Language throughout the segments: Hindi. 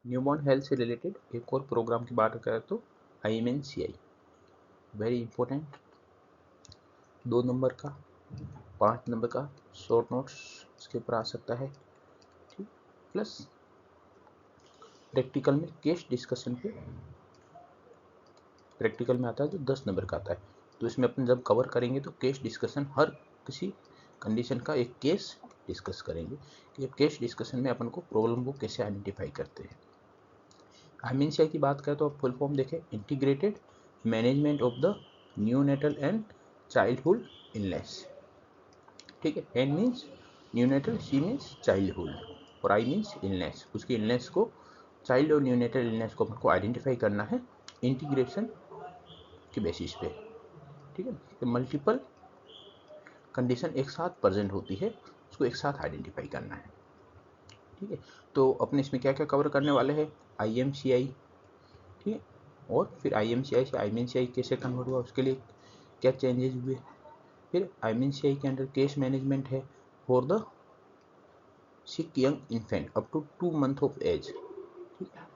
न्यूबॉर्न हेल्थ से रिलेटेड एक और प्रोग्राम की बात करें तो IMNCI वेरी इंपॉर्टेंट 2 नंबर का 5 नंबर का शॉर्ट नोट्स इसके ऊपर आ सकता है, ठीक। प्लस प्रैक्टिकल में केस डिस्कशन पे प्रैक्टिकल में आता है जो 10 नंबर का आता है। तो इसमें अपन जब कवर करेंगे तो केस डिस्कशन हर किसी कंडीशन का एक केस डिस्कस करेंगे कि अब केस डिस्कशन में अपन को प्रॉब्लम को कैसे आइडेंटिफाई करते हैं। IMNCI की बात करें तो आप फुल फॉर्म देखें, integrated management of the neonatal and childhood illness, ठीक है। N means neonatal, C means childhood और आई मीन्स इलनेस। उसकी इलनेस को, चाइल्ड और न्यूनेटल इलनेस को हमको आइडेंटिफाई करना है इंटीग्रेशन के बेसिस पे, ठीक है। तो मल्टीपल कंडीशन एक साथ प्रेजेंट होती है, उसको एक साथ आइडेंटिफाई करना है, ठीक है। तो अपने इसमें क्या क्या कवर करने वाले हैं, IMCI, ठीक है। और फिर IMCI से IMNCI कैसे कन्वर्ट हुआ, उसके लिए क्या चेंजेस हुए। फिर IMNCI के अंदर केस मैनेजमेंट है for the sick young infant up to 2 month of age, ठीक है।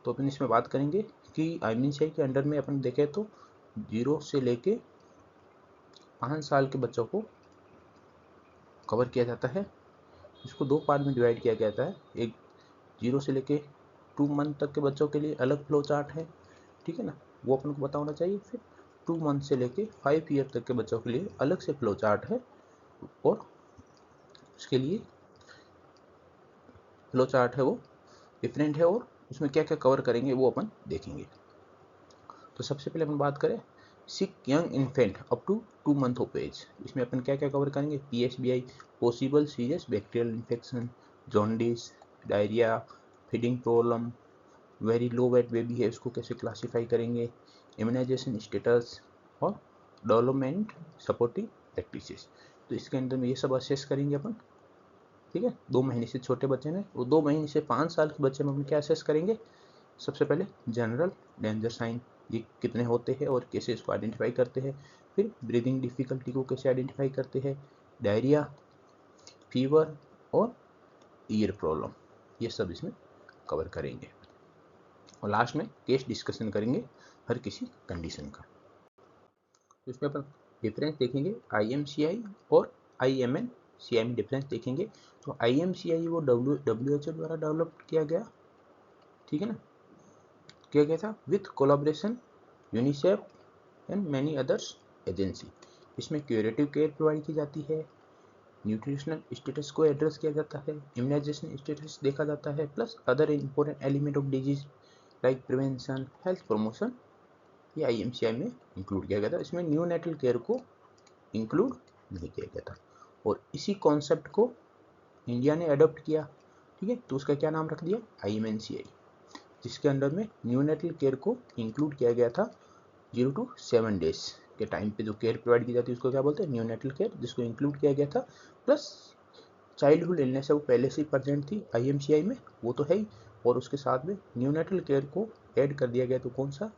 तो अपन इसमें बात करेंगे कि IMNCI के अंडर में अपन देखें तो 0 से लेके 5 साल के बच्चों को कवर किया जाता है। इसको 2 पार्ट में डिवाइड किया जाता है, एक 0 से लेके 2 मंथ तक के बच्चों के लिए अलग फ्लो चार्ट है, ठीक है ना, वो अपन को पता होना चाहिए। फिर 2 मंथ से लेके 5 ईयर तक के बच्चों के लिए अलग से फ्लो चार्ट है और उसके लिए फ्लो चार्ट है वो डिफरेंट है और उसमें क्या क्या कवर करेंगे वो अपन देखेंगे। तो सबसे पहले अपन बात करें sick young infant up to 2 month of age, इसमें अपन क्या क्या कवर करेंगे, PSBI possible serious bacterial infection, jaundice, diarrhoea, feeding problem, very low weight baby है उसको कैसे क्लासीफाई करेंगे, इम्यूनाइजेशन स्टेटस और डेवलपमेंट सपोर्टिंग प्रैक्टिसेस। तो इसके अंदर में ये सब असेस करेंगे अपन, ठीक है। 2 महीने से छोटे बच्चे में और 2 महीने से 5 साल के बच्चे में अपन क्या असेस करेंगे, सबसे पहले जनरल डेंजर साइन ये कितने होते हैं और कैसे इसको आइडेंटिफाई करते हैं। फिर ब्रीदिंग डिफिकल्टी को कैसे आइडेंटिफाई करते हैं, डायरिया, फीवर और ईयर प्रॉब्लम, ये सब इसमें कवर करेंगे। और लास्ट में केस डिस्कशन करेंगे हर किसी कंडीशन का। तो इसमें अपन डिफरेंस देखेंगे IMCI और IMNCI में डिफरेंस देखेंगे। तो IMCI वो WHO द्वारा डेवलप किया गया, ठीक है ना, किया गया था with collaboration UNICEF and many others agency. इसमें क्यूरेटिव केयर प्रोवाइड की जाती है, न्यूट्रिशनल स्टेटस को एड्रेस किया जाता है, इम्यूनाइजेशन स्टेटस देखा जाता है, plus other important element of disease like prevention, health promotion, ये IMCI में इंक्लूड किया गया था। इसमें न्यू नेटल केयर को इंक्लूड नहीं किया गया था और इसी कॉन्सेप्ट को इंडिया ने अडॉप्ट किया, ठीक है। तो उसका क्या नाम रख दिया, IMNCI, जिसके अंडर में न्यू नेटल केयर को इंक्लूड किया गया था 0 to 7 डेज के टाइम पे जो केयर प्रोवाइड की जाती है उसको क्या बोलते हैं, न्यू नेटल केयर, जिसको इंक्लूड किया गया था। प्लस चाइल्डहुड इलनेस है वो पहले से ही प्रेजेंट थी IMCI में, वो तो है ही, और उसके साथ में न्यू नेटल केयर को ऐड कर दिया गया। तो कौन सा,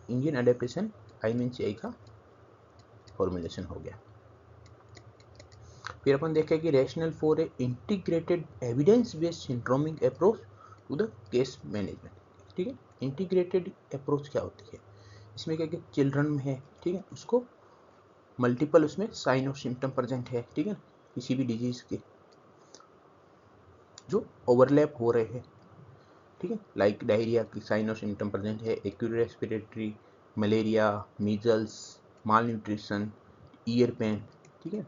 इंडियन अडेप्टेशन IMNCI का फॉर्मुलेशन हो गया। फिर अपन देखें कि rational for a integrated evidence based syndromic approach to the case management, ठीक है। इंटीग्रेटेड अप्रोच क्या होती है, इसमें क्या कि चिल्ड्रन में है, ठीक है, उसको मल्टीपल उसमें साइन और सिम्टम प्रेजेंट है, ठीक है, किसी भी डिजीज के जो ओवरलैप हो रहे हैं, ठीक है, लाइक डायरिया की साइन और सिम्टम प्रेजेंट है, एक्यूट रेस्पिरेटरी, मलेरिया, मीजल्स, माल न्यूट्रिशन, ईयर पेन, ठीक है।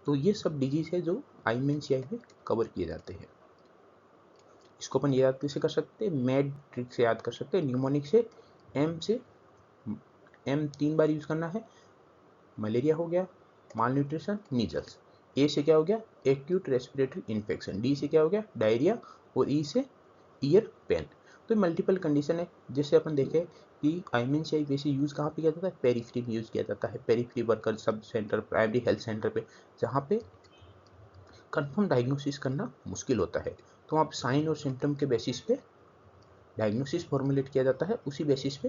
तो ये सब डिजीज है जो IMNCI में कवर किए जाते हैं। इसको अपन याद कैसे कर सकते हैं, मैड ट्रिक से याद कर सकते हैं, न्यूमोनिक से M 3 बार यूज करना है, मलेरिया हो गया, माल न्यूट्रिशन, मीजल्स, ए से क्या हो गया, एक्यूट रेस्पिरेटरी इन्फेक्शन, डी से क्या हो गया, डायरिया, और ई से ईयर पेन। तो मल्टीपल कंडीशन है। जैसे अपन देखें कि IMNCI वैसे यूज़ कहाँ पे किया जाता है, पेरिफेरी में यूज़ किया जाता है, periphery worker sub centre, primary health centre पे, जहाँ पे कंफर्म डायग्नोसिस करना मुश्किल होता है। तो वहाँ साइन और सिम्टम के बेसिस पे डायग्नोसिस फॉर्मुलेट किया जाता है, उसी बेसिस पे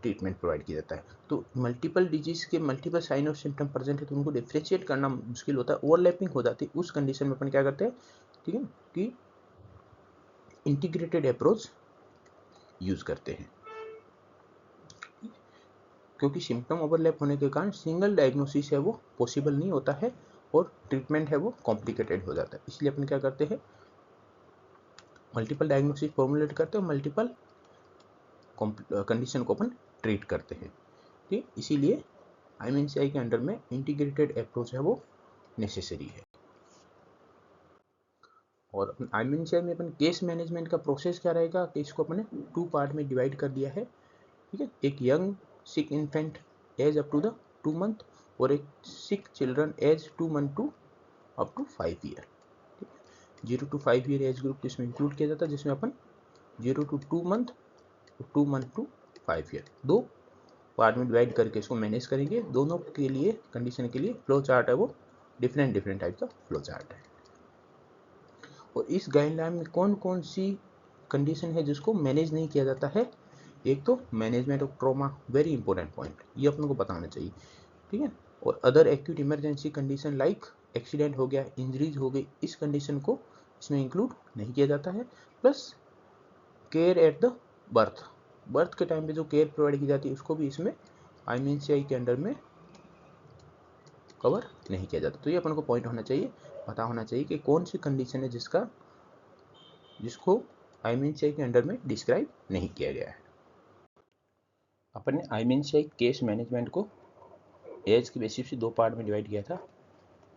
ट्रीटमेंट प्रोवाइड किया जाता है। तो मल्टीपल डिजीज के मल्टीपल साइन और सिम्टम प्रेजेंट है तो उनको डिफ्रेंशिएट करना मुश्किल होता है, ओवरलैपिंग हो जाती है। उस कंडीशन में अपन क्या करते हैं, ठीक है, कि इंटीग्रेटेड अप्रोच यूज करते हैं, क्योंकि सिम्टम ओवरलैप होने के कारण सिंगल डायग्नोसिस है वो पॉसिबल नहीं होता है और ट्रीटमेंट है वो कॉम्प्लिकेटेड हो जाता है। इसलिए अपन क्या करते हैं, मल्टीपल डायग्नोसिस फॉर्मुलेट करते हैं, मल्टीपल कंडीशन को अपन ट्रीट करते हैं, ठीक। इसीलिए IMNCI के अंडर में इंटीग्रेटेड अप्रोच है वो नेसेसरी है। और अपन IMNCI में अपन केस मैनेजमेंट का प्रोसेस क्या रहेगा कि इसको अपने 2 पार्ट में डिवाइड कर दिया है, ठीक है। एक young sick infant age up to the 2 month और एक sick children age 2 month to up to 5 year, 0 to 5 year age group इसमें इंक्लूड किया जाता है, जिसमें अपन 0 to 2 month, 2 month to 5 year 2 part में डिवाइड करके इसको मैनेज करेंगे। दोनों के लिए कंडीशन के लिए फ्लो चार्ट है वो डिफरेंट टाइप का फ्लो चार्ट है। और इस गाइडलाइन में कौन कौन सी कंडीशन है जिसको मैनेज नहीं किया जाता है, एक तो management of trauma, very important point, ये अपने को बताना चाहिए, ठीक है। और other acute emergency condition like accident हो गया, इंजरीज हो गई, इस कंडीशन को इसमें इंक्लूड नहीं किया जाता है। Plus care at the birth के टाइम पे जो केयर प्रोवाइड की जाती है उसको भी इसमें IMNCI के अंडर में कवर नहीं किया जाता। तो ये अपन को पॉइंट होना चाहिए, पता होना चाहिए कि कौन सी कंडीशन है जिसको IMNCI के अंडर में डिस्क्राइब नहीं किया गया है। अपन ने IMNCI केस मैनेजमेंट को एज के बेसिस से 2 पार्ट में डिवाइड किया था।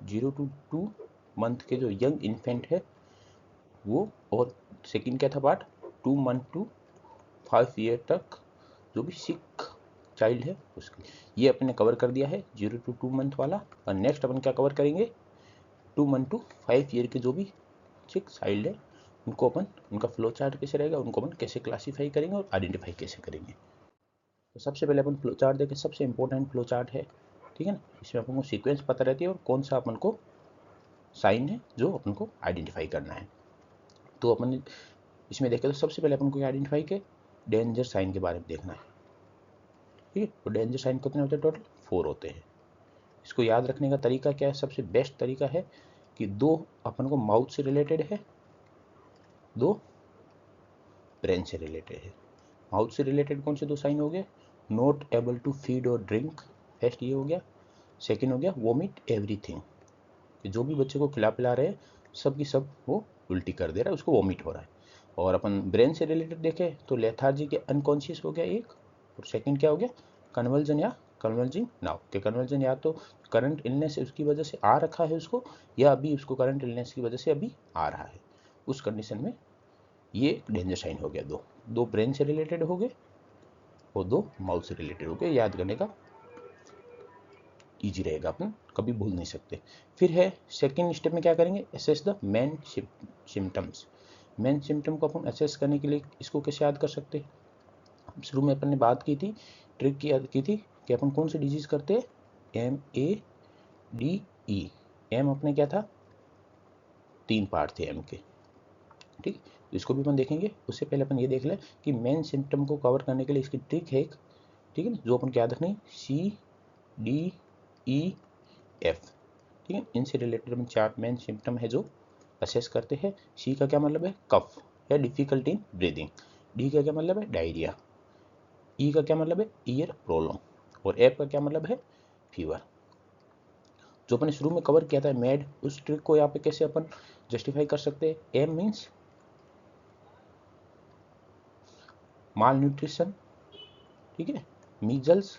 0 to 2 मंथ के जो यंग इन्फेंट है वो, और सेकंड क्या था पार्ट, 2 मंथ टू 5 ईयर तक जो भी सिक चाइल्ड है उसकी, ये अपने कवर कर दिया है 0 to 2 मंथ वाला। और नेक्स्ट अपन क्या कवर करेंगे, 2 मंथ टू 5 ईयर के जो भी सिक चाइल्ड है उनको अपन, उनका फ्लो चार्ट कैसे रहेगा, उनको अपन कैसे क्लासीफाई करेंगे और आइडेंटिफाई कैसे करेंगे। तो सबसे पहले अपन फ्लो चार्ट देखें, सबसे इंपॉर्टेंट फ्लो चार्ट है, ठीक है ना। इसमें अपन को सीक्वेंस पता रहती है और कौन सा अपन को साइन है जो अपन को आइडेंटिफाई करना है। तो अपन इसमें देखें तो सबसे पहले अपन को आइडेंटिफाई के डेंजर साइन के बारे में देखना है, ठीक है। तो डेंजर साइन कितने होते हैं, टोटल 4 होते हैं। इसको याद रखने का तरीका क्या है, सबसे बेस्ट तरीका है कि 2 अपन को माउथ से रिलेटेड है, 2 ब्रेन से रिलेटेड है। माउथ से रिलेटेड कौन से 2 साइन हो गए, नॉट एबल टू फीड और ड्रिंक, फर्स्ट ये हो गया। सेकेंड हो गया वोमिट एवरीथिंग, जो भी बच्चे को खिला पिला रहे हैं सब की सब वो उल्टी कर दे रहा है, उसको वोमिट हो रहा है। और अपन ब्रेन से रिलेटेड देखें तो लेथार्जी के अनकॉन्शियस हो गया एक, और सेकंड क्या हो गया, कन्वर्जन या कन्वर्जिंग नाउ के कन्वर्जन, या तो करंट इलनेस उसकी वजह से आ रखा है उसको, या अभी उसको करंट इलनेस की वजह से अभी आ रहा है, उस कंडीशन में ये डेंजर साइन हो गया। दो ब्रेन से रिलेटेड हो गए और 2 माउथ से रिलेटेड हो गए, याद करने का ईजी रहेगा, अपन कभी भूल नहीं सकते। फिर है सेकेंड स्टेप में क्या करेंगे, assess the main symptoms. Main symptom को अपन असेस करने के लिए इसको कैसे याद कर सकते हैं, शुरू में अपन ने बात की थी, ट्रिक की याद की थी कि अपन कौन सी डिजीज करते हैं, MADE। एम अपने क्या था, 3 पार्ट थे एम के, ठीक। इसको भी अपन देखेंगे, उससे पहले अपन ये देख लें कि मेन सिम्टम को कवर करने के लिए इसकी ट्रिक है एक, ठीक है ना, जो अपन को याद रखनी, CDEF, ठीक है। इनसे रिलेटेड अपन 4 मेन सिम्टम है जो असेस करते हैं। सी का क्या मतलब है, कफ या डिफिकल्टी इन ब्रीदिंग। डी का क्या मतलब है, डायरिया। ई का क्या मतलब है, ईयर प्रॉब्लम। और एफ का क्या मतलब है, फीवर। जो अपन शुरू में कवर किया था मैड, उस ट्रिक को यहाँ पे कैसे अपन जस्टिफाई कर सकते हैं। एम मीन्स माल न्यूट्रिशन, ठीक है, मीजल्स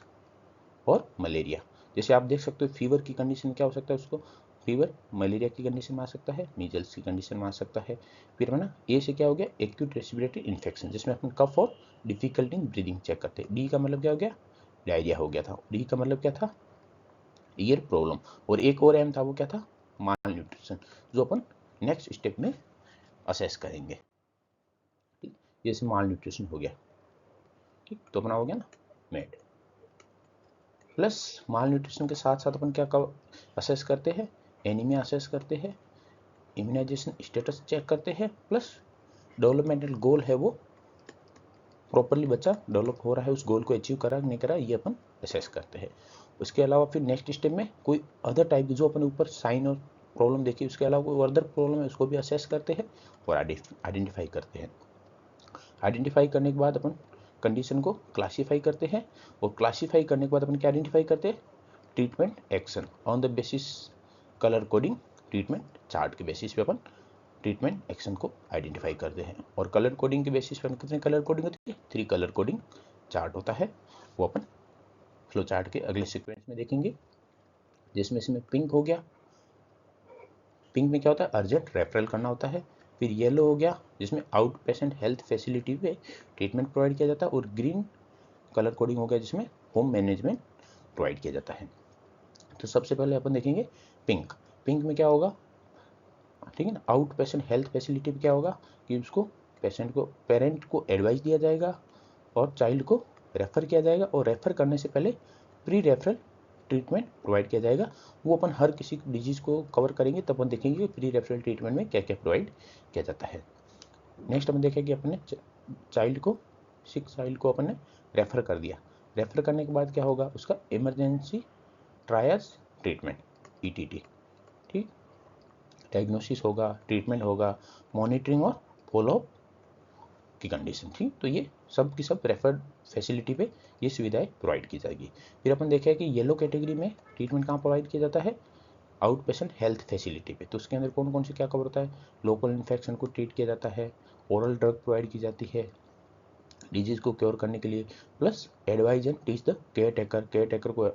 और मलेरिया। जैसे आप देख सकते हो फीवर की कंडीशन क्या हो सकता है, उसको फीवर मलेरिया की कंडीशन में आ सकता है, मीजल्स की कंडीशन में आ सकता है। फिर ना ए से क्या हो गया, एक्यूट रेस्पिरेटरी इन्फेक्शन, जिसमें अपन कफ और डिफिकल्टी इन ब्रीदिंग चेक करते हैं। डी का मतलब क्या हो गया, डायरिया हो गया था। डी का मतलब क्या था, ईयर प्रॉब्लम। और एक और एम था, वो क्या था, माल न्यूट्रिशन, जो अपन नेक्स्ट स्टेप में असेस करेंगे। ठीक, जैसे माल न्यूट्रिशन हो गया, ठीक, तो अपना हो गया ना मेड। प्लस माल न्यूट्रिशन के साथ साथ अपन क्या असेस करते हैं, एनीमिया असेस करते हैं, इम्यूनाइजेशन स्टेटस चेक करते हैं, प्लस डेवलपमेंटल गोल है वो प्रॉपरली बच्चा डेवलप हो रहा है, उस गोल को अचीव करा नहीं करा, ये अपन असेस करते हैं। उसके अलावा फिर नेक्स्ट स्टेप में कोई अदर टाइप की, जो अपन ऊपर साइन और प्रॉब्लम देखी, उसके अलावा कोई अदर प्रॉब्लम है उसको भी असेस करते हैं और आइडेंटिफाई करते हैं। आइडेंटिफाई करने के बाद अपन कंडीशन को क्लासीफाई करते हैं, और क्लासीफाई करने के बाद अपन क्या आइडेंटिफाई करते हैं, treatment action on the basis colour coding treatment chart के बेसिस पे अपन ट्रीटमेंट एक्शन को आइडेंटिफाई करते हैं। और कलर कोडिंग के बेसिस पे कितने कलर कोडिंग होती है, 3 कलर कोडिंग चार्ट होता है, वो अपन फ्लो चार्ट के अगले सीक्वेंस में देखेंगे। जिसमें इसमें पिंक हो गया, पिंक में क्या होता है, अर्जेंट रेफरल करना होता है। फिर येलो हो गया जिसमें आउट पेशेंट हेल्थ फैसिलिटी पे ट्रीटमेंट प्रोवाइड किया जाता है। और ग्रीन कलर कोडिंग हो गया जिसमें होम मैनेजमेंट प्रोवाइड किया जाता है। तो सबसे पहले अपन देखेंगे पिंक। पिंक में क्या होगा, ठीक है ना, आउट पेशेंट हेल्थ फैसिलिटी में क्या होगा कि उसको पेरेंट को एडवाइस दिया जाएगा और चाइल्ड को रेफर किया जाएगा, और रेफर करने से पहले प्री रेफरल ट्रीटमेंट प्रोवाइड किया जाएगा। वो अपन हर किसी डिजीज़ को कवर करेंगे, तब अपन देखेंगे प्री रेफरल ट्रीटमेंट में क्या क्या प्रोवाइड किया जाता है। नेक्स्ट अपन देखेंगे अपने चाइल्ड को, सिक चाइल्ड को अपन ने रेफर कर दिया। रेफर करने के बाद क्या होगा, उसका इमरजेंसी ट्रायल्स ट्रीटमेंट ETT, ठीक, डायग्नोसिस होगा, ट्रीटमेंट होगा, मॉनिटरिंग और फॉलोअप की कंडीशन, ठीक। तो ये सब की सब रेफर्ड फैसिलिटी पे ये सुविधाएं प्रोवाइड की जाएगी। फिर अपन देखें कि येलो कैटेगरी में ट्रीटमेंट कहाँ प्रोवाइड किया जाता है, आउट पेशेंट हेल्थ फैसिलिटी पे। तो उसके अंदर कौन कौन से क्या कवर होता है, लोकल इन्फेक्शन को ट्रीट किया जाता है, ओरल ड्रग प्रोवाइड की जाती है डिजीज़ को क्योर करने के लिए, plus advise and teach the care taker को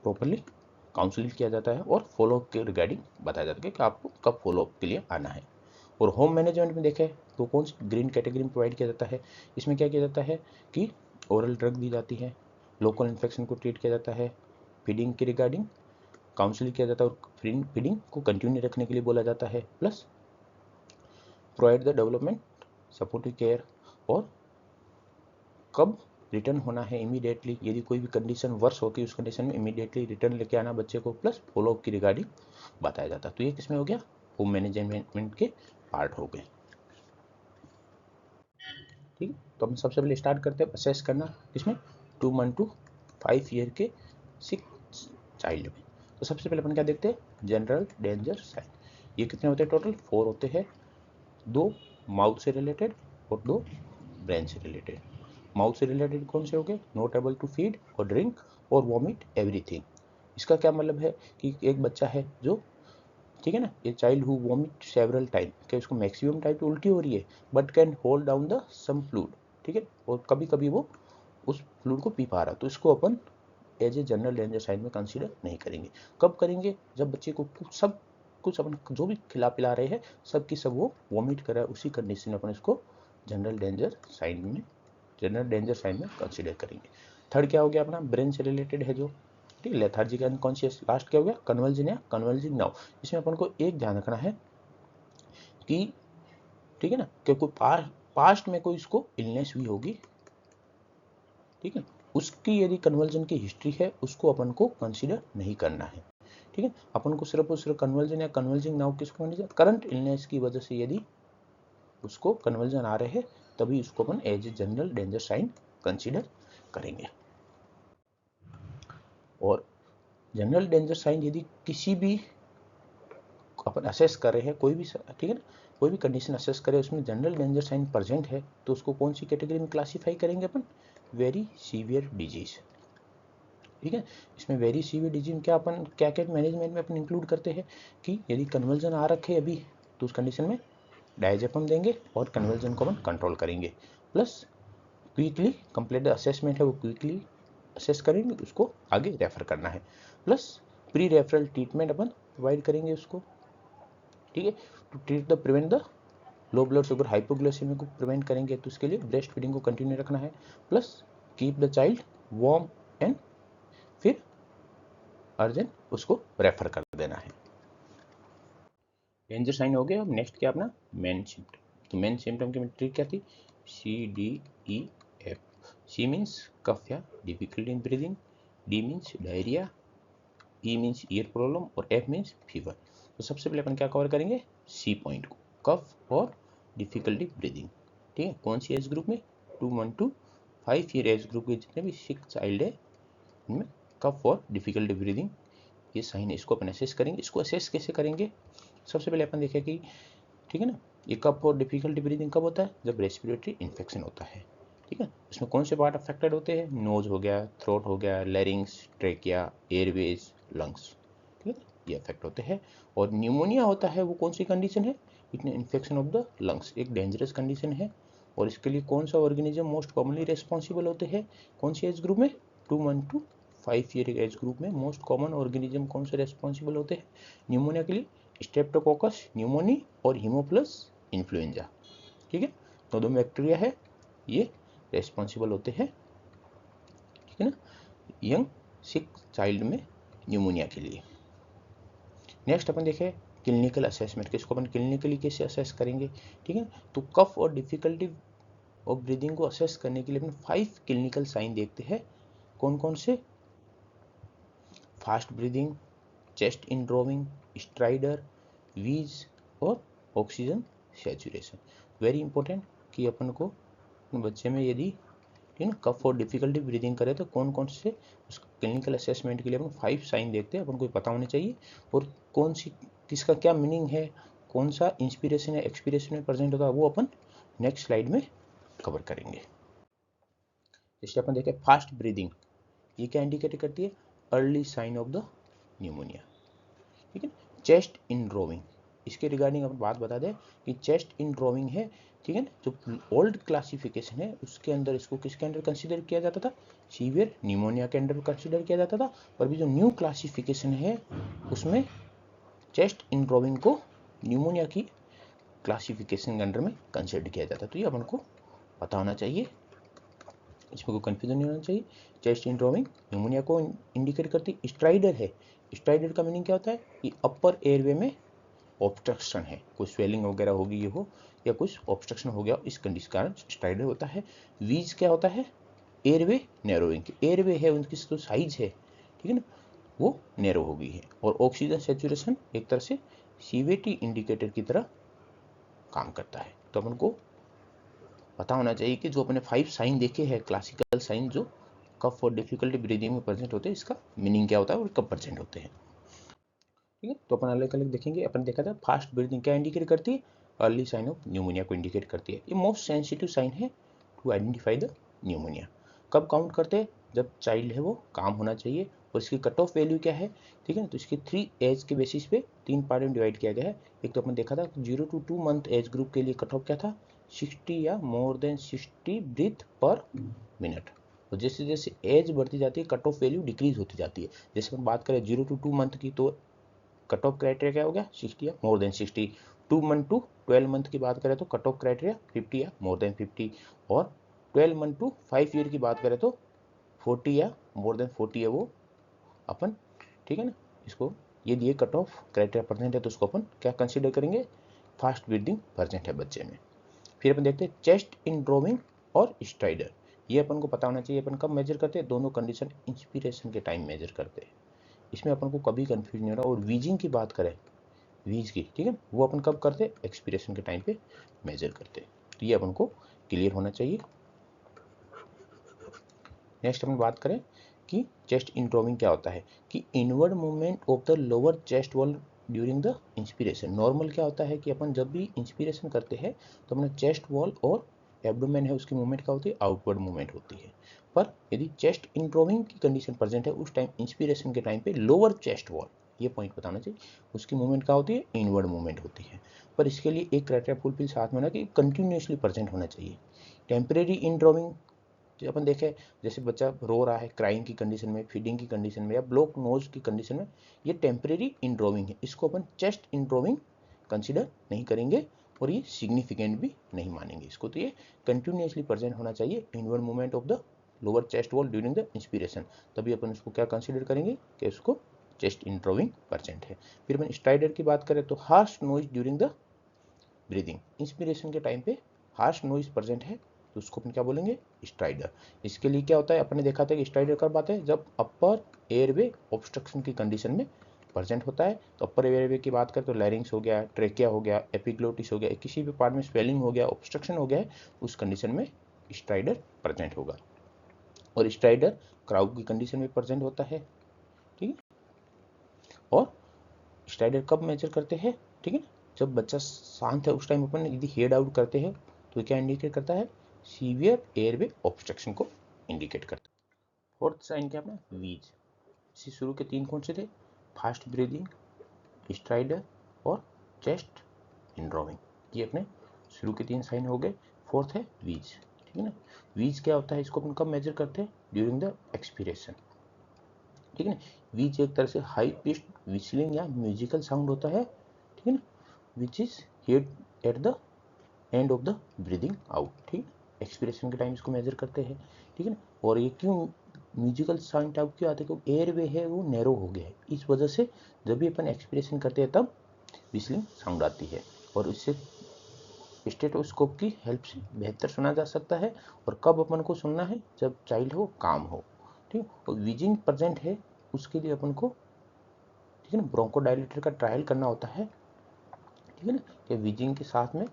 प्रॉपरली काउंसलिंग किया जाता है, और फॉलोअप के रिगार्डिंग बताया जाता है कि आपको कब फॉलोअप के लिए आना है। और होम मैनेजमेंट में देखें तो कौन सी ग्रीन कैटेगरी में प्रोवाइड किया जाता है, इसमें क्या किया जाता है कि ओरल ड्रग दी जाती है, लोकल इन्फेक्शन को ट्रीट किया जाता है, फीडिंग के रिगार्डिंग काउंसलिंग किया जाता है और फीडिंग को कंटिन्यू रखने के लिए बोला जाता है, plus provide the development supportive care, और कब रिटर्न होना है इमीडिएटली, यदि कोई भी कंडीशन वर्स होती है उस कंडीशन में इमीडिएटली रिटर्न लेके आना बच्चे को, प्लस फॉलोअप की रिगार्डिंग बताया जाता है। तो ये किसमें हो गया, होम मैनेजमेंट के पार्ट हो गए, ठीक। तो हम सबसे पहले स्टार्ट करते हैं असेस करना किसमें, 2 मंथ टू 5 ईयर के सिक चाइल्ड में। तो सबसे पहले अपन क्या देखते हैं, जनरल डेंजर साइन। ये कितने होते हैं, टोटल 4 होते हैं, 2 माउथ से रिलेटेड और 2 ब्रेन से रिलेटेड। माउथ से रिलेटेड कौन से हो गए, नॉट एबल टू फीड और ड्रिंक और वॉमिट एवरीथिंग। इसका क्या मतलब है कि एक बच्चा है जो, ठीक है ना, ये child who vomit several time, कि उसको मैक्सिमम टाइम तो उल्टी हो रही है but can hold down the some fluid, ठीक है, और कभी कभी वो उस फ्लूइड को पी पा रहा, तो इसको अपन as a general danger sign में कंसीडर नहीं करेंगे। कब करेंगे, जब बच्चे को सब कुछ अपन जो भी खिला पिला रहे हैं सब की सब वो वॉमिट कर रहा है, उसी कंडीशन में अपन इसको जनरल डेंजर साइन में कंसीडर करेंगे। थर्ड क्या हो गया अपना, ब्रेन से रिलेटेड है जो, ठीक, लेथार्जिक अनकॉन्शियस। लास्ट क्या हो गया, कन्वर्जन या कन्वर्जिंग नाउ। इसमें अपन को एक ध्यान रखना है कि, ठीक है ना, कि कोई पास्ट में कोई इसको इलनेस हुई होगी, ठीक है, उसकी यदि कन्वर्जन की हिस्ट्री है उसको अपन को कंसीडर नहीं करना है, ठीक है। अपन को सिर्फ और सिर्फ कन्वर्जन या कन्वर्जिंग नाउ किसको, करंट इलनेस की वजह से यदि उसको कन्वर्जन आ रहे हैं तभी उसको अपन as a general danger sign consider करेंगे। और जनरल डेंजर साइन यदि किसी भी अपन असेस कर रहे हैं कोई भी, ठीक है ना, कोई भी कंडीशन असेस करें उसमें जनरल डेंजर साइन प्रेजेंट है तो उसको कौन सी कैटेगरी में क्लासीफाई करेंगे अपन, वेरी सीवियर डिजीज, ठीक है। इसमें वेरी सीवियर डिजीज में क्या अपन क्या क्या मैनेजमेंट में अपन इंक्लूड करते हैं कि यदि कन्वर्जन आ रखे अभी तो उस कंडीशन में डायजेपम देंगे और कन्वर्जन को अपन कंट्रोल करेंगे, प्लस क्विकली कंप्लीट असेसमेंट है वो क्विकली असेस करेंगे, उसको आगे रेफर करना है, प्लस प्री रेफरल ट्रीटमेंट अपन प्रोवाइड करेंगे उसको, ठीक है, to treat the prevent the low blood sugar hypoglycaemia को प्रिवेंट करेंगे, तो उसके लिए ब्रेस्ट फीडिंग को कंटिन्यू रखना है, plus keep the child warm and फिर अर्जेंट उसको रेफर कर देना है। डेंजर साइन हो गया। अब नेक्स्ट क्या अपना मेन सिम्टम। तो मेन सिम्टम की ट्रीट क्या थी, CDEF। C मीन्स कफ या difficulty in breathing, D means diarrhoea, E means year problem और F मीन्स फीवर। तो सबसे पहले अपन क्या कवर करेंगे, C पॉइंट को, कफ और डिफिकल्टी ब्रीदिंग, ठीक है। कौन सी एज ग्रुप में, 2 month to 5 year age group के जितने भी सिक चाइल्ड है उनमें कफ और डिफिकल्टी ब्रीदिंग ये साइन, इसको अपन असेस करेंगे। इसको असेस कैसे करेंगे, सबसे पहले अपन देखें कि, ठीक है ना, ये कफ और डिफिकल्टी ब्रीदिंग कब होता है? जब रेस्पिरेटरी इन्फेक्शन होता है, ठीक है। इसमें कौन से पार्ट अफेक्टेड होते हैं? नोज हो गया, थ्रोट हो गया, लैरिंग्स, ट्रेकिया, एयरवेज, लंग्स, ठीक है, ये अफेक्ट होते हैं। और न्यूमोनिया होता है वो कौन सी कंडीशन है? It infection of the lungs, एक डेंजरस कंडीशन है। और इसके लिए कौन सा ऑर्गेनिज्म मोस्ट कॉमनली रेस्पॉन्सिबल होते हैं? कौन सी एज ग्रुप में? 2 month to 5 year age group में मोस्ट कॉमन ऑर्गेनिज्म कौन से रेस्पॉन्सिबल होते हैं न्यूमोनिया के लिए? स्ट्रेप्टोकोकस न्यूमोनी और हीमोप्लस इन्फ्लुएंजा, ठीक है। तो दो बैक्टीरिया है, ये रेस्पॉन्सिबल होते हैं, ठीक है ना, यंग सिक चाइल्ड में न्यूमोनिया के लिए। नेक्स्ट अपन देखें क्लिनिकल असेसमेंट, किसको अपन क्लिनिकली कैसे असेस करेंगे, ठीक है। तो कफ और डिफिकल्टी ऑफ ब्रीदिंग को असेस करने के लिए अपन 5 क्लिनिकल साइन देखते हैं। कौन कौन से? फास्ट ब्रीदिंग, चेस्ट इनड्रोविंग, स्ट्राइडर, वीज और ऑक्सीजन सैचुरेशन। वेरी इंपॉर्टेंट कि अपन को बच्चे में यदि, ठीक है, कफ और डिफिकल्टी ब्रीदिंग करे तो कौन कौन से उस क्लिनिकल असेसमेंट के लिए अपन 5 साइन देखते हैं, अपन को पता होने चाहिए। और कौन सी, किसका क्या मीनिंग है, कौन सा इंस्पिरेशन या एक्सपीरेशन में प्रेजेंट होता है, वो अपन नेक्स्ट स्लाइड में कवर करेंगे। जैसे अपन देखें फास्ट ब्रीदिंग, ये क्या इंडिकेट करती है? Early sign of the pneumonia, ठीक है। चेस्ट इनड्रोविंग, इसके रिगार्डिंग अपन बात बता दें कि चेस्ट इनड्रोविंग है, ठीक है ना, जो ओल्ड क्लासिफिकेशन है उसके अंदर इसको किसके अंदर कंसीडर किया जाता था? सीवियर न्यूमोनिया के अंदर कंसीडर किया जाता था। और भी जो न्यू क्लासिफिकेशन है उसमें चेस्ट इनड्रोविंग को न्यूमोनिया की क्लासिफिकेशन के अंडर में कंसीडर किया जाता है। तो ये अपन को पता होना चाहिए, इसमें कोई कंफ्यूजन नहीं होना चाहिए। चेस्ट इनड्रोविंग न्यूमोनिया को इंडिकेट करती। स्ट्राइडर है, स्ट्राइडर का मीनिंग क्या होता है? कि अपर एयरवे में ऑब्स्ट्रक्शन है, कोई स्वेलिंग वगैरह होगी ये हो, या कुछ ऑब्स्ट्रक्शन हो गया, इस कंडीशन कारण स्ट्राइडर होता है। वीज क्या होता है? एयरवे नैरोइंग, एयरवे है उनकी जो साइज है, ठीक है ना, वो नैरो हो गई है। और ऑक्सीजन सैचुरेशन एक तरह से सीवीटी इंडिकेटर की तरह काम करता है। तो अपन को पता होना चाहिए कि जो अपने 5 साइन देखे हैं क्लासिकल साइन जो कफ और डिफिकल्टी ब्रीदिंग में प्रेजेंट होते हैं, इसका मीनिंग क्या होता है और कब प्रेजेंट होते हैं, ठीक है। तो अपन अलग अलग देखेंगे। अपन देखा था फास्ट ब्रीदिंग क्या इंडिकेट करती है? अर्ली साइन ऑफ न्यूमोनिया को इंडिकेट करती है। ये मोस्ट सेंसिटिव साइन है टू आइडेंटिफाई द न्यूमोनिया। कब काउंट करते हैं? जब चाइल्ड है वो काम होना चाहिए। और इसकी कट ऑफ वैल्यू क्या है, ठीक है। तो इसकी 3 एज के बेसिस पे 3 पार्ट में डिवाइड किया गया है। एक तो अपन देखा था 0 to 2 मंथ एज ग्रुप के लिए कट ऑफ क्या था? 60 या more than 60 breath per minute. और जैसे जैसे एज बढ़ती जाती है कट ऑफ वैल्यू डिक्रीज होती जाती है। जैसे हम बात करें 0 to 2 मंथ की, तो कट ऑफ क्राइटेरिया क्या हो गया? 60 या more than 60। 2 month to 12 month की बात करें तो कट ऑफ क्राइटेरिया 50 या मोर देन 50। और 12 मंथ टू 5 ईयर की बात करें तो 40 या मोर देन 40 है वो अपन, ठीक है ना। इसको यदि ये कट ऑफ क्राइटेरिया प्रेजेंट है तो उसको अपन क्या कंसीडर करेंगे? फास्ट ब्रीदिंग प्रेजेंट है बच्चे में। फिर अपन देखते हैं चेस्ट इनड्रोविंग और स्ट्राइडर। ये अपन को पता होना चाहिए अपन कब मेजर करते हैं? दोनों कंडीशन इंस्पिरेशन के टाइम मेजर करते हैं। इसमें अपन को कभी कंफ्यूज नहीं हो रहा। और वीजिंग की बात करें, वीज की, ठीक है, वो अपन कब करते? एक्सपीरेशन के टाइम पे मेजर करते। तो ये अपन को क्लियर होना चाहिए। नेक्स्ट अपन बात करें कि चेस्ट इनड्रोविंग क्या होता है, कि inward movement of the lower chest wall during the inspiration. Normal क्या होता है कि अपन जब भी इंस्पिरेशन करते हैं तो अपना चेस्ट वॉल और एब्डोमेन है उसकी मूवमेंट क्या होती है? आउटवर्ड मूवमेंट होती है। पर यदि चेस्ट इनड्रोविंग की कंडीशन प्रेजेंट है उस टाइम इंस्पिरेशन के टाइम पे लोअर चेस्ट वॉल, ये पॉइंट बताना चाहिए, उसकी मूवमेंट क्या होती है? इनवर्ड मूवमेंट होती है। पर इसके लिए एक क्राइटेरिया फुलफिल साथ में ना कि कंटिन्यूसली प्रेजेंट होना चाहिए। टेम्परेरी इनड्रोविंग जो अपन देखें, जैसे बच्चा रो रहा है क्राइंग की कंडीशन में, फीडिंग की कंडीशन में या ब्लॉक नोज की कंडीशन में, ये टेम्परेरी इनड्रोविंग है। इसको अपन चेस्ट इनड्रोविंग कंसीडर नहीं करेंगे और ये सिग्निफिकेंट भी नहीं मानेंगे इसको। तो ये कंटिन्यूसली प्रेजेंट होना चाहिए inward movement of the lower chest wall during the inspiration, तभी अपन उसको क्या कंसीडर करेंगे कि उसको चेस्ट इनड्रोविंग प्रेजेंट है। फिर अपन स्ट्राइडर की बात करें तो harsh noise during the breathing, inspiration के टाइम पे हार्श नॉइज प्रेजेंट है तो उसको अपन क्या बोलेंगे? स्ट्राइडर। इसके लिए क्या होता है? अपन ने देखा था कि स्ट्राइडर कब आता है? जब अपर एयरवे ऑब्स्ट्रक्शन की कंडीशन में प्रेजेंट होता है। तो अपर एयरवे की बात करें तो लैरिंग्स हो गया, ट्रेकिया हो गया, एपिग्लोटिस हो गया, किसी भी पार्ट में स्वेलिंग हो गया, ऑब्स्ट्रक्शन हो गया है, उस कंडीशन में स्ट्राइडर प्रेजेंट होगा। और स्ट्राइडर क्राउड की कंडीशन में प्रेजेंट होता है, ठीक है। और स्ट्राइडर कब मेजर करते हैं, ठीक है, जब बच्चा शांत है उस टाइम अपन यदि हेड आउट करते हैं तो क्या इंडिकेट करता है, सीवियर एयरवे ऑब्स्ट्रक्शन को इंडिकेट करता है। फोर्थ साइन क्या अपना वीज, इसी शुरू के 3 कौन से थे, फास्ट ब्रीदिंग, स्ट्राइडर और चेस्ट इंड्रोविंग, ये अपने शुरू के 3 साइन हो गए। फोर्थ है वीज, ठीक है ना। वीज क्या होता है, इसको अपन कब मेजर करते हैं, ड्यूरिंग द एक्सपीरेशन, ठीक है ना। वीज एक तरह से हाई पिच्ड विस्लिंग या म्यूजिकल साउंड होता है, ठीक है ना, which is heard at the end of the breathing out, ठीक है, एक्सपीरेशन के टाइम इसको मेजर करते हैं, ठीक है ना। और ये क्यों म्यूजिकल साउंड टाइप क्यों आते हैं, क्योंकि एयरवे है वो नैरो हो गया है, इस वजह से जब भी अपन एक्सपीरेशन करते हैं तब विस्लिंग साउंड आती है, और इससे स्टेथोस्कोप की हेल्प से बेहतर सुना जा सकता है। और कब अपन को सुनना है, जब चाइल्ड हो, काम हो, ठीक। और वीजिंग प्रेजेंट है उसके लिए अपन को, ठीक है ना, ब्रोंकोडायलेटर का ट्रायल करना होता है, ठीक है ना, कि वीजिंग के साथ में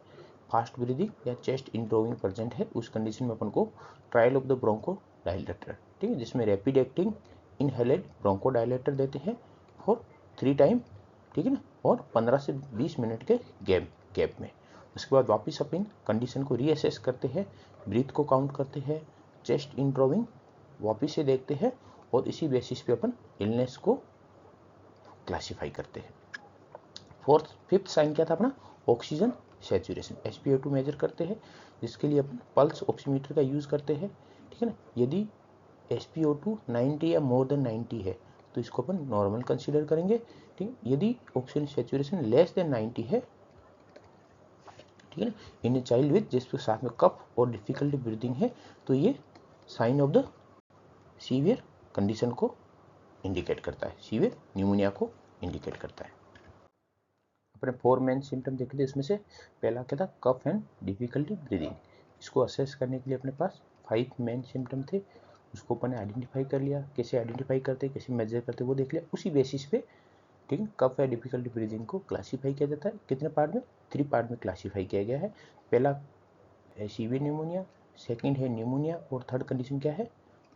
फास्ट ब्रीदिंग या चेस्ट इंट्रोविंग प्रेजेंट है, उस कंडीशन में अपन को ट्रायल ऑफ द ब्रोंकोडायलेटर, ठीक है, जिसमें रैपिड एक्टिंग इनहेलेड ब्रोंकोडायलेटर देते हैं फॉर 3 टाइम, ठीक है ना, और 15 से 20 मिनट के गैप में। उसके बाद वापस अपन कंडीशन को रीअसेस करते हैं, ब्रीथ को काउंट करते हैं, चेस्ट इंट्रोविंग वापस से देखते हैं, और इसी बेसिस पे अपन इलनेस को क्लासीफाई करते हैं। फिफ्थ साइन क्या था अपना, ऑक्सीजन सैचुरेशन, SpO2 मेजर करते हैं, जिसके लिए अपन पल्स ऑक्सीमीटर का यूज करते हैं, ठीक है ना। यदि SpO2 90 या मोर देन 90 है तो इसको अपन नॉर्मल कंसीडर करेंगे, ठीक। यदि ऑक्सीजन सैचुरेशन लेस देन 90 है, ठीक है ना, इन ए चाइल्ड विद जिसके साथ में कफ और डिफिकल्टी ब्रीदिंग है, तो ये sign of the severe condition को इंडिकेट करता है, सीवियर न्यूमोनिया को इंडिकेट करता है। अपने 4 मेन सिम्टम देखे थे, इसमें से पहला क्या था, कफ एंड डिफिकल्टी ब्रीदिंग। इसको असेस करने के लिए अपने पास 5 मेन सिम्टम थे, उसको अपन ने आइडेंटिफाई कर लिया, कैसे आइडेंटिफाई करते, कैसे मेजर करते वो देख लिया, उसी बेसिस पे, ठीक है, कफ या डिफिकल्टी ब्रीदिंग को क्लासीफाई किया जाता है। कितने पार्ट में, 3 पार्ट में क्लासीफाई किया गया है। पहला है सीवियर न्यूमोनिया, सेकेंड है न्यूमोनिया, और थर्ड कंडीशन क्या है,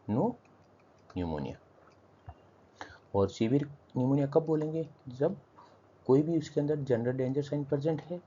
नो न्यूमोनिया। और सीवियर न्यूमोनिया कब बोलेंगे, जब कोई भी उसके अंदर जनरल डेंजर साइन प्रेजेंट है,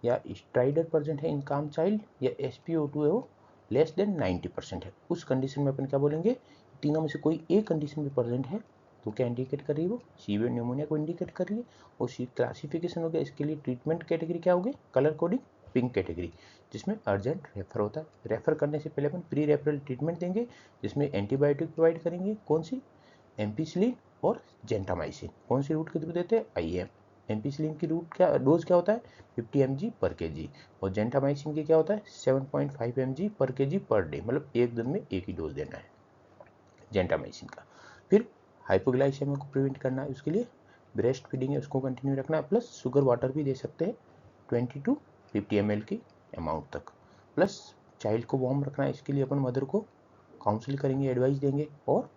या स्ट्राइडर प्रेजेंट है इन काम चाइल्ड, या SpO2 है वो लेस देन 90% है, उस कंडीशन में अपन क्या बोलेंगे, तीनों में से कोई एक कंडीशन भी प्रेजेंट है तो क्या इंडिकेट कर रही है, वो सीवियर न्यूमोनिया को इंडिकेट कर रही है। और क्लासिफिकेशन हो गया, इसके लिए ट्रीटमेंट कैटेगरी क्या होगी, कलर कोडिंग पिंक कैटेगरी, जिसमें अर्जेंट रेफर होता है। रेफर करने से पहले अपन प्री रेफरल ट्रीटमेंट देंगे, जिसमें एंटीबायोटिक प्रोवाइड करेंगे, कौन सी, एम्पिसिलिन और जेंटामाइसिन। कौन सी रूट के थ्रू देते हैं, IM। एम्पिसिलिन की रूट क्या, डोज क्या होता है, 50 mg पर kg, और जेंटामाइसिन की क्या होता है, 7.5 mg पर kg पर डे, मतलब एक दिन में एक ही डोज देना है जेंटामाइसिन का। फिर हाइपोग्लाइसेमिया को प्रिवेंट करना है, उसके लिए ब्रेस्ट फीडिंग है उसको कंटिन्यू रखना है, प्लस शुगर वाटर भी दे सकते हैं 20 to 50 ml की अमाउंट तक, प्लस चाइल्ड को वार्म रखना है, इसके लिए अपन मदर को काउंसिल करेंगे, एडवाइस देंगे, और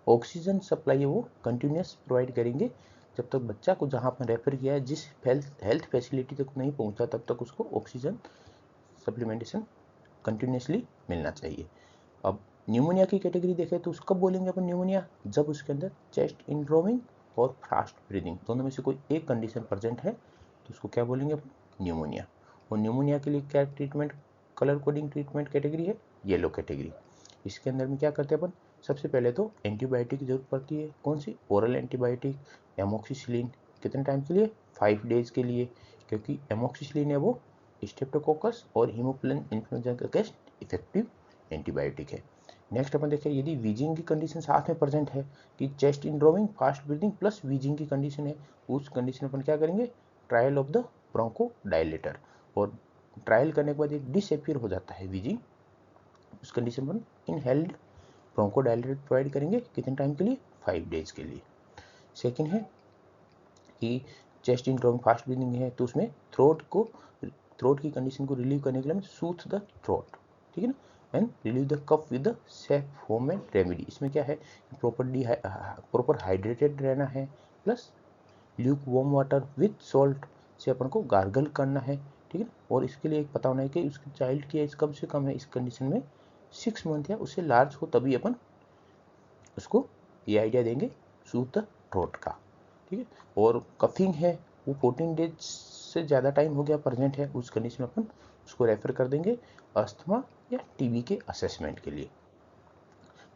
ऑक्सीजन सप्लाई है वो कंटिन्यूस प्रोवाइड करेंगे जब तक बच्चा को जहाँ पर रेफर किया है, जिस हेल्थ फैसिलिटी तक नहीं पहुँचा, तब तक उसको ऑक्सीजन सप्लीमेंटेशन कंटिन्यूसली मिलना चाहिए। अब न्यूमोनिया की कैटेगरी देखें तो उसको बोलेंगे अपन न्यूमोनिया, जब उसके अंदर चेस्ट इंड्रोविंग और फास्ट ब्रीदिंग दोनों में से कोई एक कंडीशन प्रेजेंट है तो उसको क्या बोलेंगे अपन, न्यूमोनिया। और न्यूमोनिया के लिए क्या treatment, colour coding treatment category है, येलो कैटेगरी। इसके अंदर में क्या करते हैं अपन, सबसे पहले तो एंटीबायोटिक की जरूरत पड़ती है, कौन सी, ओरल एंटीबायोटिक एमोक्सिसिलिन, कितने टाइम के लिए, 5 डेज के लिए, क्योंकि एमोक्सिसिलिन है वो स्ट्रेप्टोकोकस और हीमोफिलन इन्फ्लुएंजा के अगेंस्ट इफेक्टिव एंटीबायोटिक है। नेक्स्ट अपन देखें, यदि वीजिंग की कंडीशन साथ में प्रेजेंट है कि chest indrawing fast breathing plus wheezing की कंडीशन है, उस कंडीशन अपन क्या करेंगे, ट्रायल ऑफ द ब्रोंकोडायलेटर, और ट्रायल करने के बाद एक डिसअपीयर हो जाता है वीजिंग, उस कंडीशन पर इनहेल्ड ब्रोंकोडायलेटर प्रोवाइड करेंगे, कितने टाइम के लिए, 5 डेज के लिए। सेकेंड है कि चेस्ट इंड्रोविंग फास्ट ब्रीदिंग है तो उसमें थ्रोट की कंडीशन को रिलीव करने के लिए सूथ द थ्रोट, ठीक है ना, and relieve the cough with the safe home and remedy. इसमें क्या है, प्रॉपर हाइड्रेटेड रहना है, plus lukewarm water with salt से अपन को गार्गल करना है, ठीक है। और इसके लिए एक पता होना है कि उसकी चाइल्ड की एज कम से कम है, इस कंडीशन में 6 मंथ या उससे लार्ज हो, तभी अपन उसको ये आइडिया देंगे सूथ द थ्रोट का, ठीक है। और कफिंग है वो 14 डेज से ज़्यादा टाइम हो गया प्रेजेंट है, उस कंडीशन में अपन उसको रेफर कर देंगे अस्थमा या टीबी के असेसमेंट के लिए।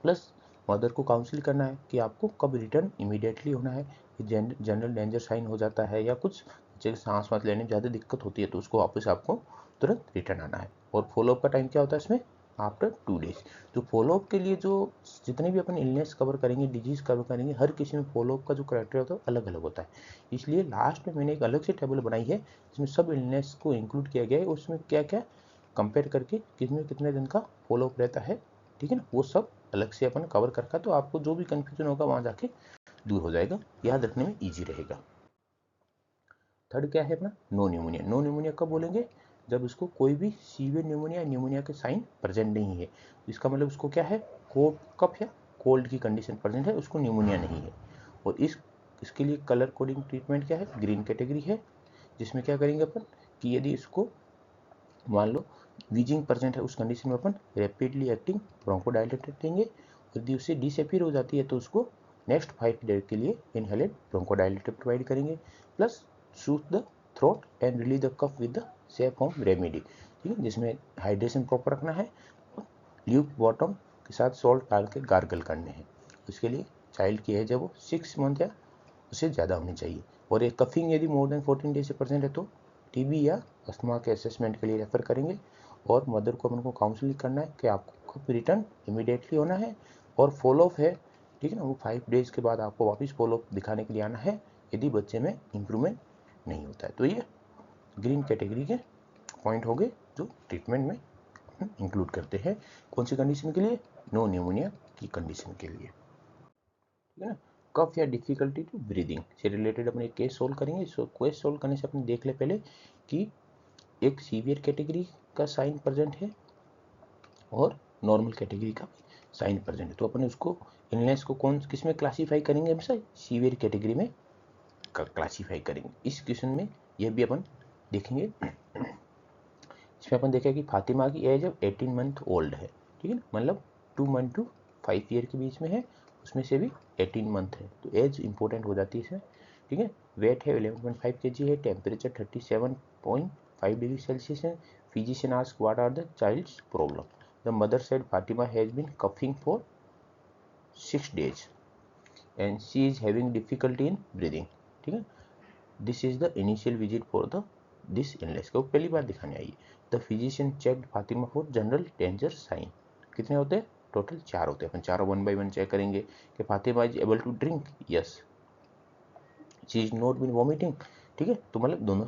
प्लस मदर को काउंसिल करना है कि आपको कब रिटर्न इमीडिएटली होना है, जनरल डेंजर साइन हो जाता है या कुछ जैसे सांस वास लेने में ज़्यादा दिक्कत होती है तो उसको वापस आपको तुरंत रिटर्न आना है। और फॉलोअप का टाइम क्या होता है इसमें, आफ्टर 2 डेज। तो फॉलोअप के लिए जो जितने भी अपन इलनेस कवर करेंगे, डिजीज कवर करेंगे, हर किसी में फॉलोअप का जो क्राइटेरिया होता है अलग अलग होता है। इसलिए लास्ट में मैंने एक अलग से टेबल बनाई है जिसमें सब इलनेस को इंक्लूड किया गया है, उसमें क्या क्या कंपेयर करके कितने कितने दिन का फॉलोअप रहता है, ठीक है ना, वो सब अलग से अपन कवर करके, तो आपको जो भी कंफ्यूजन होगा वहां जाके दूर हो जाएगा, याद रखने में ईजी रहेगा। थर्ड क्या है अपना, नो न्यूमोनिया। नो न्यूमोनिया कब बोलेंगे, जब उसको कोई भी सीवियर न्यूमोनिया न्यूमोनिया के साइन प्रेजेंट नहीं है, इसका मतलब उसको क्या है, कोल्ड कफ या कोल्ड की कंडीशन प्रेजेंट है, उसको न्यूमोनिया नहीं है। और इसके लिए कलर कोडिंग ट्रीटमेंट क्या है, ग्रीन कैटेगरी है, जिसमें क्या करेंगे अपन कि यदि इसको मान लो वीजिंग प्रेजेंट है, उस कंडीशन में अपन रैपिडली एक्टिंग ब्रोंकोडायलेटर देंगे। यदि उससे डिसअपीयर हो जाती है तो उसको नेक्स्ट 5 डेज के लिए इनहेलेड ब्रोंकोडायलेटर प्रोवाइड करेंगे, plus soothe the throat and release the cough with the safe home remedy, ठीक है, जिसमें हाइड्रेशन प्रॉपर रखना है और ल्यूक बॉटम के साथ सॉल्ट डाल के गार्गल करने हैं। उसके लिए चाइल्ड की एज है वो 6 मंथ या उससे ज़्यादा होनी चाहिए। और ये कफिंग यदि मोर देन 14 डेज से प्रेजेंट है तो टीबी या अस्थमा के असेसमेंट के लिए रेफर करेंगे। और मदर को अपन को काउंसलिंग करना है कि आपको रिटर्न इमीडिएटली होना है और फॉलोअप है, ठीक है ना, वो 5 डेज के बाद आपको वापस फॉलोअप दिखाने के लिए आना है यदि बच्चे में इम्प्रूवमेंट नहीं होता है। तो ये ग्रीन कैटेगरी के पॉइंट हो गए जो ट्रीटमेंट में इंक्लूड करते हैं। कौन सी कंडीशन के लिए, नो न्यूमोनिया की कंडीशन के लिए, ठीक है ना। कफ या डिफिकल्टी टू ब्रीदिंग से रिलेटेड अपन एक केस सोल्व करेंगे। केस सोल्व करने से अपन देख ले पहले कि एक सीवियर कैटेगरी का साइन प्रेजेंट है और नॉर्मल कैटेगरी का साइन प्रेजेंट है। तो अपन उसको इलनेस को कौन किस में क्लासीफाई करेंगे, हमेशा सीवियर कैटेगरी में क्लासीफाई करेंगे। इस क्वेश्चन में यह भी अपन देखेंगे। इसमें अपन देखें कि फातिमा की एज अब 18 मंथ ओल्ड है, ठीक है ना, मतलब 2 मंथ टू 5 ईयर के बीच में है, उसमें से भी 18 मंथ है, तो एज इंपॉर्टेंट हो जाती है इसमें, ठीक है। वेट है 11.5 kg है, टेम्परेचर 37.5 डिग्री सेल्सियस है। Physician ask what are the child's problem, the mother said Fatima has been coughing for 6 days and she is having difficulty in breathing, ठीक है। This is the initial visit for the this illness को पहली बार दिखाने आई। The physician checked Fatima for general danger sign, कितने होते हैं, टोटल 4 होते हैं। अपन चारों 1 by 1 चेक करेंगे कि Fatima is able to drink, yes, she is not been vomiting, ठीक है, तो मतलब दोनों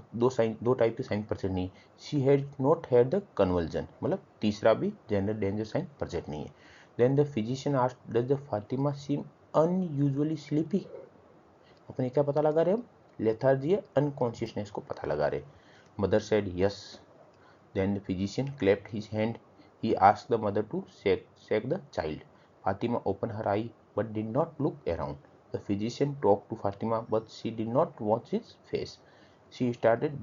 दो टाइप के साइन प्रेजेंट नहीं। She had not had the convulsion, मतलब तीसरा भी जनरल डेंजर साइन प्रेजेंट नहीं है। Then the physician asked does the Fatima seem unusually sleepy, अपने क्या पता लगा रहे हम, लेथार्जी या अनकॉन्शियसनेस को पता लगा रहे। Mother said yes, then the physician clapped his hand, he asked the mother to shake the child. Fatima open her eye but did not look around. The physician talked to Fatima but she did not watch his face. She started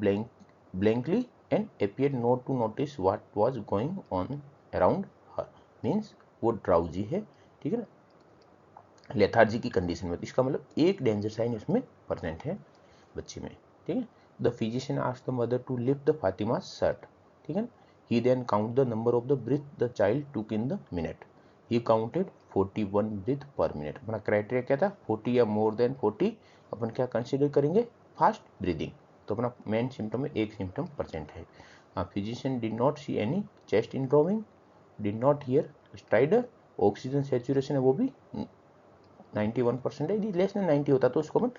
blankly and appeared not to notice what was going on around her. Means वो ड्राउजी है, ठीक है ना, लेथार्जी की कंडीशन में, इसका मतलब एक डेंजर साइन इसमें प्रेजेंट है बच्चे में, ठीक है। The physician asked the mother to lift the Fatima shirt, ठीक है। He then count the number of the breath the child took in the minute, he counted 41 breath per minute. अपना क्राइटेरिया क्या था, 40 या मोर देन 40 अपन क्या कंसिडर करेंगे, फास्ट ब्रीदिंग। तो अपना मेन सिम्टम में एक सिम्टम प्रेजेंट है। Physician did not see any chest in drawing, did not here strider, oxygen saturation है वो भी 91% है, यदि लेस देन 90 होता तो उसको अपन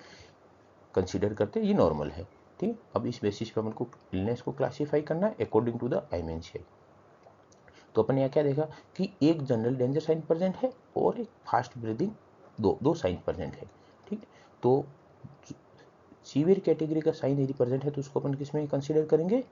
कंसीडर करते ये नॉर्मल है, ठीक है। अब इस बेसिस पे अपन को इलनेस को क्लासीफाई करना है अकॉर्डिंग टू द आइमेंशिया। तो अपन यहाँ क्या देखा कि एक जनरल डेंजर साइन प्रेजेंट है और एक फास्ट ब्रीदिंग दो साइन प्रेजेंट है, ठीक है। तो सीवियर कैटेगरी का साइन यदि प्रेजेंट है तो उसको अपन किस में कंसीडर करेंगे,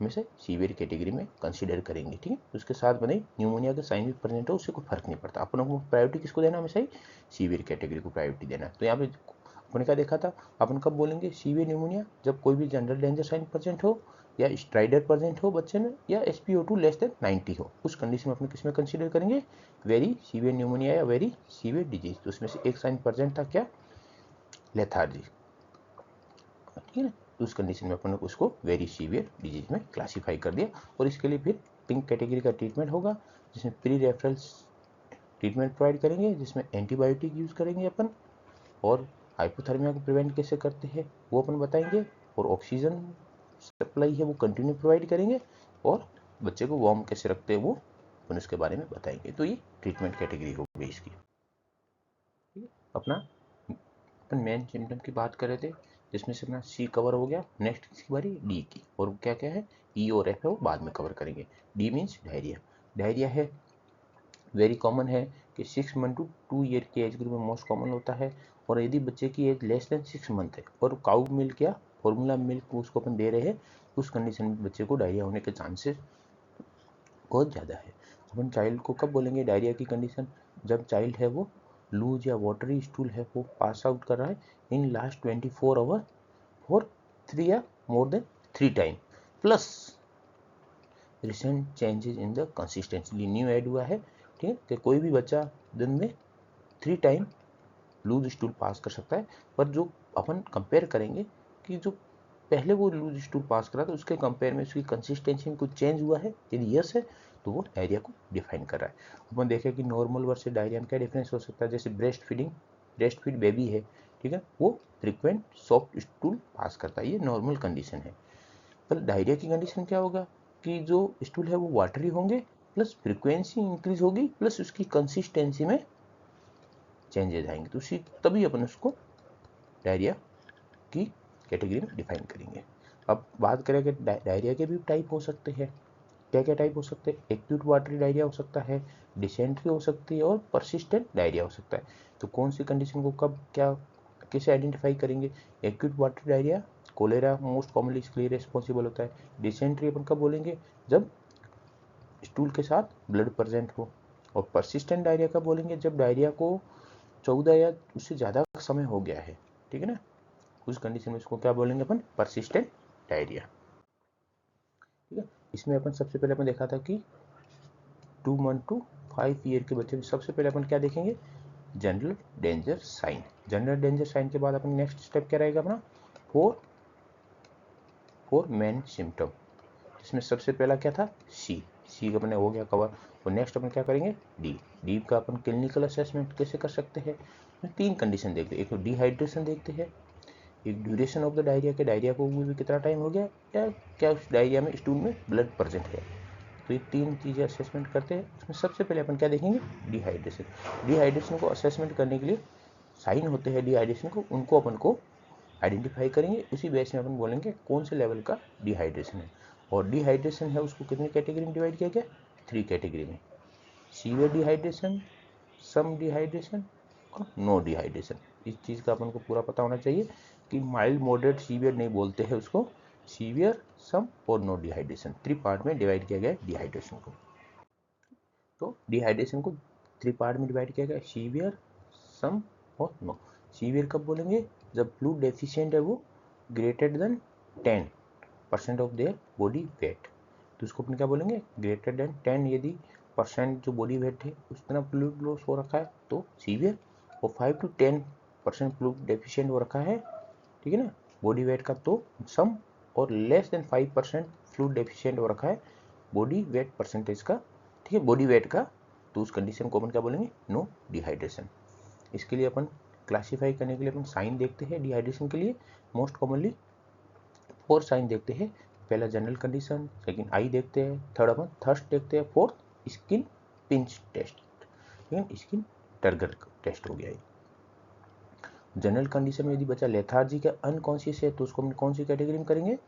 हमेशा सीवियर कैटेगरी में कंसीडर करेंगे, ठीक है। उसके साथ बने न्यूमोनिया का साइन भी प्रेजेंट हो, उससे कोई फर्क नहीं पड़ता, अपन को प्रायोरिटी किसको देना, हमेशा ही सीवियर कैटेगरी को प्रायोरिटी देना है। तो यहाँ पे अपन क्या देखा था, अपन कब बोलेंगे सीवियर न्यूमोनिया, जब कोई भी जनरल डेंजर साइन प्रेजेंट हो या स्ट्राइडर प्रेजेंट हो बच्चे में या SpO2 लेस देन 90 हो, उस कंडीशन में अपन किस में कंसीडर करेंगे, वेरी सीवियर न्यूमोनिया या वेरी सीवियर डिजीज। तो उसमें से एक साइन प्रेजेंट था क्या, लेथार्जी, ठीक है ना। तो उस कंडीशन में अपन ने उसको वेरी सीवियर डिजीज में क्लासीफाई कर दिया। और इसके लिए फिर पिंक कैटेगरी का ट्रीटमेंट होगा, जिसमें प्री रेफरल्स ट्रीटमेंट प्रोवाइड करेंगे, जिसमें एंटीबायोटिक यूज़ करेंगे अपन, और हाइपोथर्मिया को प्रिवेंट कैसे करते हैं वो अपन बताएंगे, और ऑक्सीजन सप्लाई है वो कंटिन्यू प्रोवाइड करेंगे, और बच्चे को वार्म कैसे रखते हैं वो अपन उसके बारे में बताएंगे। तो ये ट्रीटमेंट कैटेगरी हो गई इसकी। अपना अपन मेन सिम्टम की बात कर रहे थे, जिसमें से अपना सी कवर हो गया। नेक्स्ट इसकी बारी डी की, और क्या क्या है, ई और एफ है वो बाद में कवर करेंगे। D means diarrhoea. डायरिया है वेरी कॉमन है कि 6 मंथ टू 2 ईयर के एज ग्रुप में मोस्ट कॉमन होता है। और यदि बच्चे की एज लेस देन 6 मंथ है और काउ मिल्क या फॉर्मूला मिल्क उसको अपन दे रहे हैं, उस कंडीशन में बच्चे को डायरिया होने के चांसेस बहुत ज़्यादा है। अपन चाइल्ड को कब बोलेंगे डायरिया की कंडीशन, जब चाइल्ड है वो लूज या वाटरी स्टूल है वो पास आउट कर रहा है इन लास्ट 24 आवर फॉर 3 या more then 3 time, plus recent changes in the consistency new add हुआ है। ठीक है, कि कोई भी बच्चा दिन में 3 टाइम लूज स्टूल पास कर सकता है, पर जो अपन कंपेयर करेंगे कि जो पहले वो लूज स्टूल पास करा था उसके कंपेयर में उसकी कंसिस्टेंसी में कुछ चेंज हुआ है, यदि यस है तो वो डायरिया को डिफाइन कर रहा है। अपन देखें कि नॉर्मल वर्सेस डायरिया में क्या डिफरेंस हो सकता है। जैसे ब्रेस्ट फीड बेबी है, ठीक है, वो फ्रिक्वेंट सॉफ्ट स्टूल पास करता है, ये नॉर्मल कंडीशन है। पर डायरिया की कंडीशन क्या होगा कि जो स्टूल है वो वाटरी होंगे, प्लस फ्रीक्वेंसी इंक्रीज होगी, प्लस उसकी कंसिस्टेंसी में चेंजेस आएंगे, तो उसी तभी अपन उसको डायरिया की कैटेगरी में डिफाइन करेंगे। अब बात करें कि डायरिया के भी टाइप हो सकते हैं। क्या क्या टाइप हो सकते हैं, एक्यूट वाटरी डायरिया हो सकता है, डिसेंट्री हो सकती है, और परसिस्टेंट डायरिया हो सकता है। तो कौन सी कंडीशन को कब क्या कैसे आइडेंटिफाई करेंगे। Acute watery diarrhoea cholera most commonly इसके लिए रिस्पॉन्सिबल होता है। डिसेंट्री अपन कब बोलेंगे, जब स्टूल के साथ ब्लड प्रेजेंट हो। और परसिस्टेंट डायरिया कब बोलेंगे, जब डायरिया को 14 या उससे ज़्यादा समय हो गया है, ठीक है ना, उस कंडीशन में इसको क्या बोलेंगे अपन, परसिस्टेंट डायरिया। ठीक है, इसमें अपन सबसे पहले अपन देखा था कि 2 मंथ टू 5 ईयर के बच्चे में सबसे पहले अपन क्या देखेंगे, general danger sign. General danger sign के बाद अपन नेक्स्ट स्टेप क्या रहेगा अपना, फोर मेन सिम्टम, जिसमें सबसे पहला क्या था, सी का अपने हो गया कवर। और नेक्स्ट अपन क्या करेंगे, डी का अपन क्लिनिकल असेसमेंट कैसे कर सकते हैं। 3 कंडीशन देखते हैं, एक तो डिहाइड्रेशन देखते हैं, एक ड्यूरेशन ऑफ द डायरिया के डायरिया को हुए भी कितना टाइम हो गया, या क्या उस डायरिया में स्टूल में ब्लड प्रेजेंट है। तो ये 3 चीज़ें असेसमेंट करते हैं। उसमें सबसे पहले अपन क्या देखेंगे, डिहाइड्रेशन। डिहाइड्रेशन को असेसमेंट करने के लिए साइन होते हैं डिहाइड्रेशन को, उनको अपन को आइडेंटिफाई करेंगे, उसी बेस में अपन बोलेंगे कौन से लेवल का डिहाइड्रेशन है। और डिहाइड्रेशन है उसको कितनी कैटेगरी में डिवाइड किया गया, 3 कैटेगरी में, सीवियर डिहाइड्रेशन, सम डिहाइड्रेशन और नो डिहाइड्रेशन। इस चीज़ का अपन को पूरा पता होना चाहिए कि माइल्ड मॉडरेट सीवियर नहीं बोलते हैं उसको, सीवियर सम और नो डिहाइड्रेशन 3 पार्ट में डिवाइड किया गया है डिहाइड्रेशन को। तो डिहाइड्रेशन को 3 पार्ट में डिवाइड किया गया, सीवियर सम और नो। सीवियर कब बोलेंगे, जब फ्लूइड डेफिशिएंट है वो greater than 10% of their body weight, तो उसको अपन क्या बोलेंगे, ग्रेटर देन 10 यदि परसेंट जो बॉडी वेट है उतना फ्लूइड लॉस हो रखा है तो सीवियर, और 5 to 10% फ्लूइड डेफिशिएंट हो रखा है, ठीक है ना, बॉडी वेट का, तो सम, और लेस देन 5% फ्लूइड डेफिशिएंट हो रखा है बॉडी वेट परसेंटेज का, ठीक है, बॉडी वेट का, तो उस कंडीशन को अपन क्या बोलेंगे, नो डिहाइड्रेशन। इसके लिए अपन क्लासीफाई करने के लिए अपन साइन देखते हैं डिहाइड्रेशन के लिए, मोस्ट कॉमनली 4 साइन देखते हैं। पहला जनरल कंडीशन, सेकंड आई देखते हैं, थर्ड अपन थर्स्ट देखते हैं, fourth skin pinch test, skin turgor test हो गया है। जनरल कंडीशन में यदि बच्चा लेथार्जिक या अनकॉन्शियस है तो उसको हम कौन सी कैटेगरी में करेंगे,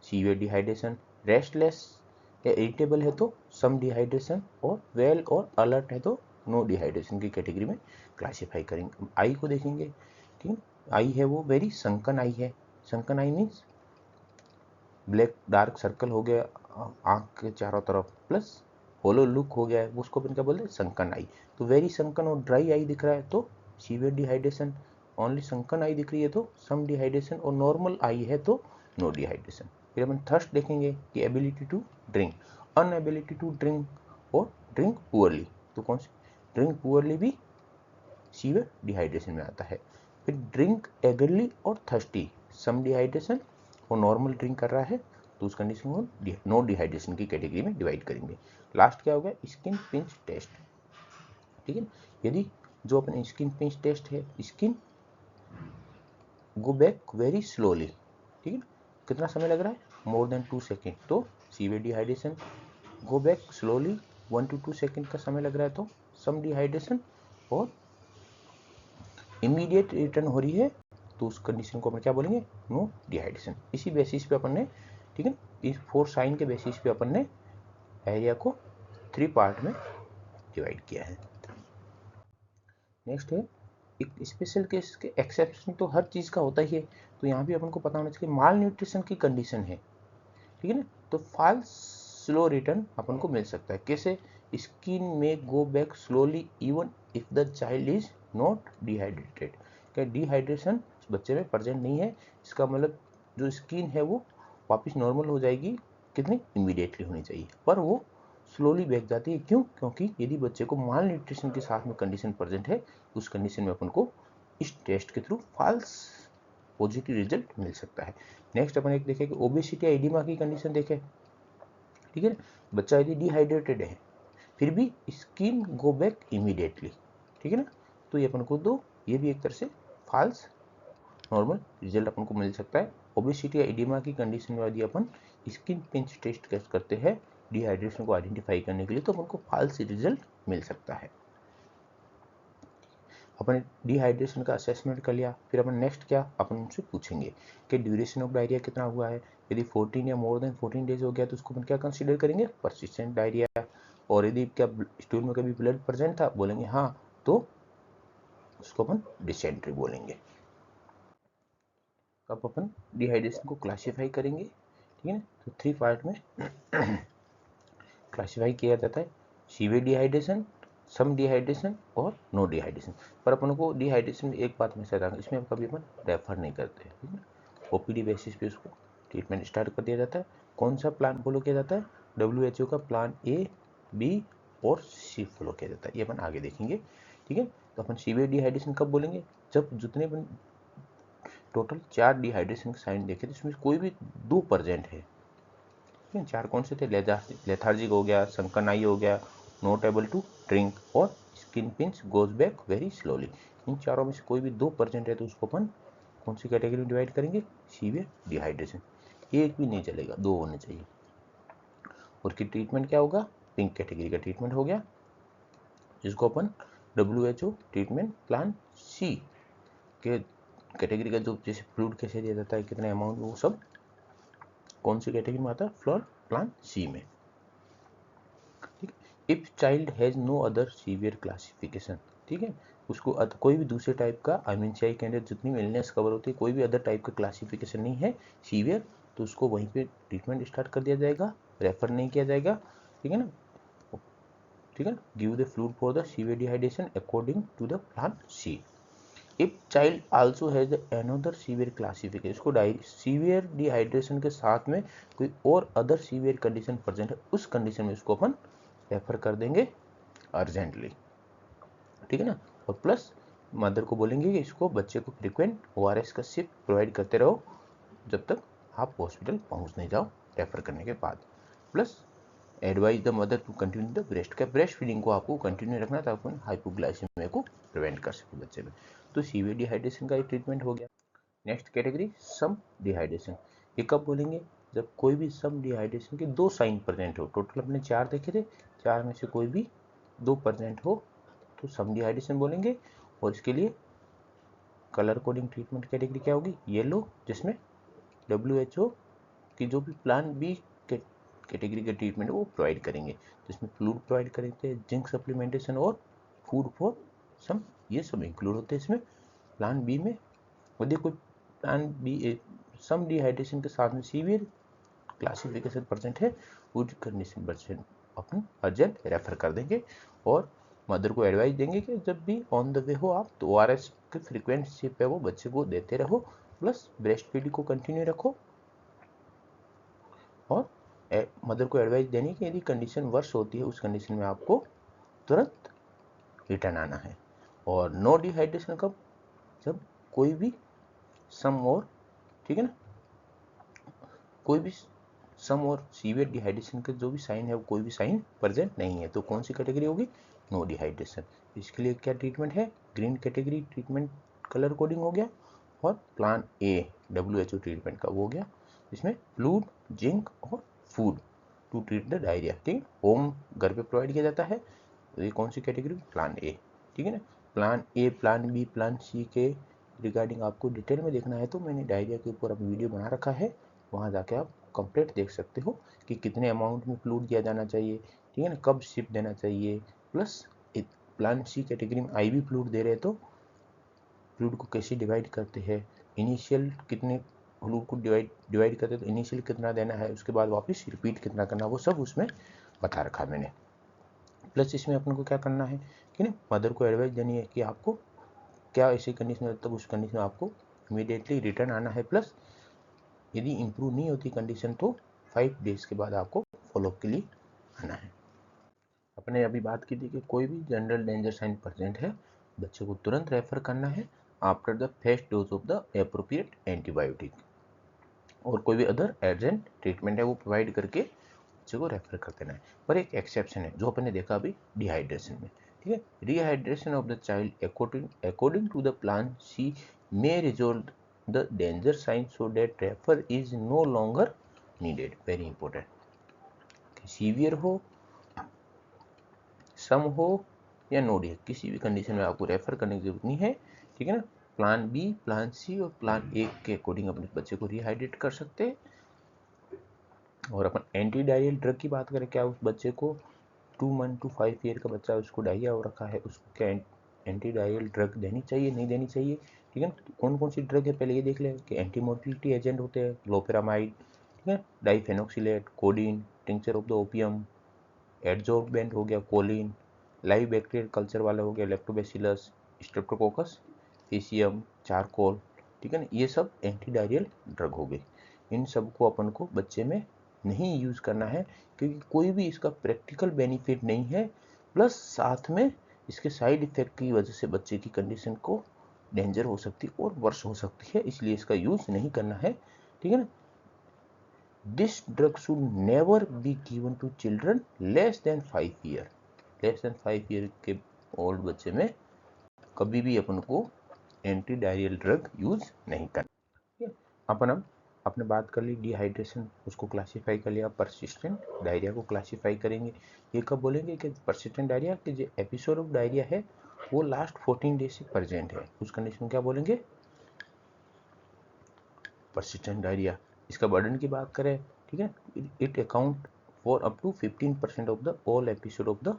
सीवियर डिहाइड्रेशन। रेस्टलेस या इरिटेबल है तो सम डिहाइड्रेशन, और वेल और अलर्ट है तो नो डिहाइड्रेशन की कैटेगरी में क्लासीफाई करेंगे। आई को देखेंगे, ठीक है, आई है वो वेरी संकन आई है। Sunken I means black dark circle हो गया आंख के चारों तरफ, प्लस होलो लुक हो गया है, उसको अपन क्या बोलते हैं, संकन आई। तो वेरी संकन और ड्राई आई दिख रहा है तो सीवियर डिहाइड्रेशन, ओनली संकन आई दिख रही है तो सम डिहाइड्रेशन, और नॉर्मल आई है तो नो डिहाइड्रेशन। फिर अपन थर्स्ट देखेंगे कि ability to drink, unability to drink और ड्रिंक पुअरली, तो कौन सी, ड्रिंक पुअरली भी सीवियर डिहाइड्रेशन में आता है। फिर ड्रिंक एगरली और थर्स्टी, सम डिहाइड्रेशन, और नॉर्मल ड्रिंक कर रहा है तो उस कंडीशन को नो डिहाइड्रेशन की कैटेगरी में डिवाइड करेंगे। लास्ट क्या होगा, स्किन पिंच टेस्ट। ठीक है, यदि जो अपने स्किन पिंच टेस्ट है, skin go back very slowly, ठीक है, कितना समय लग रहा है, मोर देन 2 सेकेंड, तो severe dehydration. Go back slowly 1 to 2 second का समय लग रहा है तो सम डिहाइड्रेशन। और इमीडिएट रिटर्न हो रही है तो उस कंडीशन को अपन क्या बोलेंगे, नो डिहाइड्रेशन। इसी बेसिस पे अपन ने, ठीक है, इस 4 साइन के बेसिस पे अपन ने एरिया को 3 पार्ट में डिवाइड किया है। नेक्स्ट है एक स्पेशल केस के एक्सेप्शन तो हर चीज़ का होता ही है, तो यहाँ भी अपन को पता होना चाहिए माल न्यूट्रिशन की कंडीशन है, ठीक है ना, तो फाल्स स्लो रिटर्न अपन को मिल सकता है। कैसे, स्किन में go back slowly even if the child is not dehydrated. क्या डिहाइड्रेशन बच्चे में प्रेजेंट नहीं है, इसका मतलब जो स्किन है वो वापस नॉर्मल हो जाएगी, कितनी इमीडिएटली होनी चाहिए, पर वो स्लोली बैक जाती है। क्यों, क्योंकि यदि बच्चे को माल न्यूट्रिशन के साथ में कंडीशन प्रेजेंट है, उस कंडीशन में अपन को इस टेस्ट के थ्रू फाल्स पॉजिटिव रिजल्ट मिल सकता है। नेक्स्ट अपन एक देखें कि ओबेसिटी या एडिमा की कंडीशन देखें, ठीक है ना, बच्चा यदि डिहाइड्रेटेड है फिर भी स्किन गो बैक इमीडिएटली, ठीक है ना, तो ये अपन को दो, ये भी एक तरह से फाल्स नॉर्मल रिजल्ट अपन को मिल सकता है। ओबेसिटी या एडिमा की कंडीशन में यदि अपन स्किन पिंच टेस्ट करते हैं डिहाइड्रेशन को आइडेंटिफाई करने के लिए, तो अपन को फाल्स रिजल्ट मिल सकता है। अपन डिहाइड्रेशन का असेसमेंट कर लिया, फिर अपन नेक्स्ट क्या अपन उनसे पूछेंगे कि ड्यूरेशन ऑफ डायरिया कितना हुआ है। यदि 14 या मोर देन 14 डेज हो गया तो उसको अपन क्या कंसीडर करेंगे, परसिस्टेंट डायरिया। और यदि क्या स्टूल में कभी ब्लड प्रेजेंट था, बोलेंगे हाँ, तो उसको अपन डिसेंट्री बोलेंगे। अब अपन डिहाइड्रेशन को क्लासीफाई करेंगे, ठीक है ना, तो 3 पार्ट में क्लासीफाई किया जाता है, सीवियर डिहाइड्रेशन, सम डिहाइड्रेशन और नो डिहाइड्रेशन। पर अपन को डिहाइड्रेशन में एक बात में से इसमें कभी अपन रेफर नहीं करते, ठीक है, ओपीडी बेसिस पे उसको ट्रीटमेंट स्टार्ट कर दिया जाता है। कौन सा प्लान फॉलो किया जाता है, WHO का प्लान A, B और C फॉलो किया जाता है, ये अपन आगे देखेंगे, ठीक है। तो अपन सीवियर डिहाइड्रेशन कब बोलेंगे, जब जितने अपन टोटल 4 डिहाइड्रेशन के साइन देखे थे उसमें कोई भी 2 प्रेजेंट है। 4 कौन से थे, लेथार्जिक हो गया, संकनाई हो गया, नॉट एबल टू ड्रिंक और skin pinch goes back very slowly. इन चारों में से कोई भी 2 परसेंट है तो उसको अपन कौन सी कैटेगरी में डिवाइड करेंगे, सीवियर डिहाइड्रेशन। एक भी नहीं चलेगा, 2 होने चाहिए। और की ट्रीटमेंट क्या होगा, पिंक कैटेगरी का ट्रीटमेंट हो गया, जिसको अपन WHO ट्रीटमेंट प्लान C के कैटेगरी का जो जैसे फ्लूइड कैसे दिया जाता है, कितने अमाउंट, वो सब कौन सी कैटेगरी में आता है, फ्लोर प्लान C में। ठीक है, if child has no other severe classification, ठीक है, उसको कोई भी दूसरे टाइप का IMCI के अंदर जितनी भी इलनेस कवर होती है, कोई भी अदर टाइप का क्लासिफिकेशन नहीं है सीवियर, तो उसको वहीं पे ट्रीटमेंट स्टार्ट कर दिया जाएगा, रेफर नहीं किया जाएगा, ठीक है ना, ठीक है, give the fluid for the severe dehydration according to the plan C। If child also has another severe classification, इसको सीवियर डिहाइड्रेशन के साथ में कोई और अदर सीवियर कंडीशन प्रेजेंट है, उस कंडीशन में उसको अपन रेफर कर देंगे अर्जेंटली, ठीक है ना। और प्लस मदर को बोलेंगे कि इसको बच्चे को फ्रिक्वेंट ORS का सिप प्रोवाइड करते रहो जब तक आप हॉस्पिटल पहुंच नहीं जाओ रेफर करने के बाद। Plus advise the mother to continue the breast का, ब्रेस्ट फीडिंग को आपको कंटिन्यू रखना था, अपन हाइपोग्लाइसेमिया को प्रिवेंट कर सके बच्चे में। तो सीवियर डिहाइड्रेशन का एक ट्रीटमेंट हो गया। नेक्स्ट कैटेगरी सम डिहाइड्रेशन, ये कब बोलेंगे, जब कोई भी सम डिहाइड्रेशन के 2 साइन प्रेजेंट हो। टोटल अपने 4 देखे थे, 4 में से कोई भी 2 प्रेजेंट हो तो सम डिहाइड्रेशन बोलेंगे। और इसके लिए कलर कोडिंग ट्रीटमेंट कैटेगरी क्या होगी, येलो, जिसमें WHO की जो भी प्लान B कैटेगरी का ट्रीटमेंट है वो प्रोवाइड करेंगे, जिसमें फ्लूइड प्रोवाइड करेंगे, जिंक सप्लीमेंटेशन और फूड फॉर सम, ये सब इंक्लूड होते हैं इसमें प्लान B में। यदि कोई प्लान B सम डिहाइड्रेशन के साथ में सीवियर क्लासिफिकेशन परसेंट है, उस कंडीशन परसेंट अपन अर्जेंट रेफर कर देंगे। और मदर को एडवाइस देंगे कि जब भी ऑन द वे हो आप तो ORS के फ्रीक्वेंट सिप है वो बच्चे को देते रहो, प्लस ब्रेस्ट फीडिंग को कंटिन्यू रखो। और मदर को एडवाइस देनी कि यदि कंडीशन वर्स होती है उस कंडीशन में आपको तुरंत रिटर्न आना है। और नो डिहाइड्रेशन कब, जब कोई भी सम और, ठीक है ना, कोई भी सम और सीवियर डिहाइड्रेशन के जो भी साइन है वो कोई भी साइन प्रेजेंट नहीं है, तो कौन सी कैटेगरी होगी? No dehydration. इसके लिए क्या ट्रीटमेंट है? Green category treatment colour coding हो गया, और प्लान ए WHO ट्रीटमेंट का वो हो गया, इसमें फ्लूइड, जिंक और food to treat the diarrhoea. ठीक, होम घर पे प्रोवाइड किया जाता है, तो ये कौन सी कैटेगरी? Plan A. ठीक है ना। Plan A, plan B, plan C के रिगार्डिंग आपको डिटेल में देखना है तो मैंने डायरिया के ऊपर अब वीडियो बना रखा है, वहाँ जाके आप कंप्लीट देख सकते हो कि कितने अमाउंट में फ्लूइड दिया जाना चाहिए, ठीक है ना, कब शिप देना चाहिए, प्लस प्लान सी कैटेगरी में IV फ्लूइड दे रहे हैं तो फ्लूइड को कैसे डिवाइड करते हैं, इनिशियल कितने फ्लूइड को डिवाइड करते हैं तो इनिशियल कितना देना है, उसके बाद वापस रिपीट कितना करना, वो सब उसमें बता रखा है मैंने। प्लस इसमें अपन को क्या करना है कि ना, मदर को एडवाइस देनी है कि आपको क्या ऐसी कंडीशन है तब उस कंडीशन में आपको इमीडिएटली रिटर्न आना है, प्लस यदि इम्प्रूव नहीं होती कंडीशन तो 5 डेज के बाद आपको फॉलोअप के लिए आना है। अपने अभी बात की थी कि कोई भी जनरल डेंजर साइन प्रेजेंट है, बच्चे को तुरंत रेफर करना है after the first dose of the appropriate antibiotic, और कोई भी अदर अर्जेंट ट्रीटमेंट है वो प्रोवाइड करके बच्चे को रेफर कर देना है। पर एक एक्सेप्शन है जो अपन ने देखा अभी डिहाइड्रेशन में, ठीक है। Rehydration of the child according to the plan C may resolve the danger sign so that refer is no longer needed. Very important. Severe हो, सम हो या नो डी, किसी भी कंडीशन में आपको रेफर करने की जरूरत नहीं है, ठीक है ना। प्लान बी, प्लान सी और प्लान ए के अकॉर्डिंग अपने बच्चे को रिहाइड्रेट कर सकते हैं। और अपन एंटी डायरियल ड्रग की बात करें, क्या उस बच्चे को 2 मंथ टू 5 ईयर का बच्चा उसको डायरिया हो रखा है, उसको क्या एंटी डायरियल ड्रग देनी चाहिए, नहीं देनी चाहिए, ठीक है ना। तो कौन कौन सी ड्रग है पहले ये देख लें कि एंटी मोर्टिलिटी एजेंट होते हैं, लोपेरामाइड, ठीक है, diphenoxylate, codeine, tincture of the opium, adsorbent हो गया, कोलिन, लाइव बैक्टीरियल कल्चर वाला हो गया, लैक्टोबैसिलस, स्ट्रेप्टोकोकस, पीसीएम, चारकोल, ठीक है ना। ये सब एंटी डायरियल ड्रग हो गई। इन सब को अपन को बच्चे में नहीं यूज़ करना है क्योंकि कोई भी इसका प्रैक्टिकल बेनिफिट नहीं है, प्लस साथ में इसके साइड इफेक्ट की वजह से बच्चे की कंडीशन को डेंजर हो सकती है और वर्ष हो सकती है, इसलिए इसका यूज़ नहीं करना है, ठीक है ना। This drug should never be given to children less than 5 year। Less than 5 year के ओल्ड बच्चे में कभी भी अपन को एंटी डायरियल ड्रग यूज नहीं करना। अपन अब आपने बात कर ली डिहाइड्रेशन, उसको क्लासीफाई कर लिया, परसिस्टेंट डायरिया को क्लासीफाई करेंगे। ये कब बोलेंगे कि परसिस्टेंट डायरिया कि जो एपिसोड ऑफ डायरिया है वो लास्ट 14 डेज से प्रेजेंट है, उस कंडीशन में क्या बोलेंगे? Persistent diarrhoea. इसका बर्डन की बात करें, ठीक है, it account for up to 15% of the all episode of the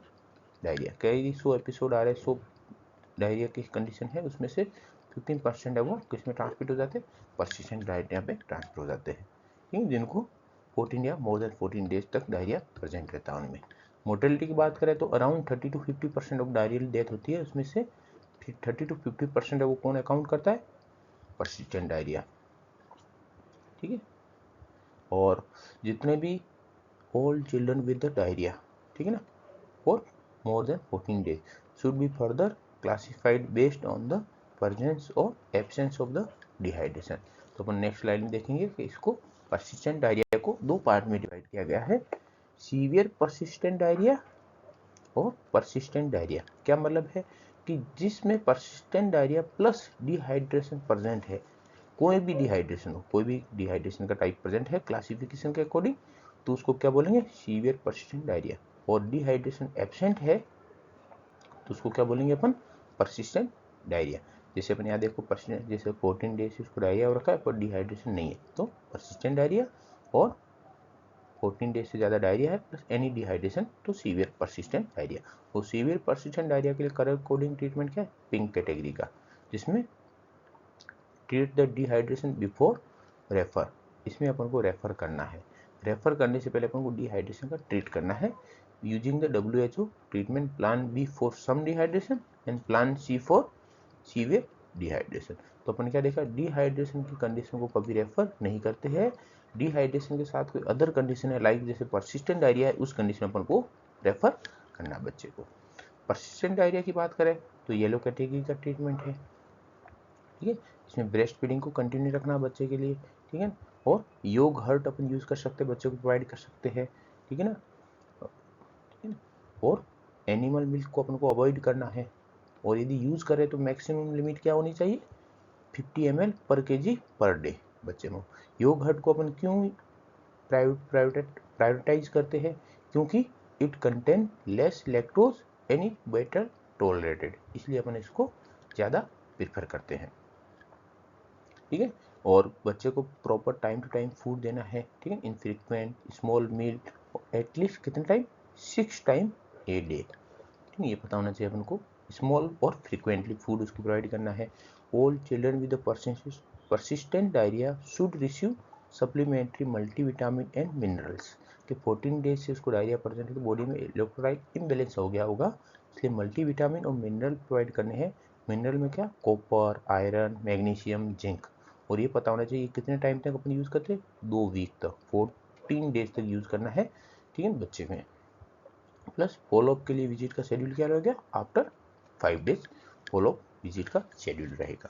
diarrhoea. कई 100 एपिसोड आ रहे हैं, 100 डायरिया की कंडीशन है, उसमें से 15% है वो किस में ट्रांसमिट हो जाते हैं? परसिस्टेंट डायरिया पे ट्रांसफर हो जाते हैं, ठीक है, जिनको 14 या मोर देन 14 डेज तक डायरिया प्रेजेंट रहता है। उनमें मोर्टेलिटी की बात करें तो around 30 to 50% of diarrhoeal death होती है, उसमें से 30 to 50% है वो कौन अकाउंट करता है? परसिस्टेंट डायरिया, ठीक है। और जितने भी all children with the diarrhoea, ठीक है ना, for more than 14 days should be further classified based on the presence और एब्सेंस ऑफ द डिहाइड्रेशन। तो अपन नेक्स्ट स्लाइड में देखेंगे कि इसको परसिस्टेंट डायरिया को 2 पार्ट में डिवाइड किया गया है, सीवियर परसिस्टेंट डायरिया और परसिस्टेंट डायरिया। क्या मतलब है कि जिसमें persistent diarrhoea plus dehydration present है, कोई भी डिहाइड्रेशन हो, कोई भी डिहाइड्रेशन का टाइप प्रेजेंट है क्लासिफिकेशन के अकॉर्डिंग, तो उसको क्या बोलेंगे? Severe persistent diarrhoea. और डिहाइड्रेशन एब्सेंट है तो उसको क्या बोलेंगे अपन? Persistent diarrhoea. जैसे अपन यहाँ देखो परसिस्टेंट, जैसे 14 डेज से उसको डायरिया हो रखा है पर डिहाइड्रेशन नहीं है तो परसिस्टेंट डायरिया, और 14 डेज से ज़्यादा डायरिया है प्लस एनी डिहाइड्रेशन तो सीवियर परसिस्टेंट डायरिया। वो सीवियर परसिस्टेंट डायरिया के लिए करेक्ट कोडिंग ट्रीटमेंट क्या है? पिंक कैटेगरी का, जिसमें treat the dehydration before refer. इसमें अपन को रेफर करना है, रेफर करने से पहले अपन को डिहाइड्रेशन का ट्रीट करना है using the WHO treatment plan B for some dehydration and plan C for severe dehydration. तो अपन क्या देखा? डिहाइड्रेशन की कंडीशन को कभी रेफर नहीं करते हैं, डिहाइड्रेशन के साथ कोई अदर कंडीशन है लाइक जैसे परसिस्टेंट डायरिया है, उस कंडीशन में अपन को रेफर करना है बच्चे को। परसिस्टेंट डायरिया की बात करें तो येलो कैटेगरी का ट्रीटमेंट है, ठीक है। इसमें ब्रेस्ट फीडिंग को कंटिन्यू रखना बच्चे के लिए, ठीक है। और योग हर्ट अपन यूज कर सकते हैं, बच्चों को प्रोवाइड कर सकते हैं, ठीक है ना, ठीक है ना। और एनिमल मिल्क को अपन को अवॉइड करना है, और यदि यूज करें तो मैक्सिमम लिमिट क्या होनी चाहिए, 50 ml पर केजी पर डे बच्चे में। योग हर्ट को अपन क्यों प्रायोरिटाइज करते हैं, क्योंकि it contain less lactose and it better tolerated, इसलिए अपन इसको ज़्यादा प्रेफर करते हैं, ठीक है। और बच्चे को proper time to time food देना है, ठीक है, इनफ्रीक्वेंट स्मॉल मील, एटलीस्ट कितने टाइम, 6 टाइम ए डे, ठीक है, ये पता होना चाहिए अपन को। स्मॉल और फ्रीक्वेंटली फूड उसको प्रोवाइड करना है। All children with persistent diarrhoea should receive supplementary multivitamin and minerals, कि 14 डेज से उसको डायरिया प्रेजेंट है तो बॉडी में इलेक्ट्रोलाइट इम्बैलेंस हो गया होगा, इसलिए मल्टीविटामिन और मिनरल प्रोवाइड करने हैं। मिनरल में क्या, कॉपर, आयरन, मैग्नीशियम, जिंक, और ये पता होना चाहिए कितने टाइम तक अपन यूज़ करते हैं, 2 वीक तक, 14 डेज तक यूज़ करना है, ठीक है बच्चे में। प्लस फॉलोअप के लिए विजिट का शेड्यूल क्या रहेगा, आफ्टर 5 डेज फॉलोअप विजिट का शेड्यूल रहेगा।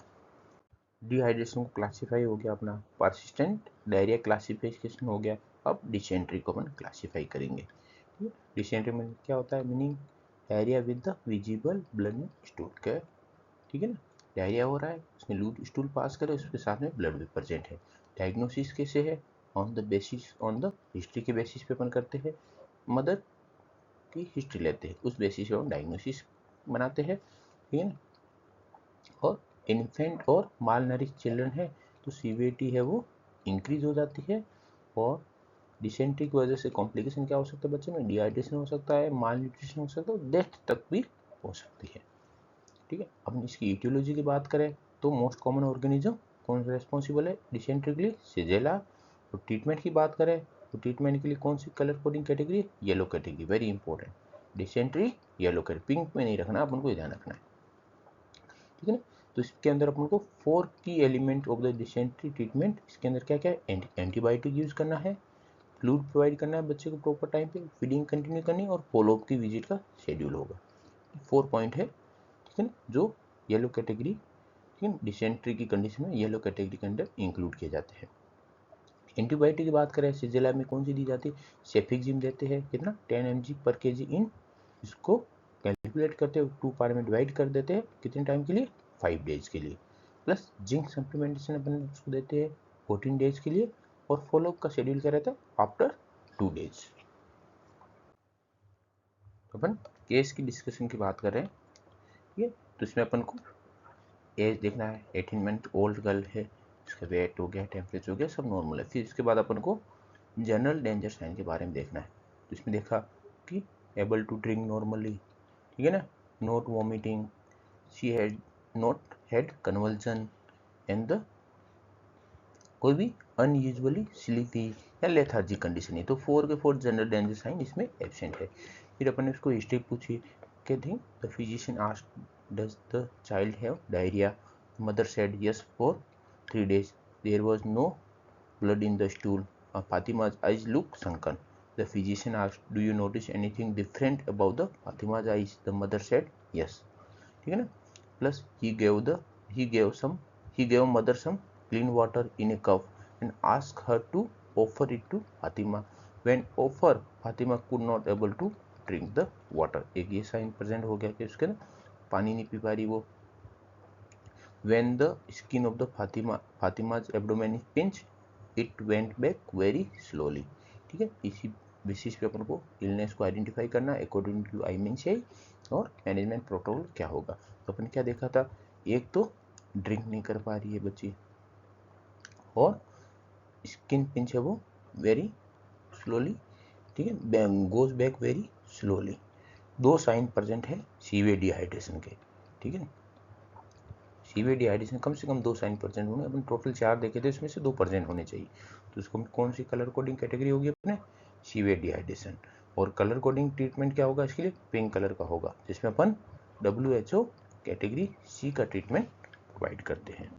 डिहाइड्रेशन को क्लासीफाई हो गया अपना, परसिस्टेंट डायरिया क्लासिफिकेशन हो गया, अब डिसेंट्री को अपन क्लासीफाई करेंगे, ठीक है। डिसेंट्री में क्या होता है, meaning diarrhoea with the visible blood stool का, ठीक है ना, डायरिया हो रहा है, उसने लूट स्टूल पास करे, उसके साथ में ब्लड भी प्रेजेंट है। डायग्नोसिस कैसे है, ऑन द हिस्ट्री के बेसिस पे अपन करते हैं, मदर की हिस्ट्री लेते हैं, उस बेसिस पे हम डायग्नोसिस बनाते हैं, ठीक है ना। और इन्फेंट और माल नरिश चिल्ड्रन है तो सीवियरिटी है वो इंक्रीज हो जाती है, और डिसेंट्री की वजह से कॉम्प्लिकेशन क्या हो सकता है बच्चे में, डिहाइड्रेशन हो सकता है, माल न्यूट्रिशन हो सकता है, डेथ तक भी हो सकती है, ठीक है। अब इसकी इटियोलॉजी की बात करें तो मोस्ट कॉमन ऑर्गेनिज्म कौन सा रेस्पॉन्सिबल है डिसेंट्री के लिए, सिजेला। तो ट्रीटमेंट की बात करें तो ट्रीटमेंट के लिए कौन सी colour coding category, yellow category, very important, dysentery yellow category, pink में नहीं रखना, अपन को ध्यान रखना है, ठीक है ना। तो इसके अंदर अपन को 4 की element of the dysentery treatment, इसके अंदर क्या क्या है, एंटीबायोटिक यूज करना है, फ्लूइड प्रोवाइड करना है बच्चे को प्रॉपर टाइम पे, फीडिंग कंटिन्यू करनी है, और फॉलोअप की विजिट का शेड्यूल होगा। 4 पॉइंट है, ठीक है ना, जो येलो कैटेगरी, ठीक है, डिसेंट्री की कंडीशन में येलो कैटेगरी के अंदर इंक्लूड किए जाते हैं। एंटीबायोटिक की बात करें सिजेला में कौन सी दी जाती है, सेफिक्सिम देते हैं, कितना 10 mg पर केजी इन, इसको कैलकुलेट करते हैं 2 पार्ट में डिवाइड कर देते हैं, कितने टाइम के लिए, 5 डेज के लिए, प्लस जिंक सप्लीमेंटेशन अपन उसको देते हैं 14 डेज के लिए, और फॉलोअप का शेड्यूल क्या रहता है, आफ्टर 2 डेज। अपन केस की डिस्कशन की बात कर रहे हैं, ठीक है, तो इसमें अपन को एज देखना है, 18 मंथ ओल्ड गर्ल है, इसका वेट हो गया, टेम्परेचर हो गया, सब नॉर्मल है। फिर इसके बाद अपन को जनरल डेंजर साइन के बारे में देखना है, तो इसमें देखा कि एबल टू ड्रिंक नॉर्मली, ठीक है ना, not vomiting, she had not had convulsion, and the कोई भी अनयूजुअली स्लीपी या लेथार्जिक कंडीशन है, तो 4 के 4 जनरल डेंजर साइन इसमें एब्सेंट है। फिर अपन ने उसको हिस्ट्री पूछी, क्या थी, the physician asked does the child have diarrhoea, mother said yes for 3 days, there was no blood in the stool, Fatima's eyes look sunken. The physician asked, do you notice anything different about the Fatima's eyes? The mother said yes, ठीक है ना। Plus he gave mother some clean water in a cup and asked her to offer it to Fatima. When offer, Fatima could not able to drink the water, एक ये साइन प्रेजेंट हो गया कि उसके ना पानी नहीं पी पा रही वो। When the skin of the Fatima's abdomen is pinched, it went back very slowly, ठीक है। इसी बेसिस पे अपन को इलनेस को आइडेंटिफाई करना अकॉर्डिंग टू IMCI, और मैनेजमेंट प्रोटोकॉल क्या होगा। तो अपन क्या देखा था, एक तो ड्रिंक नहीं कर पा रही है बच्ची, और स्किन पिंच है वो वेरी स्लोली, ठीक है, goes back very slowly, 2 sign present है सीवियर डिहाइड्रेशन के, ठीक है। सीवियर डिहाइड्रेशन कम से कम 2 साइन प्रेजेंट होने, अपन टोटल 4 देखे थे, इसमें से 2 प्रेजेंट होने चाहिए, तो इसको कौन सी कलर कोडिंग कैटेगरी होगी अपने, सीवियर डिहाइड्रेशन। और कलर कोडिंग ट्रीटमेंट क्या होगा इसके लिए, पिंक कलर का होगा, जिसमें अपन WHO कैटेगरी C का ट्रीटमेंट प्रोवाइड करते हैं,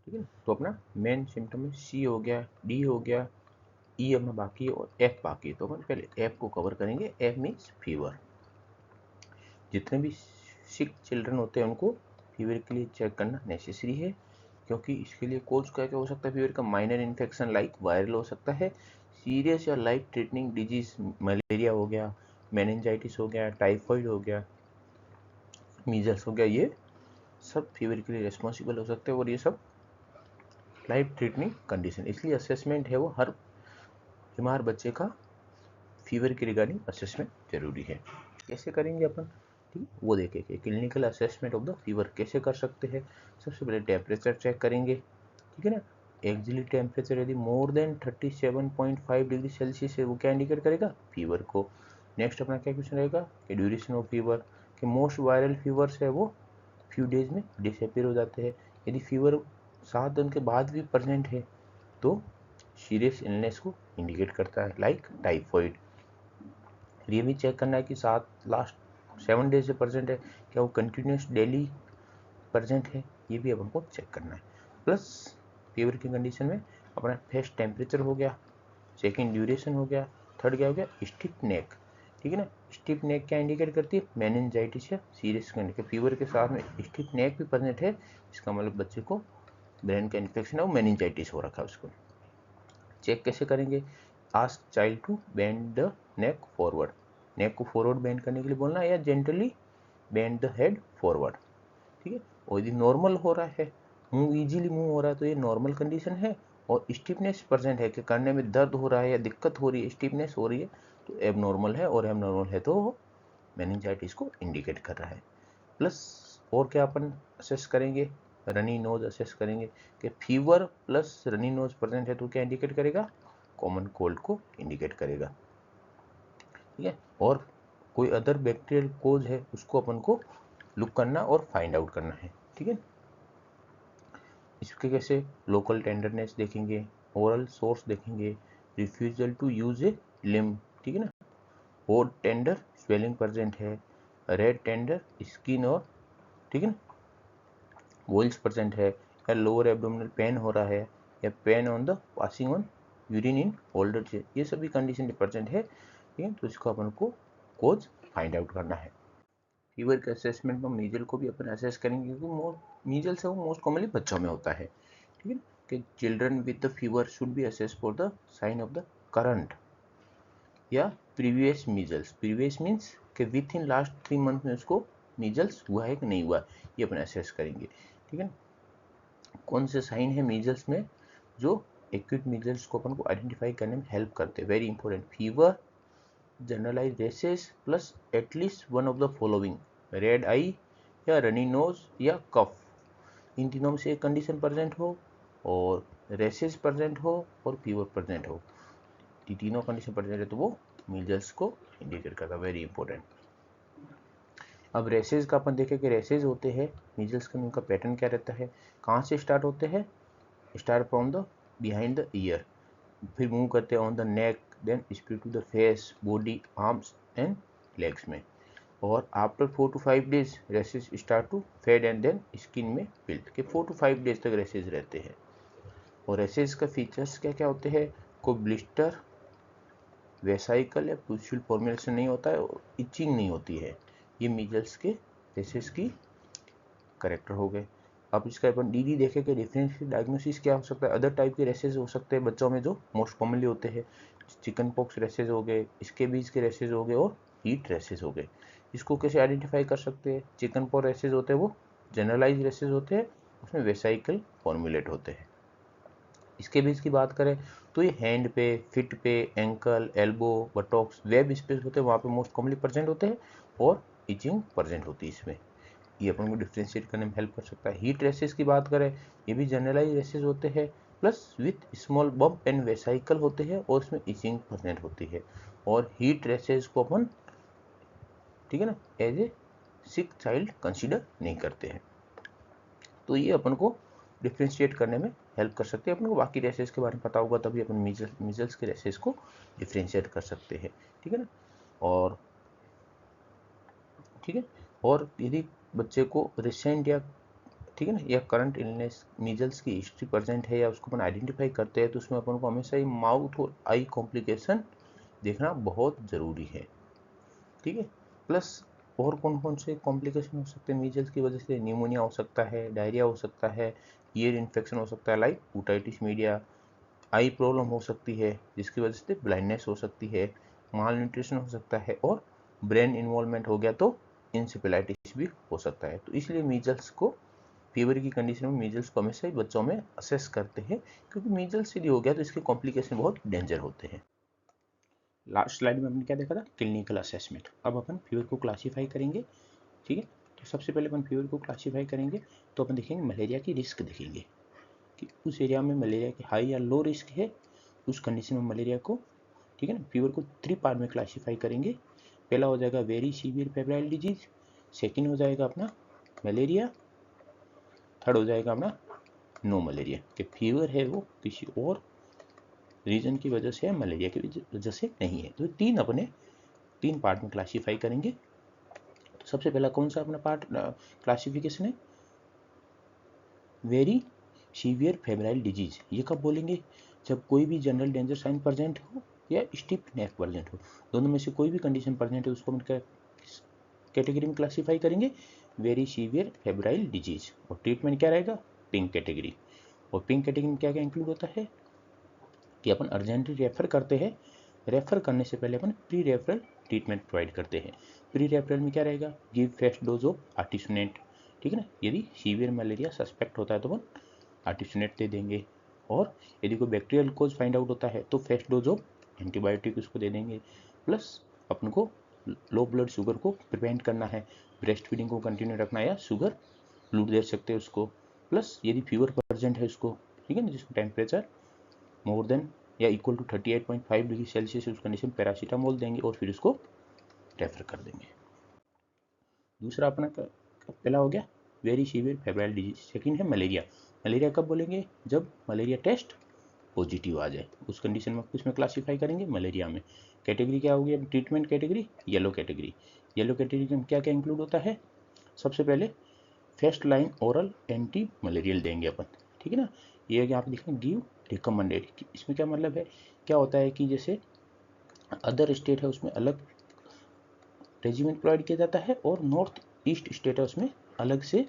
ठीक है। तो अपना मेन सिम्टम में C हो गया, D हो गया, E हमें बाकी है, और F बाकी है, तो अपन पहले F को कवर करेंगे। F मीन्स फीवर, जितने भी सिक चिल्ड्रन होते हैं उनको फीवर के लिए चेक करना नेसेसरी है, क्योंकि इसके लिए कोज क्या क्या हो सकता है फीवर का, माइनर इन्फेक्शन लाइक वायरल हो सकता है, सीरियस या लाइफ थ्रेटनिंग डिजीज मलेरिया हो गया, मेनिंजाइटिस हो गया, टाइफाइड हो गया, मीजल्स हो गया, ये सब फीवर के लिए रिस्पॉन्सिबल हो सकते हैं और ये सब लाइफ थ्रेटनिंग कंडीशन। इसलिए असेसमेंट है वो हर बीमार बच्चे का फीवर के रिगार्डिंग असेसमेंट जरूरी है। कैसे करेंगे अपन, ठीक है, वो देखेंगे। Clinical assessment of the fever कैसे कर सकते हैं। सबसे पहले टेम्परेचर चेक करेंगे, ठीक है ना। एक्सिली टेम्परेचर यदि मोर देन 37.5 डिग्री सेल्सियस है वो क्या इंडिकेट करेगा, फीवर को। नेक्स्ट अपना क्या क्वेश्चन रहेगा कि ड्यूरेशन ऑफ फीवर, कि मोस्ट वायरल फीवर्स है वो फ्यू डेज में डिसअपीयर हो जाते हैं। यदि फीवर 7 दिन के बाद भी प्रेजेंट है तो सीरियस इलनेस को इंडिकेट करता है, लाइक टाइफॉइड। ये भी चेक करना है कि लास्ट 7 डेज से प्रेजेंट है, क्या वो कंटिन्यूस डेली प्रेजेंट है, ये भी अपन को चेक करना है। प्लस फीवर की कंडीशन में अपना फेस टेम्परेचर हो गया, सेकेंड ड्यूरेशन हो गया, थर्ड क्या हो गया, स्टिफ नेक, ठीक है ना। स्टिफ नेक क्या इंडिकेट करती है, मेनिंजाइटिस या सीरियस कंडीशन। फीवर के साथ में स्टिफ नेक भी प्रेजेंट है, इसका मतलब बच्चे को ब्रेन का इन्फेक्शन है, वो मेनिंजाइटिस हो रखा है उसको। चेक कैसे करेंगे, ask child to bend the neck forward, neck को फॉरवर्ड बेंड करने के लिए बोलना है, या gently bend the head forward, ठीक है। और यदि नॉर्मल हो रहा है, मूव इजीली मूव हो रहा है तो ये नॉर्मल कंडीशन है, और स्टिफनेस प्रेजेंट है कि करने में दर्द हो रहा है या दिक्कत हो रही है, स्टिफनेस हो रही है, तो एबनॉर्मल है, और एबनॉर्मल है तो मेनिंजाइटिस को इंडिकेट कर रहा है। प्लस और क्या अपन असेस करेंगे, रनी नोज असेस करेंगे, कि fever plus runny nose present है तो क्या इंडिकेट करेगा, कॉमन कोल्ड को इंडिकेट करेगा, ठीक है। और कोई अदर बैक्टीरियल कोज है उसको अपन को लुक करना और फाइंड आउट करना है, ठीक है। इसके कैसे, लोकल टेंडरनेस देखेंगे, ओरल सोर्स देखेंगे, रिफ्यूजल टू यूज ए लिम, ठीक है ना, हॉट टेंडर स्वेलिंग प्रेजेंट है, रेड टेंडर स्किन और, ठीक है ना, वॉइल्स प्रेजेंट है, या लोअर एब्डोमिनल पेन हो रहा है, या pain on the passing on urine in older से, ये सभी कंडीशन प्रेजेंट है, ठीक है। तो इसको अपन को कोज फाइंड आउट करना है। फीवर के असेसमेंट में मीजल को भी अपन असेस करेंगे, क्योंकि मीजल से वो मोस्ट कॉमनली बच्चों में होता है, ठीक है, कि children with the fever should be assess for the sign of the current या प्रीवियस मीजल्स। प्रीवियस मीन्स कि विथ इन लास्ट 3 मंथ में उसको मीजल्स हुआ है कि नहीं हुआ, ये अपन असेस करेंगे, ठीक है। कौन से साइन है मीजल्स में जो एक्यूट मीजल्स को अपन को आइडेंटिफाई करने में हेल्प करते हैं, very important, fever, generalise rashes plus at least one of the following, red eye या रनी नोज या कफ, इन तीनों में से एक कंडीशन प्रेजेंट हो, और रेसेस प्रेजेंट हो और फीवर प्रेजेंट हो, तीनों कंडीशन प्रेजेंट है तो वो मीजल्स को इंडिकेट करता है, वेरी इंपॉर्टेंट। अब रेसेस का अपन देखें कि रेसेस होते हैं मीजल्स का, उनका पैटर्न क्या रहता है, कहाँ से स्टार्ट होते हैं, start from the behind the ear, फिर मूव करते हैं on the neck, then spread to the face, body, arms and legs में, और after 4 to 5 days rashes start to fade and then skin में बिल्ड, के 4 to 5 डेज तक रेसेस रहते हैं। और रेसेस का फीचर्स क्या क्या होते हैं, कोई ब्लिस्टर, वेसाइकल या पुस्यूल फॉर्मेशन नहीं होता है, और इचिंग नहीं होती है, ये मीजल्स के रेसेस की करेक्टर हो गए। अब इसका अपन डीडी देखें कि डिफरेंशियल डायग्नोसिस क्या हो सकता है, अदर टाइप के रेसेस हो सकते हैं बच्चों में जो मोस्ट कॉमनली होते हैं, चिकन पॉक्स रेसेस हो गए, स्केबीज के रेसेस हो गए, और हीट रेसेस हो गए। इसको कैसे आइडेंटिफाई कर सकते हैं, चिकन पॉक्स रेसेस होते हैं वो जनरलाइज रेसेस होते हैं, उसमें वेसाइकल फॉर्मुलेट होते हैं। इसके बीच की बात करें तो ये हैंड पे, फिट पे, ankle, elbow, Botox, web space होते हैं, वहाँ पे मोस्ट कॉमनली प्रेजेंट होते हैं, और इचिंग प्रेजेंट होती है इसमें, ये अपन को डिफ्रेंशिएट करने में हेल्प कर सकता है। हीट रेसेस की बात करें, ये भी जनरलाइज रेसेस होते हैं, plus with small bump and vesicle होते हैं, और उसमें इचिंग प्रेजेंट होती है, और हीट रेसेस को अपन, ठीक है ना, as a sick child consider नहीं करते हैं। तो ये अपन को डिफ्रेंशिएट करने में हेल्प कर सकते हैं, अपन को बाकी रेसेस के बारे में पता होगा तभी अपन मीजल्स के रेसेस को डिफ्रेंशिएट कर सकते हैं, ठीक है ना। और ठीक है, और यदि बच्चे को रिसेंट या, ठीक है ना, या करंट इलनेस मीजल्स की हिस्ट्री प्रेजेंट है या उसको अपन आइडेंटिफाई करते हैं, तो उसमें अपन को हमेशा ही माउथ और आई कॉम्प्लिकेशन देखना बहुत ज़रूरी है, ठीक है। प्लस और कौन कौन से कॉम्प्लिकेशन हो सकते हैं मीजल्स की वजह से? न्यूमोनिया हो सकता है, डायरिया हो सकता है, ईयर इन्फेक्शन हो सकता है लाइक ओटाइटिस मीडिया, आई प्रॉब्लम हो सकती है जिसकी वजह से ब्लाइंडनेस हो सकती है, माल न्यूट्रिशन हो सकता है, और ब्रेन इन्वॉल्वमेंट हो गया तो इंसेफेलाइटिस भी हो सकता है। तो इसलिए मीजल्स को, फीवर की कंडीशन में मीजल्स को हमेशा ही बच्चों में असेस करते हैं, क्योंकि मीजल्स यदि हो गया तो इसके कॉम्प्लिकेशन बहुत डेंजर होते हैं। लास्ट स्लाइड में हमने क्या देखा था? Clinical assessment. अब अपन फीवर को क्लासीफाई करेंगे, ठीक है। तो सबसे पहले अपन फीवर को क्लासीफाई करेंगे तो अपन देखेंगे मलेरिया की रिस्क देखेंगे कि उस एरिया में मलेरिया की हाई या लो रिस्क है, उस कंडीशन में मलेरिया को, ठीक है ना, फीवर को 3 पार्ट में क्लासीफाई करेंगे। पहला हो जाएगा very severe febrile disease, second हो जाएगा अपना मलेरिया, थर्ड हो जाएगा अपना नो मलेरिया, कि फीवर है वो किसी और रीजन की वजह से, मलेरिया की वजह से नहीं है। तो तीन अपने 3 पार्ट में क्लासीफाई करेंगे। तो सबसे पहला कौन सा अपना पार्ट क्लासिफिकेशन है? Very severe febrile disease. ये कब बोलेंगे? जब कोई भी जनरल डेंजर साइन प्रेजेंट हो या स्टिफ नेक प्रेजेंट हो, दोनों में से कोई भी कंडीशन प्रेजेंट है, उसको हम कैटेगरी में क्लासीफाई करेंगे, वेरी सीवियर फेब्राइल डिजीज। और ट्रीटमेंट क्या रहेगा? Pink category. और पिंक कैटेगरी में क्या क्या इंक्लूड होता है कि अपन अर्जेंटली रेफर करते हैं, रेफर करने से पहले अपन प्री रेफरल ट्रीटमेंट प्रोवाइड करते हैं। प्री रेफरल में क्या रहेगा? गिव फर्स्ट डोज ऑफ आर्टिसोनेट, ठीक है ना। यदि सीवियर मलेरिया सस्पेक्ट होता है तो अपन आर्टिसोनेट दे देंगे, और यदि कोई बैक्टीरियल कोज फाइंड आउट होता है तो फर्स्ट डोज ऑफ एंटीबायोटिक उसको दे देंगे। प्लस अपन को लो ब्लड शुगर को प्रिवेंट करना है, ब्रेस्ट फीडिंग को कंटिन्यू रखना है, या शुगर फ्लूड दे सकते हैं उसको। प्लस यदि फीवर प्रेजेंट है उसको, ठीक है ना, जिसको टेम्परेचर मोर देन या इक्वल टू 38.5 डिग्री सेल्सियस, उस कंडीशन पैरासीटामोल देंगे और फिर उसको रेफर कर देंगे। दूसरा अपना पहला हो गया very severe febrile disease, second है मलेरिया। मलेरिया कब बोलेंगे? जब मलेरिया टेस्ट पॉजिटिव आ जाए, उस कंडीशन में उसमें क्लासीफाई करेंगे मलेरिया में। कैटेगरी क्या होगी? अब treatment category yellow category. Yellow category में क्या क्या इंक्लूड होता है? सबसे पहले first line oral anti malarial देंगे अपन, ठीक है ना। ये यहाँ पे देखें गिव रिकमेंडेड, इसमें क्या मतलब है? क्या होता है कि जैसे अदर स्टेट है उसमें अलग रेजिमेंट प्रोवाइड किया जाता है, और नॉर्थ ईस्ट स्टेट है उसमें अलग से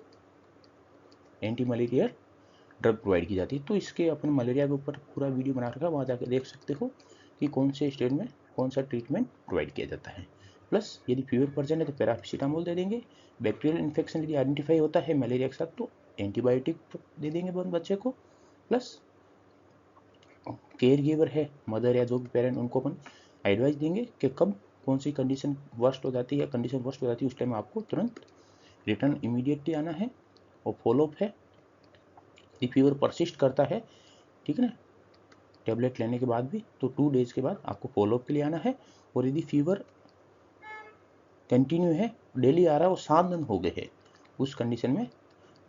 एंटी मलेरियल ड्रग प्रोवाइड की जाती है। तो इसके अपन मलेरिया के ऊपर पूरा वीडियो बना रखा है, वहाँ जाकर देख सकते हो कि कौन से स्टेट में कौन सा ट्रीटमेंट प्रोवाइड किया जाता है। प्लस यदि फीवर प्रेजेंट है तो पैरासीटामोल दे देंगे। बैक्टीरियल इन्फेक्शन यदि आइडेंटिफाई होता है मलेरिया के साथ तो एंटीबायोटिक दे देंगे बच्चे को। प्लस केयर गिवर है, मदर या जो भी पेरेंट, उनको अपन एडवाइस देंगे कि कब कौन सी कंडीशन वर्स्ट हो जाती है, या कंडीशन वर्स्ट हो जाती है उस टाइम आपको तुरंत रिटर्न इमीडिएटली आना है। और फॉलोअप है, यदि फीवर परसिस्ट करता है, ठीक है ना, टेबलेट लेने के बाद भी, तो 2 डेज के बाद आपको फॉलोअप के लिए आना है। और यदि फीवर कंटिन्यू है, डेली आ रहा है और 7 दिन हो गए हैं, उस कंडीशन में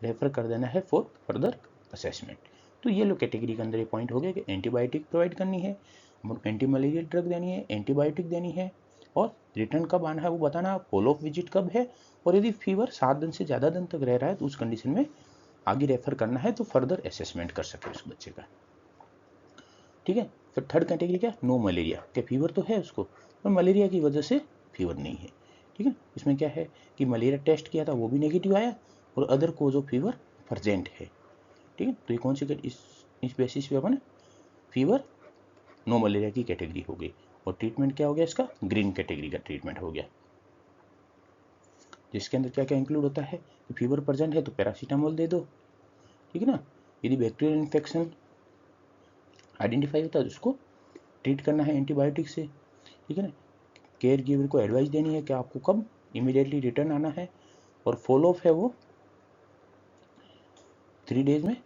रेफर कर देना है फॉर फर्दर असेसमेंट। तो ये लो कैटेगरी के अंदर ये पॉइंट हो गया कि एंटीबायोटिक प्रोवाइड करनी है, एंटी मलेरियल ड्रग देनी है, एंटीबायोटिक देनी है, और रिटर्न कब आना है वो बताना, फॉलोअप विजिट कब है, और यदि फीवर 7 दिन से ज़्यादा दिन तक रह रहा है तो उस कंडीशन में आगे रेफर करना है तो फर्दर असेसमेंट कर सके उस बच्चे का, ठीक है। फिर थर्ड कैटेगरी क्या? नो मलेरिया, क्या फीवर तो है उसको पर मलेरिया की वजह से फीवर नहीं है, ठीक है। इसमें क्या है कि मलेरिया टेस्ट किया था वो भी नेगेटिव आया, और other cause of fever present है, ठीक है। तो ये कौन सी इस बेसिस पे अपन फीवर नो मलेरिया की कैटेगरी हो गई। और ट्रीटमेंट क्या हो गया इसका? ग्रीन कैटेगरी का ट्रीटमेंट हो गया, जिसके अंदर क्या क्या इंक्लूड होता है कि फीवर प्रेजेंट है तो पैरासीटामोल दे दो, ठीक है ना। यदि बैक्टीरियल इन्फेक्शन आइडेंटिफाई होता है तो उसको ट्रीट करना है एंटीबायोटिक से, ठीक है ना। केयर गिवर को एडवाइस देनी है कि आपको कब इमीडिएटली रिटर्न आना है, और फॉलोअप है वो 3 डेज में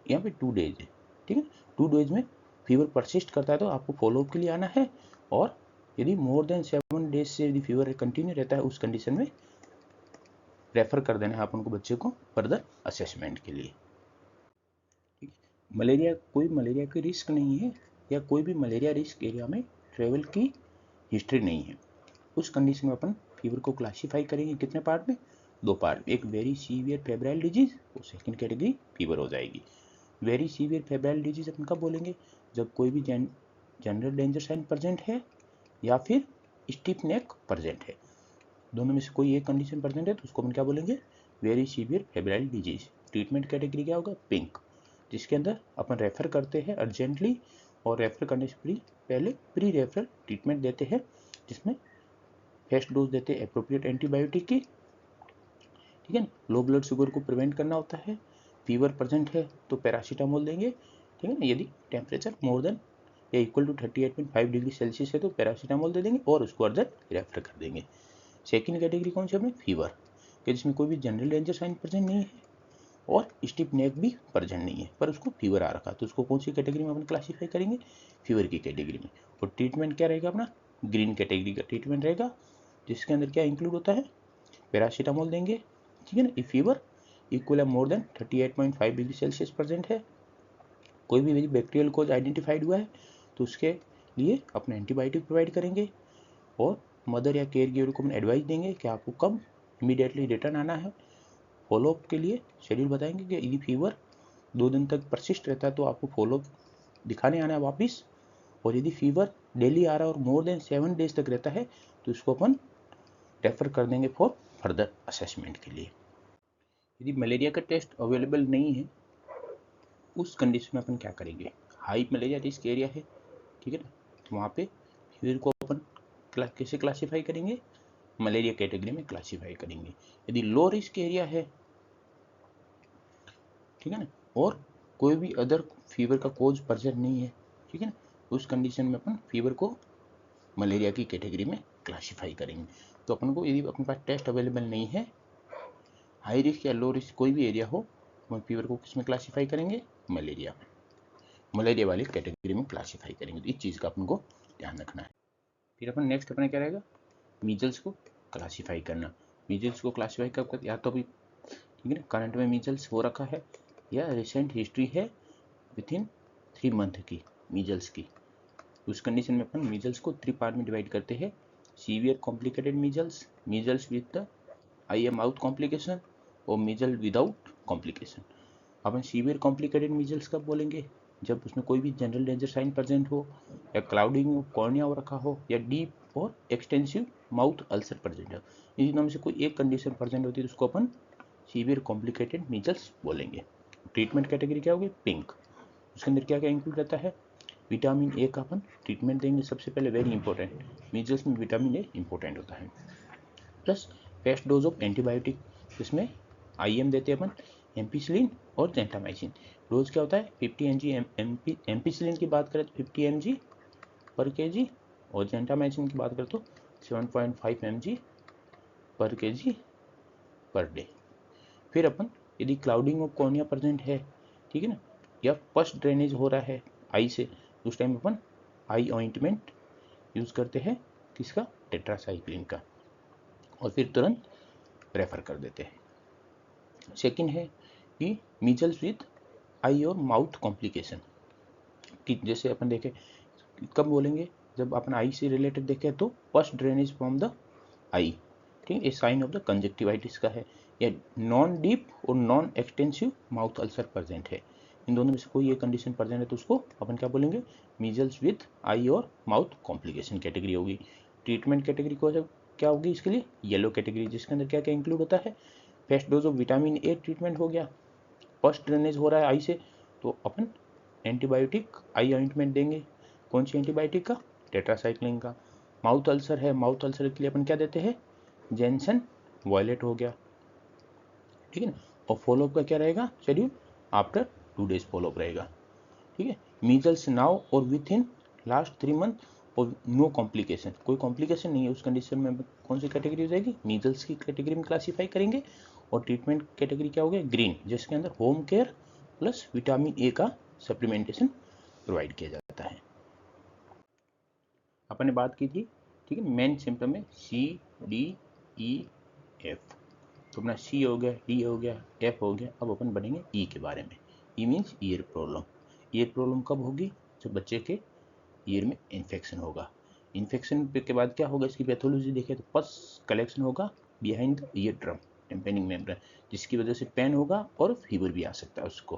या फिर 2 डेज है, ठीक है। 2 डेज में फीवर परसिस्ट करता है तो आपको फॉलोअप के लिए आना है, और यदि मोर देन 7 डेज से यदि फीवर कंटिन्यू रहता है उस कंडीशन में रेफर कर देना है आप उनको बच्चे को फर्दर असेसमेंट के लिए, ठीक है। मलेरिया, कोई मलेरिया की रिस्क नहीं है, या कोई भी मलेरिया रिस्क एरिया में ट्रेवल की हिस्ट्री नहीं है, उस कंडीशन में अपन फीवर को क्लासीफाई करेंगे कितने पार्ट में? 2 पार्ट, एक वेरी सीवियर फेब्राइल डिजीज और सेकंड कैटेगरी फीवर हो जाएगी। वेरी सीवियर फेब्राइल डिजीज अपन कब बोलेंगे? जब कोई भी जनरल डेंजर साइन प्रेजेंट है या फिर स्टिफ नेक प्रेजेंट है। दोनों में से कोई एक कंडीशन प्रेजेंट है तो उसको अपन क्या बोलेंगे, very severe febrile disease. Treatment category क्या होगा, पिंक, जिसके अंदर अपन रेफर करते हैं अर्जेंटली, और रेफर करने से पहले प्री रेफरल ट्रीटमेंट देते हैं, जिसमें फर्स्ट डोज देते हैं एप्रोप्रिएट एंटीबायोटिक की, ठीक है ना। लो ब्लड शुगर को प्रिवेंट करना होता है, फीवर प्रेजेंट है तो पैरासीटामोल देंगे, ठीक है ना। यदि टेम्परेचर मोर देन या इक्वल टू 38.5 डिग्री सेल्सियस है तो पैरासीटामोल दे देंगे और उसको अर्जेंट रेफर कर देंगे। सेकेंड कैटेगरी कौन सी अपने, फीवर के, जिसमें कोई भी जनरल डेंजर साइन प्रेजेंट नहीं है और स्टिफ नेक भी प्रेजेंट नहीं है, पर उसको फीवर आ रखा, तो उसको कौन सी कैटेगरी में अपन क्लासीफाई करेंगे, फीवर की कैटेगरी में। और ट्रीटमेंट क्या रहेगा अपना, ग्रीन कैटेगरी का ट्रीटमेंट रहेगा, जिसके अंदर क्या इंक्लूड होता है, पैरासीटामोल देंगे, ठीक है ना। If fever equal more than 38.5 degree Celsius present है, कोई भी बैक्टीरियल कोज आइडेंटिफाइड हुआ है तो उसके लिए अपने एंटीबायोटिक प्रोवाइड करेंगे, और मदर या केयर गिवर को हम एडवाइस देंगे कि आपको कब इमीडिएटली रिटर्न आना है। फॉलोअप के लिए शेड्यूल बताएंगे कि यदि फीवर 2 दिन तक परसिस्ट रहता है तो आपको फॉलोअप दिखाने आना है वापस, और यदि फीवर डेली आ रहा है और मोर देन 7 डेज तक रहता है तो उसको अपन रेफर कर देंगे फॉर फर्दर असेसमेंट के लिए। यदि मलेरिया का टेस्ट अवेलेबल नहीं है उस कंडीशन में अपन क्या करेंगे, हाई मलेरिया रिस्क एरिया है, ठीक है ना, तो वहाँ पे फीवर को अपन कैसे क्लासीफाई करेंगे, मलेरिया कैटेगरी में क्लासीफाई करेंगे। यदि लो रिस्क एरिया है, ठीक है ना, और कोई भी अदर फीवर का कोज प्रेजेंट नहीं है, ठीक है ना, उस कंडीशन में अपन फीवर को मलेरिया की कैटेगरी में क्लासीफाई करेंगे। तो अपन को यदि अपने पास टेस्ट अवेलेबल नहीं है, हाई रिस्क या लो रिस्क कोई भी एरिया हो, अपन फीवर को किस में क्लासीफाई करेंगे, मलेरिया में, मलेरिया वाली कैटेगरी में क्लासीफाई करेंगे। तो इस चीज़ का अपन को ध्यान रखना है। फिर अपन नेक्स्ट अपना क्या रहेगा, मीजल्स को क्लासीफाई करना। मीजल्स को क्लासीफाई कब करते, या तो अभी ठीक है ना करंट में मीजल्स हो रखा है या रिसेंट हिस्ट्री है विद इन 3 मंथ की मीजल्स की, उस कंडीशन में अपन मीजल्स को 3 पार्ट में डिवाइड करते हैं, severe complicated measles, measles with the I am mouth complication, और मीजल विदाउट कॉम्प्लिकेशन। अपन सीवियर कॉम्प्लिकेटेड मीजल्स कब बोलेंगे, जब उसमें कोई भी जनरल डेंजर साइन प्रेजेंट हो, या क्लाउडिंग कॉर्निया हो रखा हो, या डीप और एक्सटेंसिव माउथ अल्सर प्रेजेंट हो। इन तीनों में से कोई एक कंडीशन प्रेजेंट होती है तो उसको अपन सीवियर कॉम्प्लिकेटेड मीजल्स बोलेंगे। ट्रीटमेंट कैटेगरी क्या होगी, पिंक, उसके अंदर क्या क्या इंक्लूड रहता है, विटामिन ए का अपन ट्रीटमेंट देंगे सबसे पहले, वेरी इंपॉर्टेंट, मीजल्स में विटामिन ए इंपॉर्टेंट होता है, plus first dose of antibiotic, जिसमें IM देते हैं अपन एम्पिसिलिन और जेंटामाइसिन। डोज क्या होता है 50 mg, एम्पिसिलिन की बात करें तो 50 mg पर kg, और जेंटामाइसिन की बात करें तो 7.5 mg पर kg पर डे। फिर अपन यदि क्लाउडिंग ऑफ कॉर्निया प्रेजेंट है, ठीक है ना, या पस्ट ड्रेनेज हो रहा है आई से, उस टाइम अपन आई ऑइंटमेंट यूज़ करते हैं, किसका, टेट्रासाइक्लिन का, और फिर तुरंत रेफर कर देते हैं। सेकंड है कि मीजल्स विद आई और माउथ कॉम्प्लिकेशन, कि जैसे अपन देखें कब बोलेंगे, जब अपन आई से रिलेटेड देखें तो फर्स्ट ड्रेनेज फ्रॉम द आई, ठीक है, साइन ऑफ द कंजक्टिवाइटिस का है, या नॉन डीप और non extensive mouth ulcer present है, इन दोनों में से कोई एक कंडीशन प्रेजेंट है तो उसको अपन क्या बोलेंगे, मीजल्स विद आई और माउथ कॉम्प्लिकेशन कैटेगरी होगी। ट्रीटमेंट कैटेगरी को जब क्या होगी इसके लिए, येलो कैटेगरी, जिसके अंदर क्या क्या इंक्लूड होता है, first dose of vitamin A treatment हो गया, फर्स्ट ड्रेनेज हो रहा है आई से तो अपन एंटीबायोटिक आई ऑइंटमेंट देंगे, कौन सी एंटीबायोटिक का, टेट्रासाइक्लिन का। माउथ अल्सर है, माउथ अल्सर के लिए अपन क्या देते हैं, जेंसन वॉयलेट हो गया, ठीक है ना। और फॉलोअप का क्या रहेगा शेड्यूल, आफ्टर 2 डेज फॉलोअप रहेगा, ठीक है। मीजल्स नाउ और विथ इन लास्ट 3 मंथ और नो कॉम्प्लिकेशन, कोई कॉम्प्लिकेशन नहीं है, उस कंडीशन में कौन सी कैटेगरी हो जाएगी, मीजल्स की कैटेगरी में क्लासीफाई करेंगे। और ट्रीटमेंट कैटेगरी क्या हो गया, ग्रीन, जिसके अंदर home care plus vitamin A का सप्लीमेंटेशन प्रोवाइड किया जाता है। अपन ने बात की थी, ठीक है, मेन सिम्टम है CDEF, तो अपना C हो गया, D हो गया, F हो गया, अब अपन बढ़ेंगे E के बारे में। E means year problem. Year problem कब होगी, जब बच्चे के ईयर में इन्फेक्शन होगा। इन्फेक्शन के बाद क्या होगा, इसकी पैथोलॉजी देखें तो पस कलेक्शन होगा behind the eardrum tympanic membrane, जिसकी वजह से पेन होगा और फीवर भी आ सकता है उसको,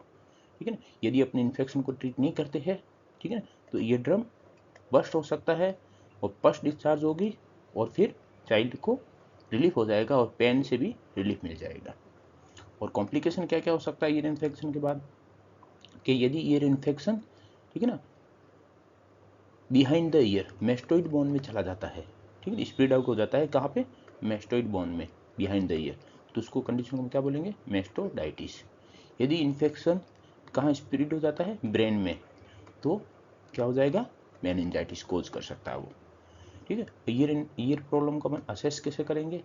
ठीक है ना। यदि अपने इन्फेक्शन को ट्रीट नहीं करते हैं, ठीक है ना, तो ईयर ड्रम बस्ट हो सकता है और पस डिस्चार्ज होगी और फिर चाइल्ड को रिलीफ हो जाएगा और पेन से भी रिलीफ मिल जाएगा। और कॉम्प्लिकेशन क्या क्या हो सकता है ईयर इन्फेक्शन के बाद, कि यदि ईयर इन्फेक्शन, ठीक है ना, behind the year mastoid bone में चला जाता है, ठीक है, स्प्रेड आउट हो जाता है कहाँ पे, मेस्टोइड बोन में, बिहाइंड द ईयर, तो उसको कंडीशन को हम क्या बोलेंगे, मेस्टोडाइटिस। यदि इन्फेक्शन कहाँ स्प्रेड हो जाता है, ब्रेन में, तो क्या हो जाएगा, मेनिंजाइटिस कोज कर सकता है वो, ठीक है। ईयर प्रॉब्लम को अपन असेस कैसे करेंगे,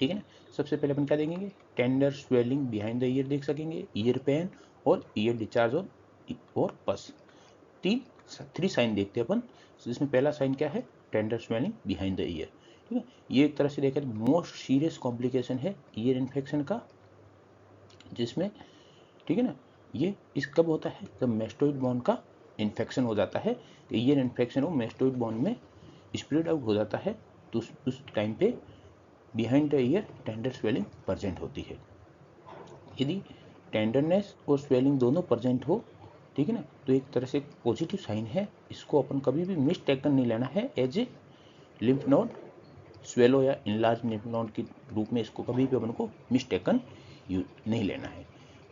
ठीक है ना। सबसे पहले अपन क्या देखेंगे, tender swelling behind the year देख सकेंगे, ईयर पेन और ईयर डिस्चार्ज और पस, थ्री साइन देखते हैं अपन, जिसमें पहला साइन क्या है, tender swelling behind the year, ठीक है। ये एक तरह से देखा मोस्ट सीरियस कॉम्प्लिकेशन है ईयर इन्फेक्शन का, जिसमें, ठीक है ना, ये इस कब होता है, जब मेस्टोइड बोन का इन्फेक्शन हो जाता है, तो ईयर इन्फेक्शन हो मेस्टोइड बोन में स्प्रेड आउट हो जाता है, तो उस टाइम पे behind the year tender swelling present होती है। यदि टेंडरनेस और स्वेलिंग दोनों प्रेजेंट हो, ठीक है ना, तो एक तरह से एक पॉजिटिव साइन है, इसको अपन कभी भी मिसटेकन नहीं लेना है as a lymph node swollen या इनलार्ज लिम्फ नोड के रूप में, इसको कभी भी अपन को मिसटेकन नहीं लेना है।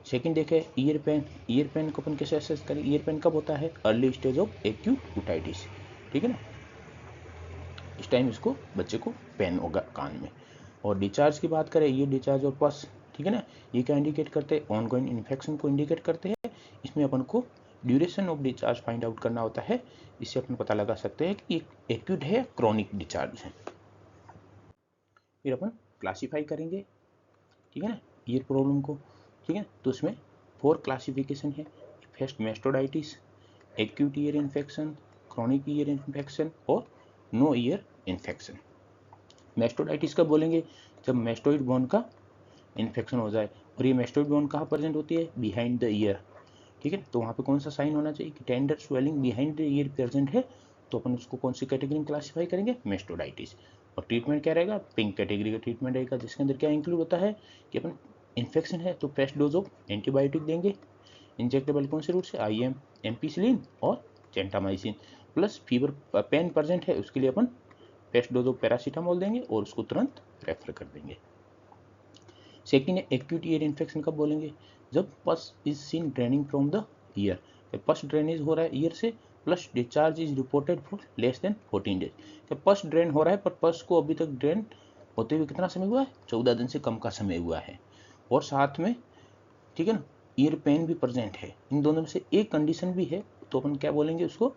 सेकंड देखें ईयर पेन, ईयर पेन को अपन कैसे असेस करें, ईयर पेन कब होता है, early stage of acute otitis, ठीक है ना, इस टाइम इसको बच्चे को पेन होगा कान में। और डिस्चार्ज की बात करें, ये डिस्चार्ज और पस, ठीक है ना, ये क्या इंडिकेट करते हैं, ऑनगोइंग इन्फेक्शन को इंडिकेट करते हैं। इसमें अपन को duration of discharge find out करना होता है, इससे अपन पता लगा सकते हैं कि एक्यूट है या क्रॉनिक डिस्चार्ज है। फिर अपन क्लासीफाई करेंगे, ठीक है ना, ईयर प्रॉब्लम को, ठीक है, तो उसमें 4 क्लासिफिकेशन है, first mastoiditis, acute ear infection, chronic ear infection और नो ईयर इन्फेक्शन। मेस्टोडाइटिस कब बोलेंगे, जब मेस्टोइड बोन का इन्फेक्शन हो जाए, और ये मेस्टोइड बोन कहाँ प्रेजेंट होती है, बिहाइंड द ईयर, ठीक है, तो वहाँ पे कौन सा साइन होना चाहिए कि tender swelling behind the year present है, तो अपन उसको कौन सी कैटेगरी में क्लासीफाई करेंगे, मेस्टोडाइटिस। और ट्रीटमेंट क्या रहेगा, पिंक कैटेगरी का ट्रीटमेंट रहेगा, जिसके अंदर क्या इंक्लूड होता है कि अपन इन्फेक्शन है तो फर्स्ट डोज ऑफ एंटीबायोटिक देंगे, इंजेक्टेबल कौन से रूट से, IM, एम्पिसिलिन और gentamicin, plus fever pen present है उसके लिए अपन फर्स्ट डोज ऑफ पैरासीटामोल देंगे और उसको तुरंत रेफर कर देंगे। सेकेंड है एक्यूट ईयर इन्फेक्शन कब बोलेंगे, जब पस is seen draining from the year, पस ड्रेनेज हो रहा है ईयर से, plus discharge is reported for less than 14 days, पस ड्रेन हो रहा है पर पस को अभी तक ड्रेन होते हुए कितना समय हुआ है, 14 दिन से कम का समय हुआ है, और साथ में, ठीक है ना, ईयर पेन भी प्रेजेंट है, इन दोनों में से एक कंडीशन भी है, तो अपन क्या बोलेंगे उसको,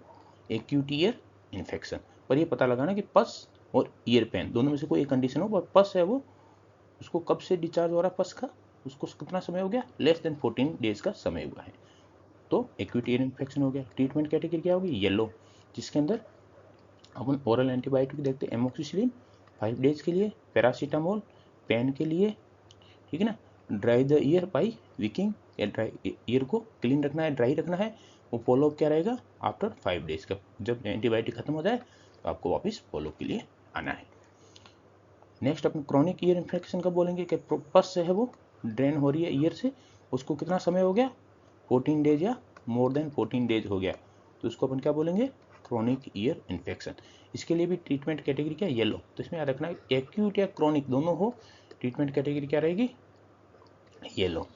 एक्यूट ईयर इन्फेक्शन। पर ये पता लगाना कि पस और ईयर पेन दोनों में से कोई एक कंडीशन हो, पर पस है वो, उसको कब से डिस्चार्ज हो रहा है पस का, उसको कितना समय हो गया, लेस देन 14 डेज का समय हुआ है, तो एक्यूट ईयर इन्फेक्शन हो गया। ट्रीटमेंट कैटेगरी क्या होगी, येलो, जिसके अंदर अपन ओरल एंटीबायोटिक देखते हैं, एमोक्सिसिलिन 5 डेज के लिए, पैरासीटामोल पेन के लिए, ठीक है ना, dry the year by Viking, या ड्राई ईयर को क्लीन रखना है, ड्राई रखना है, वो फॉलोअप क्या रहेगा आफ्टर 5 डेज का, जब एंटीबायोटिक खत्म हो जाए तो आपको वापस फॉलोअप के लिए आना है। नेक्स्ट अपन क्रॉनिक ईयर इन्फेक्शन का बोलेंगे कि पस से है वो ड्रेन हो रही है ईयर से, उसको कितना समय हो गया, 14 डेज या मोर देन 14 डेज हो गया, तो उसको अपन क्या बोलेंगे, क्रॉनिक ईयर इन्फेक्शन। इसके लिए भी ट्रीटमेंट कैटेगरी क्या, येलो, तो इसमें याद रखना है एक्यूट या क्रॉनिक दोनों हो, ट्रीटमेंट कैटेगरी क्या रहेगी, येलो।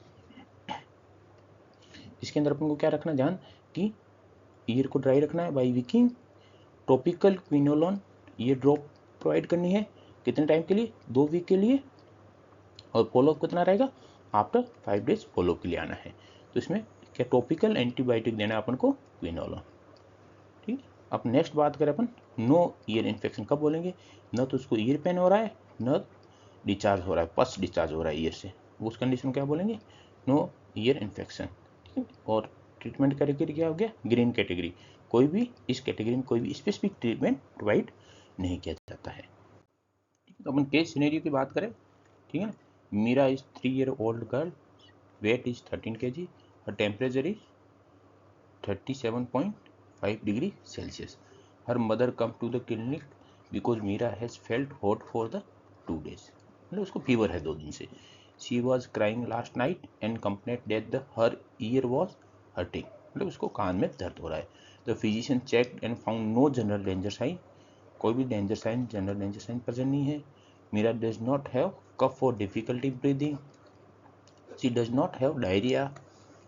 इसके अंदर अपन को क्या रखना ध्यान, कि ईयर को ड्राई रखना है बाई विकिंग, टॉपिकल क्विनोलॉन ये ड्रॉप प्रोवाइड करनी है, कितने टाइम के लिए, 2 वीक के लिए, और फॉलोअप कितना रहेगा, आफ्टर 5 डेज फॉलोअप के लिए आना है, तो इसमें क्या टॉपिकल एंटीबायोटिक देना है अपन को, क्विनोलॉन, ठीक। अब नेक्स्ट बात करें अपन नो ईयर इन्फेक्शन कब बोलेंगे, न तो उसको ईयर पेन हो रहा है, न डिस्चार्ज हो रहा है, पस डिस्चार्ज हो रहा है ईयर से, उस कंडीशन क्या बोलेंगे, नो ईयर इन्फेक्शन, ठीक है। और ट्रीटमेंट कैटेगरी क्या हो गया, ग्रीन कैटेगरी, कोई भी इस कैटेगरी में कोई भी स्पेसिफिक ट्रीटमेंट प्रोवाइड नहीं किया जाता है। तो अपन केस सिनेरियो की बात करें, ठीक है ना, Meera is 3-year-old girl, weight is 13 kg, her temperature is 37.5 degree Celsius, her mother come to the clinic because Meera has felt hot for the 2 days, मतलब उसको फीवर है 2 दिन से, she was crying last night and complaint that the her ear was hurting, मतलब उसको कान में दर्द हो रहा है, the physician check and found no general danger sign, कोई भी danger sign general danger sign present नहीं है, Meera does not have cough और difficulty breathing, she does not have diarrhoea,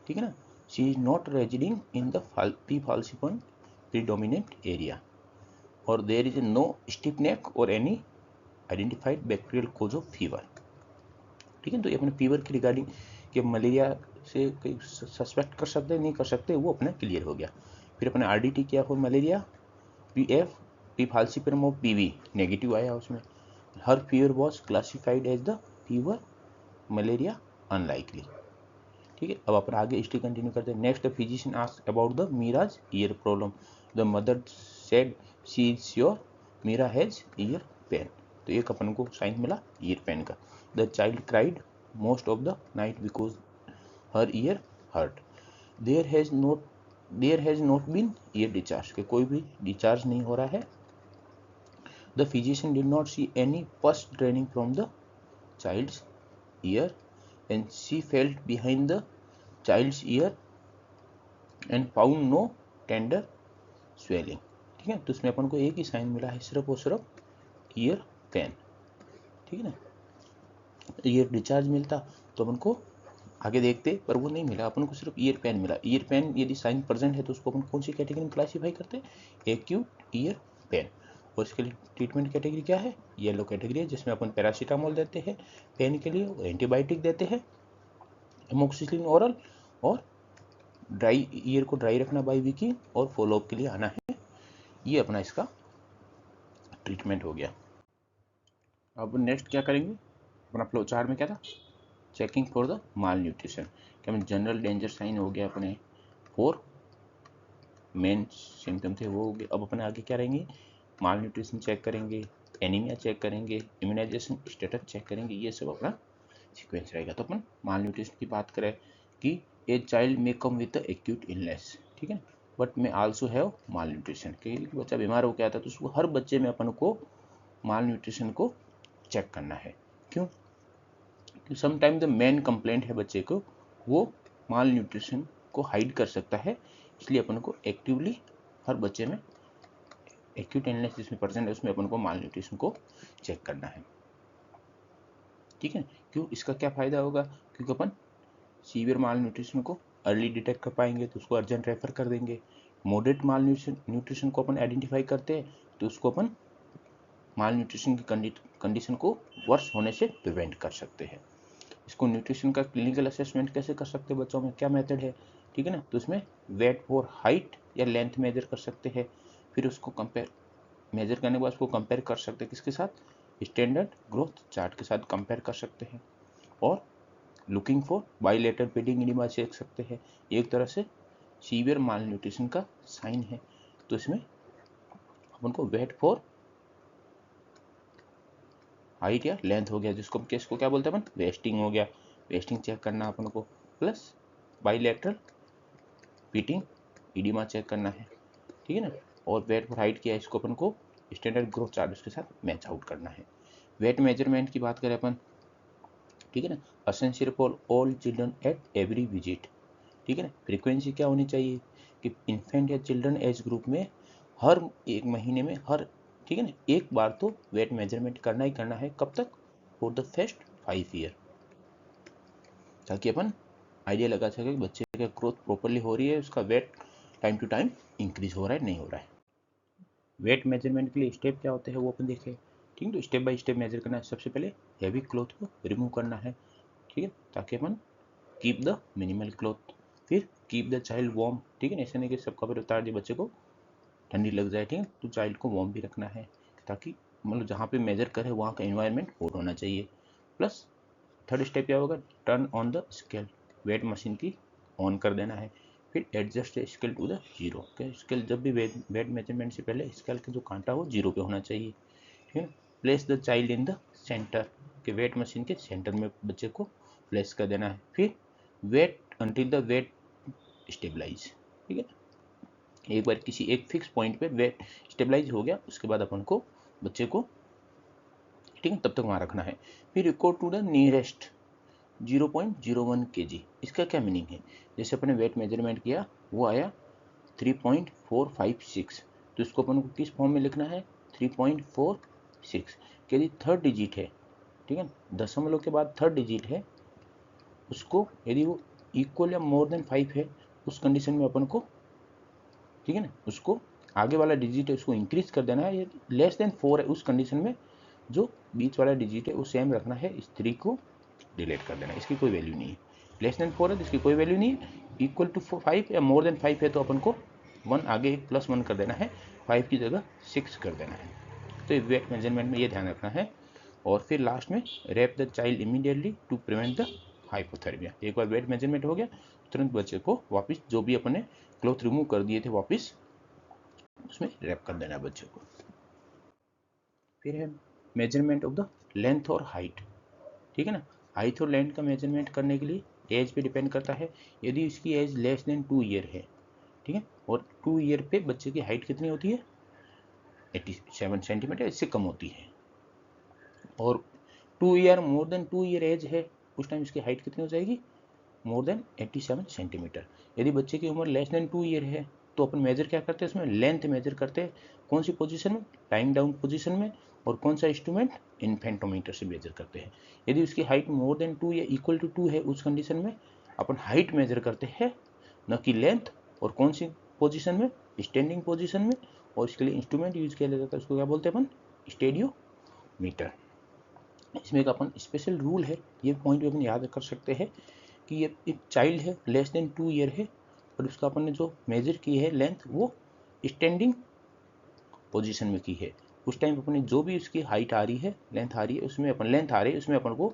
ठीक है ना, she is not residing in the P falciparum predominant area, और there is no stiff neck और any identified bacterial cause of fever. ठीक है, तो ये अपने फीवर की रिगार्डिंग कि मलेरिया से सस्पेक्ट कर सकते हैं नहीं कर सकते, वो अपना क्लियर हो गया। फिर अपने आरडीटी किया for malaria, PF P falciparum of PV negative आया उसमें, her fever was classified as the fever, malaria unlikely. ठीक है, अब अपन आगे हिस्ट्री कंटिन्यू करते हैं। Next the physician asked about the Meera's ear problem, the mother said she is sure Meera has ear pain. तो एक अपन को साइन मिला ईयर पेन का। The child cried most of the night because her year hurt, there has not been ear discharge, के कोई भी डिस्चार्ज नहीं हो रहा है। The physician did not see any pus draining from the child's ear and she felt behind the child's ear and found no tender swelling। ठीक है, तो इसमें अपन को एक ही साइन मिला है, सिर्फ और सिर्फ ईयर पेन। ठीक है ना, ईयर डिस्चार्ज मिलता तो अपन को आगे देखते, पर वो नहीं मिला, अपन को सिर्फ ईयर पेन मिला। ईयर पेन यदि साइन प्रेजेंट है तो उसको अपन कौन सी कैटेगरी में क्लासीफाई करते हैं, एक्यूट ईयर पेन। और इसके लिए ट्रीटमेंट कैटेगरी क्या है, येलो कैटेगरी है, जिसमें अपन पैरासीटामोल देते हैं पेन के लिए, और एंटीबायोटिक देते हैं, एमोक्सिसिलिन ओरल, और ड्राई ईयर को ड्राई रखना बाई वीकी, और फॉलोअप के लिए आना है। ये अपना इसका ट्रीटमेंट हो गया। अब नेक्स्ट क्या करेंगे, अपना फ्लो चार्ट में क्या था, checking for the mall nutrition, क्या मैं जनरल डेंजर साइन हो गया, अपने 4 मेन सिम्टम थे वो हो गए। अब अपने आगे क्या रहेंगे, माल न्यूट्रिशन चेक करेंगे, एनीमिया चेक करेंगे, इम्यूनाइजेशन स्टेटस चेक करेंगे, ये सब अपना सीक्वेंस रहेगा। तो अपन माल न्यूट्रिशन की बात करें कि a child may come with the acute illness, ठीक है, but may also have mall nutrition, कि बच्चा बीमार हो गया था तो उसको हर बच्चे में अपन को माल न्यूट्रिशन को चेक करना है। क्यों, समटाइम द मेन कंप्लेंट है बच्चे को, वो माल न्यूट्रिशन को हाइड कर सकता है, इसलिए अपन को एक्टिवली हर बच्चे में एक्यूट इलनेस जिसमें प्रेजेंट है उसमें अपन को माल न्यूट्रिशन को चेक करना है। ठीक है, क्यों, इसका क्या फायदा होगा, क्योंकि अपन सीवियर माल न्यूट्रिशन को अर्ली डिटेक्ट कर पाएंगे तो उसको अर्जेंट रेफर कर देंगे। मॉडरेट माल न्यूट्रिशन को अपन आइडेंटिफाई करते हैं तो उसको अपन माल न्यूट्रिशन की कंडीशन को वर्स होने से प्रिवेंट कर सकते हैं। इसको न्यूट्रिशन का क्लिनिकल असेसमेंट कैसे कर सकते हैं बच्चों में, क्या मेथड है, ठीक है ना, तो उसमें वेट फॉर हाइट या लेंथ मेजर कर सकते हैं, फिर उसको कंपेयर मेजर करने के बाद उसको कंपेयर कर सकते हैं किसके साथ, स्टैंडर्ड ग्रोथ चार्ट के साथ कंपेयर कर सकते हैं, और looking for bilateral feeding oedema देख सकते हैं, एक तरह से सीवियर माल न्यूट्रिशन का साइन है। तो इसमें अपन को वेट फॉर हाइट या लेंथ हो गया, जिसको किसको क्या बोलते हैं अपन, वेस्टिंग हो गया, वेस्टिंग चेक करना अपन को, plus bilateral feeding oedema check करना है, ठीक है ना, और वेट फॉर हाइट किया इसको अपन को स्टैंडर्ड ग्रोथ चार्ट के साथ मैच आउट करना है। वेट मेजरमेंट की बात करें अपन, ठीक है ना, essential for all children at every visit, ठीक है ना, फ्रीक्वेंसी क्या होनी चाहिए कि इन्फेंट या चिल्ड्रन एज ग्रुप में हर एक महीने में हर, ठीक है ना, एक बार तो वेट मेजरमेंट करना ही करना है, कब तक, फॉर द फर्स्ट 5 ईयर, ताकि अपन आइडिया लगा सके कि बच्चे का ग्रोथ प्रॉपरली हो रही है, उसका weight time to time increase हो रहा है नहीं हो रहा है। वेट मेजरमेंट के लिए स्टेप क्या होते हैं वो अपन देखें, ठीक है, तो स्टेप बाय स्टेप मेजर करना है। सबसे पहले हैवी क्लॉथ को रिमूव करना है, ठीक है, ताकि अपन कीप द मिनिमल क्लॉथ, फिर कीप द चाइल्ड वार्म, ठीक है, ऐसे नहीं कि सब कपड़े उतार दिए बच्चे को ठंडी लग जाए, ठीक है, तो चाइल्ड को वार्म भी रखना है, ताकि मतलब जहाँ पे मेजर करे वहाँ का एनवायरनमेंट हॉट होना चाहिए। प्लस थर्ड स्टेप क्या होगा, turn on the scale, weight machine की ऑन कर देना है, फिर adjust scale to the zero, scale जब भी वेट मेजरमेंट से पहले स्केल का जो कांटा हो जीरो पे होना चाहिए, ठीक है। Place the child in the centre, के वेट मशीन के सेंटर में बच्चे को प्लेस कर देना है, फिर weight until the weight stabilise, ठीक है, एक बार किसी एक फिक्स पॉइंट पे वेट स्टेबलाइज हो गया उसके बाद अपन को बच्चे को, ठीक है, तब तक वहाँ रखना है। फिर record to the nearest 0.01 kg, इसका क्या मीनिंग है, जैसे अपने वेट मेजरमेंट किया वो आया 3.456, तो इसको अपन को किस फॉर्म में लिखना है, 3.46, यदि थर्ड डिजिट है ठीक है, दशमलव के बाद थर्ड डिजिट है उसको यदि वो इक्वल या मोर देन 5 है उस कंडीशन में अपन को, ठीक है ना, उसको आगे वाला डिजिट है उसको इंक्रीज कर देना है। ये लेस देन 4 है उस कंडीशन में जो बीच वाला डिजिट है वो सेम रखना है, इस 3 को डिलीट कर देना है, इसकी कोई वैल्यू नहीं है। लेस देन 4 है तो इसकी कोई वैल्यू नहीं है, इक्वल टू 5 या मोर देन 5 है तो अपन को 1 आगे एक +1 कर देना है, 5 की जगह 6 कर देना है। तो वेट मेजरमेंट में ये ध्यान रखना है। और फिर लास्ट में wrap the child immediately to prevent the hypothermia. एक बार वेट मेजरमेंट हो गया तुरंत बच्चे को वापस जो भी अपने क्लॉथ रिमूव कर दिए थे वापस उसमें रैप कर देना है बच्चे को। फिर है मेजरमेंट ऑफ द लेंथ और हाइट, ठीक है ना। हाइट और लेंथ का मेजरमेंट करने के लिए एज पे डिपेंड करता है। यदि इसकी एज लेस देन 2 ईयर है, ठीक है, और 2 ईयर पे बच्चे की हाइट कितनी होती है 87 सेंटीमीटर, इससे कम होती है। और 2 year more than 2 year age है उस टाइम इसकी हाइट कितनी हो जाएगी मोर देन 87 सेंटीमीटर। यदि बच्चे की उम्र लेस देन 2 ईयर है तो अपन मेजर क्या करते हैं, उसमें लेंथ मेजर करते हैं। कौन सी पोजीशन में, लाइंग डाउन पोजीशन में। और कौन सा इंस्ट्रूमेंट, इन्फेंटोमीटर से मेजर करते हैं। यदि उसकी हाइट मोर देन 2 या इक्वल टू 2 है उस कंडीशन में अपन हाइट मेजर करते हैं, न कि लेंथ। और कौन सी पोजीशन में, स्टैंडिंग पोजीशन में। और इसके लिए इंस्ट्रूमेंट यूज किया जाता है, उसको क्या बोलते हैं अपन, स्टेडियोमीटर। इसमें एक अपन स्पेशल रूल है, ये पॉइंट भी अपन याद कर सकते हैं कि ये एक चाइल्ड है लेस देन 2 ईयर है और उसका अपन ने जो मेजर की है लेंथ वो स्टैंडिंग पोजीशन में की है। उस टाइम अपने जो भी उसकी हाइट आ रही है, लेंथ आ रही है, उसमें अपन लेंथ आ रही है उसमें अपन को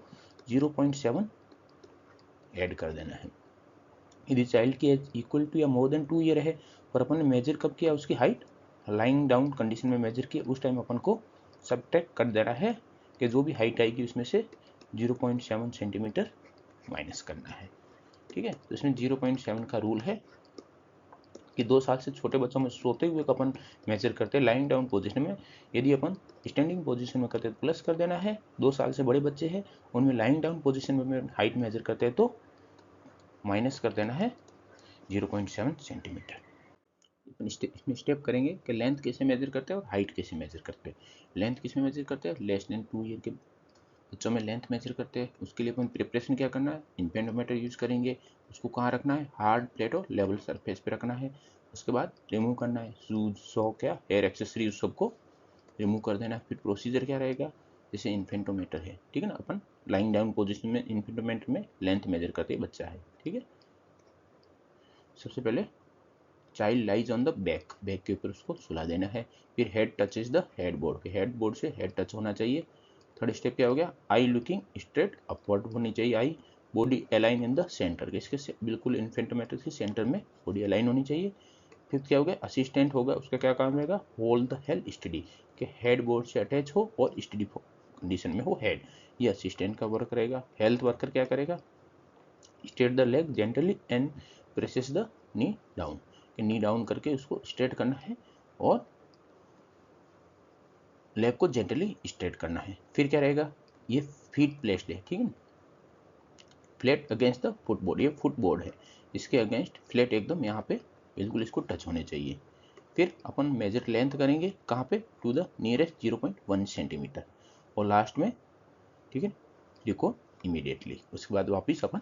0.7 ऐड कर देना है। यदि चाइल्ड की एज इक्वल टू या मोर देन 2 ईयर है और अपन ने मेजर कब किया उसकी हाइट, लाइंग डाउन कंडीशन में मेजर किया, उस टाइम अपन को सब्ट्रैक्ट कर देना है कि जो भी हाइट आएगी उसमें से 0.7 सेंटीमीटर माइनस करना है, ठीक है। तो इसमें 0.7 का रूल है कि 2 साल से छोटे बच्चों में सोते हुए अपन मेजर करते हैं लाइंग डाउन पोजीशन में। यदि अपन स्टैंडिंग पोजीशन में करते हैं तो प्लस कर देना है। 2 साल से बड़े बच्चे हैं उनमें लाइंग डाउन पोजीशन में हाइट मेजर करते हैं तो माइनस कर देना है 0.7 सेंटीमीटर। इसमें स्टेप करेंगे कि लेंथ कैसे मेजर करते हैं और हाइट कैसे मेजर करते हैं। लेंथ किस में मेजर करते हैं, लेस देन 2 ईयर के बच्चों में लेंथ मेजर करते हैं। उसके लिए अपन प्रिपरेशन क्या करना है, इन्फेंटोमीटर यूज करेंगे। उसको कहाँ रखना है, हार्ड प्लेट और लेवल सरफेस पे रखना है। उसके बाद रिमूव करना है शूज, सॉक या हेयर एक्सेसरी, उस सबको रिमूव कर देना है। फिर प्रोसीजर क्या रहेगा, जैसे इन्फेंटोमीटर है, ठीक है ना, अपन लाइंग डाउन पोजिशन में इन्फेंटोमीटर में लेंथ मेजर करते बच्चा है, ठीक है। सबसे पहले child lies on the back, back के ऊपर उसको सुला देना है। फिर head touches the head board, के हेड बोर्ड से हेड टच होना चाहिए। थर्ड स्टेप क्या हो गया, आई लुकिंग स्ट्रेट अपवर्ड होनी चाहिए आई। Body align in the centre, इसके बिल्कुल इन्फेंटोमीटर के सेंटर में बॉडी अलाइन होनी चाहिए। फिफ्थ क्या हो गया, असिस्टेंट होगा, उसका क्या काम रहेगा, होल्ड द हेड स्टडी, के हेड बोर्ड से अटैच हो और स्टडी कंडीशन में हो हेड, ये असिस्टेंट का वर्क रहेगा। हेल्थ वर्कर क्या करेगा, straight the leg gently and presses the knee down, knee down करके उसको स्ट्रेट करना है और लेग को जेंटली स्ट्रेट करना है। फिर क्या रहेगा, ये फीट प्लेस्ड है, ठीक है, फ्लैट अगेंस्ट द फुटबोर्ड, ये फुटबोर्ड है, इसके अगेंस्ट फ्लैट एकदम यहाँ पे बिल्कुल इसको टच होने चाहिए। फिर अपन मेजर लेंथ करेंगे कहाँ पे, टू द नियरेस्ट 0.1 सेंटीमीटर। और लास्ट में, ठीक है, लिखो इमीडिएटली। उसके बाद वापिस अपन,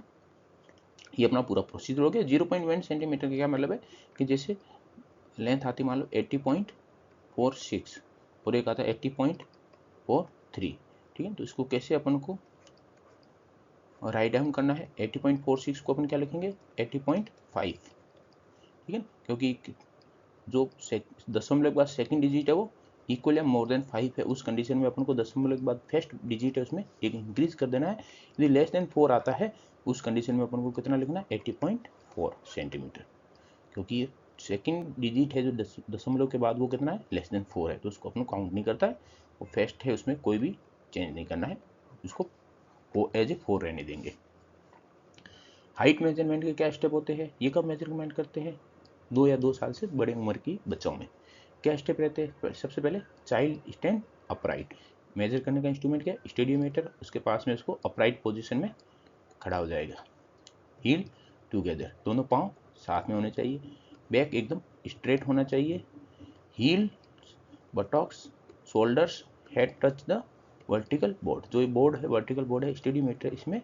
ये अपना पूरा प्रोसीजर हो गया। 0.1 सेंटीमीटर का क्या मतलब है कि जैसे लेंथ आती मान लो 80.46 और एक आता है 80.43, ठीक है। तो इसको कैसे अपन को राइट डाउन करना है, 80.46 को अपन क्या लिखेंगे 80.5, ठीक है, क्योंकि जो दशमलव के बाद सेकंड डिजिट है वो इक्वल या मोर देन 5 है, उस कंडीशन में अपन को दशमलव के बाद फर्स्ट डिजिट है उसमें एक इंक्रीज कर देना है। यदि लेस देन 4 आता है उस कंडीशन में अपन को कितना लिखना है 80.4 सेंटीमीटर, क्योंकि ये सेकंड डिजिट है जो दशमलव के बाद वो कितना है लेस देन 4 है, तो उसको अपन काउंट नहीं करता है। वो फर्स्ट है उसमें कोई भी चेंज नहीं करना है, उसको वो एज ए 4 रहने देंगे। हाइट मेजरमेंट के क्या स्टेप होते हैं, ये कब मेजरमेंट करते हैं, 2 या 2 साल से बड़े उम्र की बच्चों में क्या स्टेप रहते हैं। सबसे पहले चाइल्ड स्टैंड अपराइट, मेजर करने का इंस्ट्रूमेंट क्या, स्टेडियोमीटर, उसके पास में उसको अपराइट पोजीशन में खड़ा हो जाएगा। हील टुगेदर, दोनों पाँव साथ में होने चाहिए। बैक एकदम स्ट्रेट होना चाहिए। Heel, buttocks, shoulders, head touch the vertical board, जो ये बोर्ड है वर्टिकल बोर्ड है, स्टडी मीटर इसमें,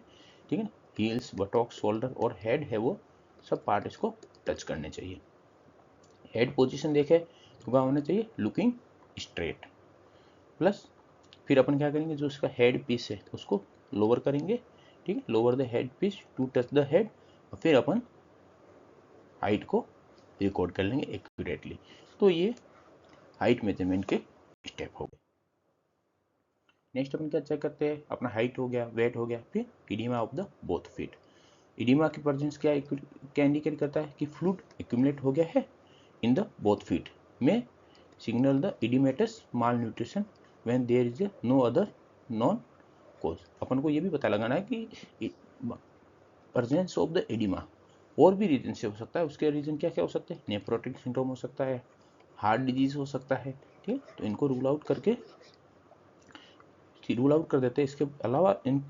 ठीक है ना, हील्स, बटॉक्स, शोल्डर और हेड है वो सब पार्ट इसको टच करने चाहिए। हेड पोजीशन देखे तो क्या होना चाहिए, लुकिंग स्ट्रेट। प्लस फिर अपन क्या करेंगे, जो इसका हेड पीस है उसको लोअर करेंगे, ठीक है, lower the head piece to touch the head, और फिर अपन हाइट को रिकॉर्ड कर लेंगे एक्यूरेटली। तो ये हाइट मेजरमेंट के स्टेप हो गए। नेक्स्ट अपन क्या चेक करते हैं, अपना हाइट हो गया, वेट हो गया, फिर oedema of the both feet. Oedema की प्रेजेंस क्या इंडिकेट करता है कि फ्लूइड एक्यूमुलेट हो गया है इन द बोथ फीट में, signal the oedematous malnutrition when there is no other known cause. अपन को ये भी पता लगाना है कि प्रेजेंस ऑफ द एडिमा और भी रीजन से हो सकता है। उसके रीजन क्या क्या हो सकते हैं, नेफ्रोटिक सिंड्रोम हो सकता है, हार्ट डिजीज हो सकता है, ठीक है, तो इनको रूल आउट कर देते हैं।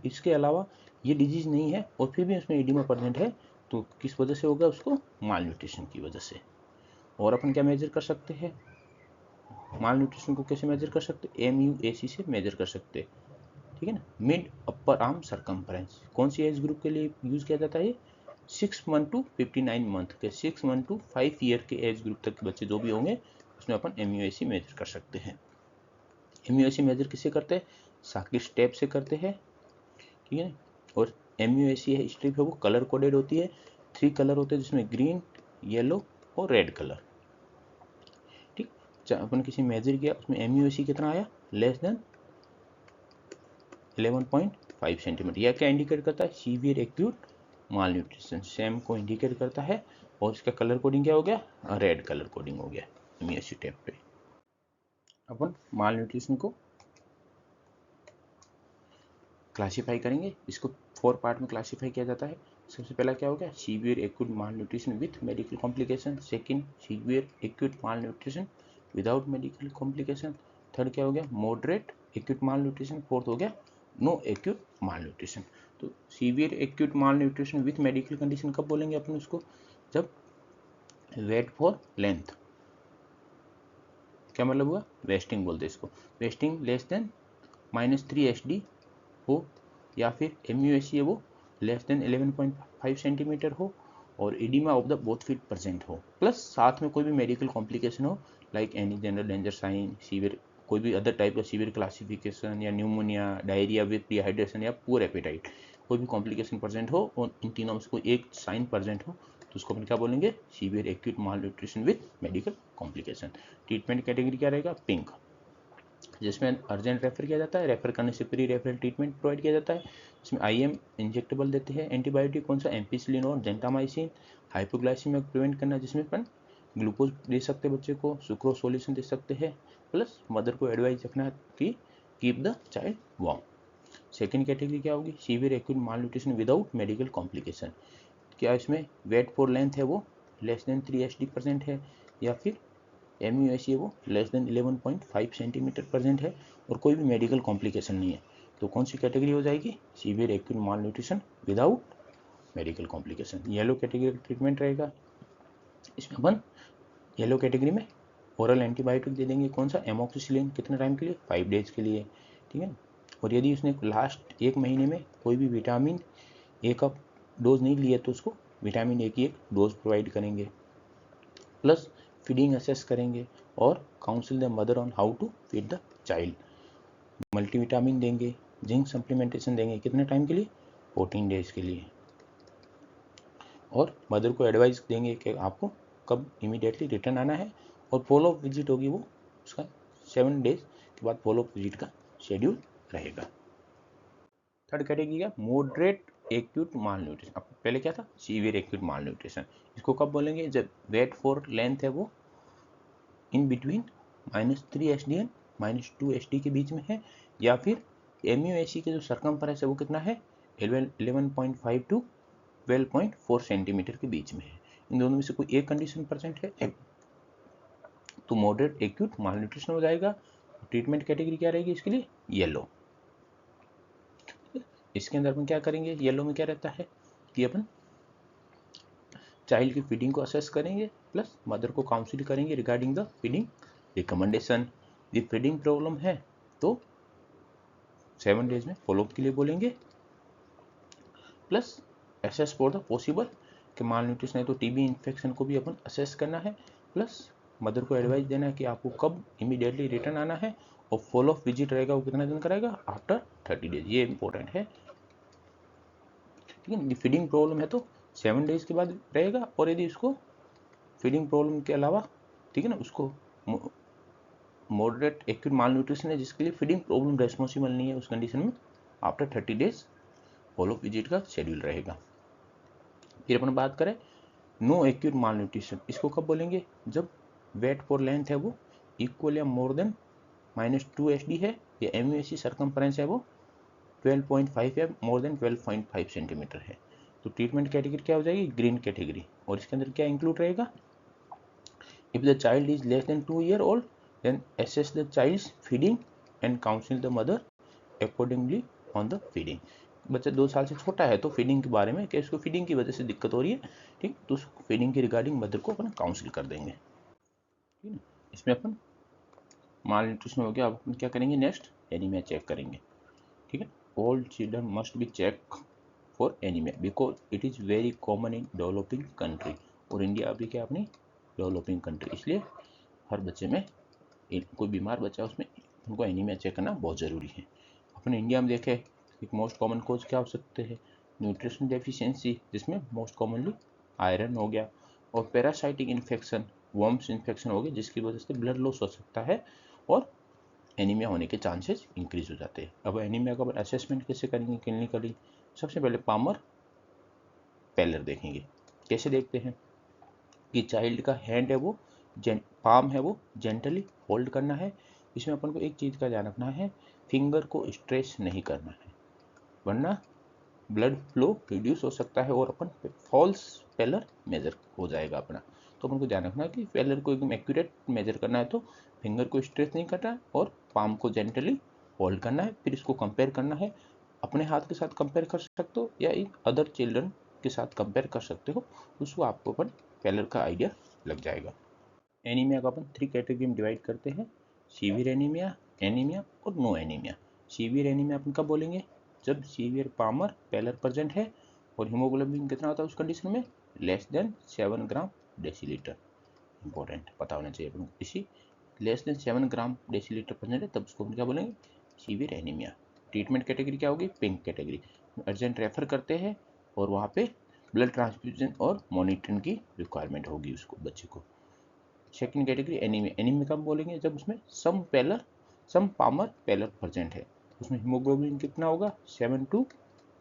इसके अलावा ये डिजीज नहीं है और फिर भी उसमें एडिमा प्रेजेंट है, तो किस वजह से होगा, उसको माल न्यूट्रिशन की वजह से। और अपन क्या मेजर कर सकते हैं, माल न्यूट्रिशन को कैसे मेजर कर सकते हैं, MUAC से मेजर कर सकते हैं, ठीक है ना। मिड अपर आर्म सरकमफ्रेंस कौन सी एज ग्रुप के लिए यूज किया जाता है, 6 मंथ टू 59 मंथ के, 6 मंथ टू 5 ईयर के एज ग्रुप तक के बच्चे जो भी होंगे उसमें अपन MUAC मेजर कर सकते हैं। MUAC मेजर किससे करते हैं, साकिर स्टेप से करते हैं, ठीक है। और MUAC है स्ट्रिप है वो कलर कोडेड होती है, 3 कलर होते हैं जिसमें ग्रीन, येलो और रेड कलर, ठीक। अपन किसी मेजर किया उसमें MUAC कितना आया, लेस देन 11.5 सेंटीमीटर। यह क्या इंडिकेट करता है, सीवियर एक्यूट माल न्यूट्रिशन, सेम को इंडिकेट करता है। और इसका कलर कोडिंग क्या हो गया, रेड कलर कोडिंग हो गया MUAC टेप पे। अपन माल न्यूट्रिशन को क्लासीफाई करेंगे, इसको 4 पार्ट में क्लासीफाई किया जाता है। सबसे पहला क्या हो गया, severe acute mall nutrition with medical complication. Second, severe acute malnutrition without medical complication. Third क्या हो गया, मॉडरेट एक्यूट माल न्यूट्रिशन। फोर्थ हो गया नो एक्यूट माल न्यूट्रिशन। तो severe acute mall nutrition with medical condition कब बोलेंगे अपन उसको, जब वेट फॉर लेंथ, क्या मतलब हुआ, वेस्टिंग बोलते हैं इसको, वेस्टिंग लेस देन -3 SD हो, या फिर MUAC है वो लेस देन 11.5 सेंटीमीटर हो, और oedema of the both feet present हो, प्लस साथ में कोई भी मेडिकल कॉम्प्लिकेशन हो, like any general danger sign, severe कोई भी अदर टाइप का सीवियर क्लासिफिकेशन, या न्यूमोनिया, डायरिया विद डिहाइड्रेशन, या पुअर एपेटाइट, कोई भी कॉम्प्लिकेशन प्रेजेंट हो और इन तीनों में से कोई एक साइन प्रेजेंट हो, तो उसको अपन क्या बोलेंगे, severe acute mall nutrition with medical complication. Treatment category क्या रहेगा, पिंक, जिसमें अर्जेंट रेफर किया जाता है, रेफर करने से प्री रेफरल ट्रीटमेंट प्रोवाइड किया जाता है। इसमें IM इंजेक्टेबल देते हैं, एंटीबायोटिक कौन सा, एम्पिसिलिन और जेंटामाइसिन। हाइपोग्लाइसीमिया प्रिवेंट करना, जिसमें अपन ग्लूकोज दे सकते हैं बच्चे को, सुक्रोज सॉल्यूशन दे सकते हैं, प्लस मदर को एडवाइस रखना है कि keep the child warm. Second category क्या होगी, severe acute malnutrition without medical complication. क्या इसमें वेट फॉर लेंथ है वो लेस देन 3 SD प्रेजेंट है, या फिर MUAC है वो लेस देन 11.5 सेंटीमीटर प्रेजेंट है, और कोई भी मेडिकल कॉम्प्लिकेशन नहीं है, तो कौन सी कैटेगरी हो जाएगी, severe acute malnutrition without medical complication. Yellow category का ट्रीटमेंट रहेगा, इसमें अपन येलो कैटेगरी में ओरल एंटीबायोटिक दे देंगे, कौन सा, एमोक्सिसिलिन, कितने टाइम के लिए, 5 डेज के लिए, ठीक है। और यदि उसने लास्ट 1 महीने में कोई भी विटामिन A का डोज नहीं लिया तो उसको विटामिन A की एक डोज प्रोवाइड करेंगे, प्लस फीडिंग असेस करेंगे, और counsel the mother on how to feed the child. Multivitamin देंगे, जिंक सप्लीमेंटेशन देंगे, कितने टाइम के लिए, 14 डेज के लिए, और मदर को एडवाइस देंगे कि आपको कब इमीडिएटली रिटर्न आना है, और फॉलोअप विजिट होगी वो उसका 7 डेज के बाद फॉलोअप विजिट का शेड्यूल रहेगा। थर्ड कैटेगरी का मॉडरेट एक्यूट माल न्यूट्रिशन, अब पहले क्या था, सीवियर एक्यूट माल न्यूट्रिशन, इसको कब बोलेंगे, जब वेट फॉर लेंथ है वो in between -3 SD and -2 SD के बीच में है, या फिर MUAC के जो सरकमफ्रेंस है वो कितना है, 11.5 टू 12.4 सेंटीमीटर के बीच में है। इन दोनों में से कोई एक कंडीशन प्रेजेंट है तो मॉडरेट एक्यूट माल न्यूट्रिशन हो जाएगा। ट्रीटमेंट कैटेगरी क्या रहेगी इसके लिए, येलो। इसके अंदर अपन क्या करेंगे, येलो में क्या रहता है कि अपन चाइल्ड की फीडिंग को असेस करेंगे, प्लस मदर को काउंसिल करेंगे रिगार्डिंग द फीडिंग रिकमेंडेशन। यदि फीडिंग प्रॉब्लम है तो 7 डेज में फॉलोअप के लिए बोलेंगे, plus assess for the possible कि माल न्यूट्रिशन है तो टीबी इन्फेक्शन को भी अपन असेस करना है, प्लस मदर को एडवाइस देना है कि आपको कब इमीडिएटली रिटर्न आना है, और फॉलो अप विजिट रहेगा वो कितना दिन कराएगा, आफ्टर 30 डेज। ये इंपॉर्टेंट है, ठीक है। फीडिंग प्रॉब्लम है तो 7 डेज के बाद रहेगा, और यदि उसको फीडिंग प्रॉब्लम के अलावा, ठीक है ना, उसको मॉडरेट एक्यूट माल न्यूट्रिशन है जिसके लिए फीडिंग प्रॉब्लम रेस्पॉन्सिबल नहीं है, उस कंडीशन में after 30 days follow up visit का शेड्यूल रहेगा। फिर अपन बात करें नो एक्यूट माल न्यूट्रिशन, इसको कब बोलेंगे, जब वेट फॉर लेंथ है वो इक्वल या मोर देन -2 SD है, या MUSC सर्कम्फ्रेंस है वो 12.5 या मोर देन 12.5 सेंटीमीटर है, तो ट्रीटमेंट कैटेगरी क्या हो जाएगी, ग्रीन कैटेगरी। और इसके अंदर क्या इंक्लूड रहेगा, if the child is less than 2 year old then assess the child's feeding and counsel the mother accordingly on the feeding। बच्चा 2 साल से छोटा है तो फीडिंग के बारे में कि उसको फीडिंग की वजह से दिक्कत हो रही है, ठीक, तो उस फीडिंग के रिगार्डिंग मदर को अपन काउंसिल कर देंगे, ठीक है। इसमें अपन माल न्यूट्रिशन हो गया, अब अपन क्या करेंगे, नेक्स्ट एनीमिया चेक करेंगे, ठीक है। All children must be check for anaemia because it is very common in developing country, और इंडिया अभी क्या अपनी डेवलपिंग कंट्री, इसलिए हर बच्चे में कोई बीमार बच्चा उसमें उनको एनीमिया चेक करना बहुत ज़रूरी है। अपने इंडिया में देखें एक मोस्ट कॉमन कोज क्या हो सकते हैं, न्यूट्रिशन डेफिशिएंसी, जिसमें मोस्ट कॉमनली आयरन हो गया, और पैरासाइटिक इन्फेक्शन, वर्म्स इन्फेक्शन हो गए, जिसकी वजह से ब्लड लॉस हो सकता है और एनीमिया होने के चांसेस इंक्रीज हो जाते हैं। अब एनीमिया का असेसमेंट कैसे करेंगे क्लिनिकली, सबसे पहले पामर पेलर देखेंगे। कैसे देखते हैं कि चाइल्ड का हैंड है वो पाम है वो जेंटली होल्ड करना है। इसमें अपन को एक चीज़ का ध्यान रखना है, फिंगर को स्ट्रेच नहीं करना है, वरना ब्लड फ्लो रिड्यूस हो सकता है और अपन फॉल्स पेलर मेजर हो जाएगा अपना। तो अपन को ध्यान रखना है कि पेलर को एकदम एक्यूरेट मेजर करना है, तो फिंगर को स्ट्रेच नहीं करना है और पाम को जेंटली होल्ड करना है। फिर इसको कंपेयर करना है, अपने हाथ के साथ कंपेयर कर सकते हो या एक अदर चिल्ड्रन के साथ कंपेयर कर सकते हो, उसको आपको अपन पेलर का आइडिया लग जाएगा। एनीमिया को अपन 3 कैटेगरी में डिवाइड करते हैं, सीवियर एनीमिया, एनीमिया और नो एनीमिया। सीवियर एनीमिया अपन कब बोलेंगे, जब सीवियर पामर पेलर प्रेजेंट है और हीमोग्लोबिन कितना होता है उस कंडीशन में, लेस देन 7 ग्राम डेसीलीटर। इंपॉर्टेंट पता होना चाहिए अपन को, इसी लेस देन 7 ग्राम डेसीलीटर प्रेजेंट है तब उसको हम क्या बोलेंगे, सीवियर एनीमिया। ट्रीटमेंट कैटेगरी क्या होगी, पिंक कैटेगरी, अर्जेंट रेफर करते हैं और वहाँ पे ब्लड ट्रांसफ्यूजन और मॉनिटरिंग की रिक्वायरमेंट होगी उसको बच्चे को। सेकंड कैटेगरी एनीमिया, एनीमिया कब बोलेंगे, जब उसमें सम पामर पेलर प्रेजेंट है, उसमें हीमोग्लोबिन कितना होगा 7 to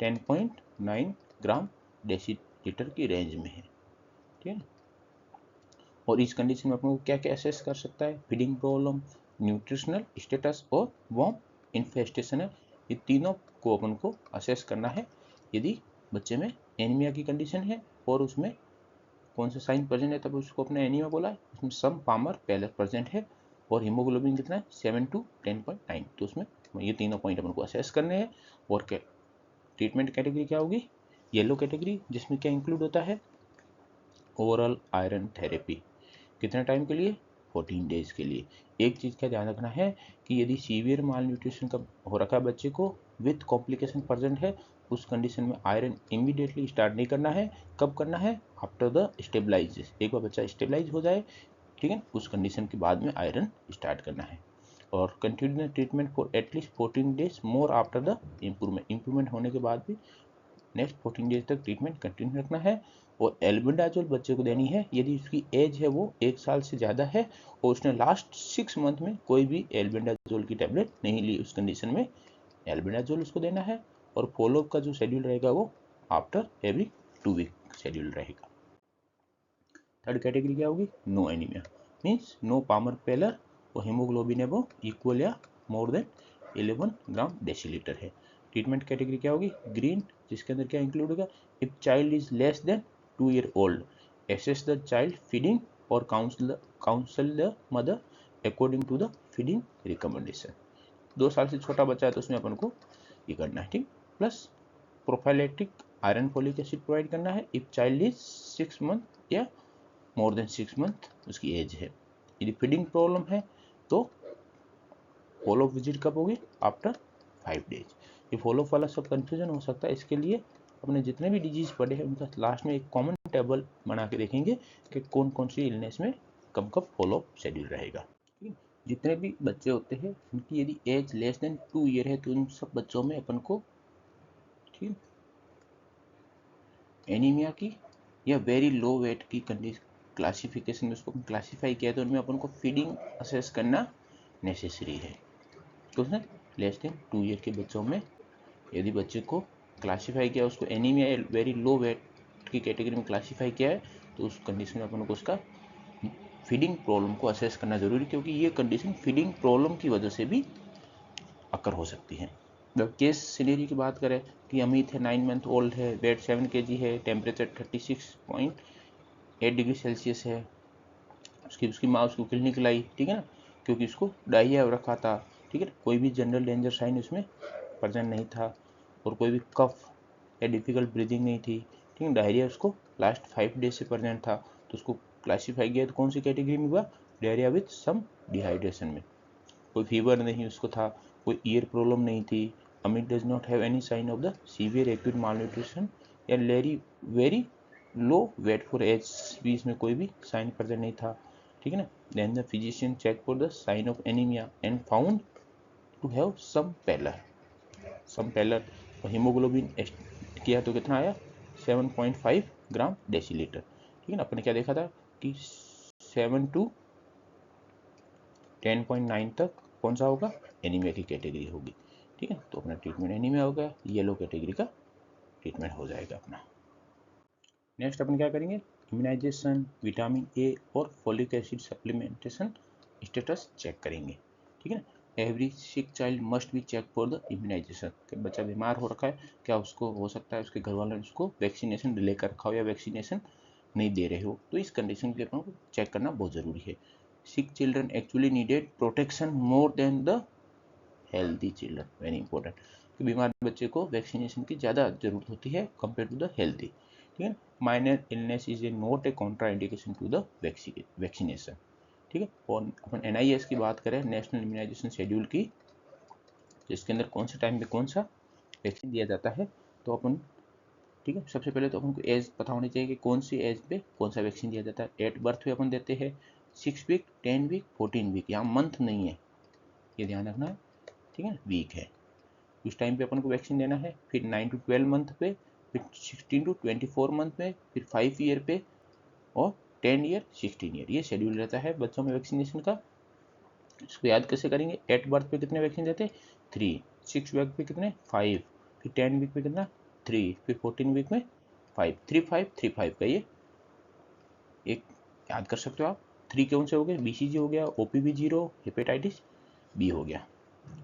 10.9 ग्राम डेसीलीटर की रेंज में है, ठीक है। और इस कंडीशन में अपन को क्या क्या असेस कर सकता है, फीडिंग प्रॉब्लम, न्यूट्रिशनल स्टेटस और वर्म इन्फेस्टेशन है, ये तीनों को अपन को असेस करना है। यदि बच्चे में एनीमिया की कंडीशन है और उसमें कौन सा साइन प्रेजेंट है तब उसको अपने एनीमिया बोला है, उसमें सम पामर पेलर प्रेजेंट है और हीमोग्लोबिन कितना है 7 to 10.9, तो उसमें ये तीनों पॉइंट अपन को असेस करने हैं। और क्या ट्रीटमेंट कैटेगरी क्या होगी, येलो कैटेगरी, जिसमें क्या इंक्लूड होता है, ओरल आयरन थेरेपी, कितने टाइम के लिए, 14 डेज के लिए। एक चीज़ का ध्यान रखना है कि यदि सीवियर माल न्यूट्रिशन का हो रखा है बच्चे को विथ कॉम्प्लिकेशन प्रेजेंट है, उस कंडीशन में आयरन इमीडिएटली स्टार्ट नहीं करना है। कब करना है, आफ्टर द स्टेबलाइज, एक बार बच्चा स्टेबलाइज हो जाए, ठीक है, उस कंडीशन के बाद में आयरन स्टार्ट करना है। और continue the treatment for at least 14 days more after the improvement होने के बाद भी नेक्स्ट 14 डेज तक ट्रीटमेंट कंटिन्यू रखना है। और एल्बेंडाजोल बच्चे को देनी है यदि उसकी एज है वो 1 साल से ज़्यादा है और उसने लास्ट 6 मंथ में कोई भी एल्बेंडाजोल की टैबलेट नहीं ली, उस कंडीशन में एल्बेंडाजोल उसको देना है। और फॉलोअप का जो शेड्यूल रहेगा वो आफ्टर एवरी 2 वीक शेड्यूल रहेगा। थर्ड कैटेगरी क्या होगी, no anaemia, means no palmar pallor और हीमोग्लोबिन है वो इक्वल या मोर देन 11 ग्राम डेसीलीटर है। ट्रीटमेंट कैटेगरी क्या होगी, ग्रीन, जिसके अंदर क्या इंक्लूड होगा, if child is less than 2 year old assess the child feeding और counsel the mother according to the feeding recommendation। 2 साल से छोटा बच्चा है तो उसमें अपन को ये करना है, ठीक। Plus prophylactic iron folic acid provide करना है इफ चाइल्ड इज 6 मंथ या मोर देन 6 मंथ उसकी एज है। यदि फीडिंग प्रॉब्लम है तो फॉलो विजिट कब होगी, आफ्टर 5 डेज। ये फॉलोअप वाला सब कंफ्यूजन हो सकता है, इसके लिए अपने जितने भी डिजीज पढ़े हैं उनका लास्ट में एक कॉमन टेबल बना के देखेंगे कि कौन कौन सी इलनेस में कब कब फॉलोअप शेड्यूल रहेगा। जितने भी बच्चे होते हैं उनकी यदि एज लेस देन 2 ईयर है तो उन सब बच्चों में अपन को ठीक एनीमिया की या वेरी लो वेट की कंडीशन क्लासिफिकेशन में उसको क्लासीफाई किया तो उनमें अपन को फीडिंग असेस करना नेसेसरी है। तो उसने लेस देन 2 ईयर के बच्चों में यदि बच्चे को क्लासीफाई किया, उसको एनीमिया या वेरी लो वेट की कैटेगरी में क्लासीफाई किया है, तो उस कंडीशन में अपन को उसका फीडिंग प्रॉब्लम को असेस करना जरूरी है, क्योंकि ये कंडीशन फीडिंग प्रॉब्लम की वजह से भी अकर हो सकती है। जब केस सिनेरियो की बात करें कि अमित है, 9 मंथ ओल्ड है, वेट 7 kg है, टेम्परेचर 36.8 डिग्री सेल्सियस है, उसकी माँ उसको क्लिनिक लाई, ठीक है ना, क्योंकि उसको डायरिया रखा था, ठीक है, कोई भी जनरल डेंजर साइन उसमें प्रेजेंट नहीं था और कोई भी कफ या डिफिकल्ट ब्रीदिंग नहीं थी, ठीक है, डायरिया उसको लास्ट 5 डेज से प्रेजेंट था, तो उसको क्लासीफाई किया तो कौन सी कैटेगरी में हुआ, डायरिया विथ सम डिहाइड्रेशन में। कोई फीवर नहीं उसको था, कोई ईयर प्रॉब्लम नहीं थी, Amit does not have any sign of the severe acute malnutrition या very low weight for age भी इसमें कोई भी साइन प्रेजेंट नहीं था, ठीक है ना। Then the physician check for the sign of anaemia and found to have some pallor और हीमोग्लोबिन किया तो कितना आया 7.5 ग्राम डेसीलीटर, ठीक है ना। अपने क्या देखा था कि 7 to 10.9 तक कौन सा होगा, एनीमिया की कैटेगरी होगी, ठीक है। तो अपना ट्रीटमेंट एनीमिया हो गया, येलो कैटेगरी का ट्रीटमेंट हो जाएगा अपना। नेक्स्ट अपन क्या करेंगे, इम्यूनाइजेशन, विटामिन ए और folic acid supplementation status check करेंगे, ठीक है ना। Every sick child must be check for the immunisation, कि बच्चा बीमार हो रखा है, क्या उसको हो सकता है उसके घर वालों ने उसको वैक्सीनेशन डिले कर रखा हो या वैक्सीनेशन नहीं दे रहे हो, तो इस कंडीशन के अपन को चेक करना बहुत ज़रूरी है। Sick children actually needed protection more than the healthy children, very important, कि बीमार बच्चे को वैक्सीनेशन की ज़्यादा जरूरत होती है कंपेयर टू द हेल्दी, ठीक है। Minor illness is a not a contraindication to the vaccination, ठीक है। और अपन NIS की बात करें, नेशनल इम्यूनाइजेशन शेड्यूल की, जिसके अंदर कौन से टाइम पे कौन सा वैक्सीन दिया जाता है, तो अपन ठीक है, सबसे पहले तो अपन को एज पता होनी चाहिए कि कौन सी एज पे कौन सा वैक्सीन दिया जाता है। एट बर्थ पे अपन देते हैं 6 वीक, 10 वीक, 14 वीक, यहाँ मंथ नहीं है, ये ध्यान रखना है, ठीक है, वीक है, उस टाइम पे अपन को वैक्सीन देना है। फिर 9 to 12 मंथ पे, फिर 16 to 24 मंथ में, फिर 5 ईयर पे और 10 ईयर 16 ईयर, ये शेड्यूल रहता है बच्चों में वैक्सीनेशन का। इसको याद कैसे करेंगे, एट बर्थ पे कितने वैक्सीन देते हैं 3, 6 वीक पे कितने 5, फिर 10 वीक पे कितना 3, फिर 14 वीक में 5, 3 5 3 5 का ये एक याद कर सकते हो आप। 3 कौन से हो गए, BCG हो गया, OPV 0, हेपेटाइटिस बी हो गया।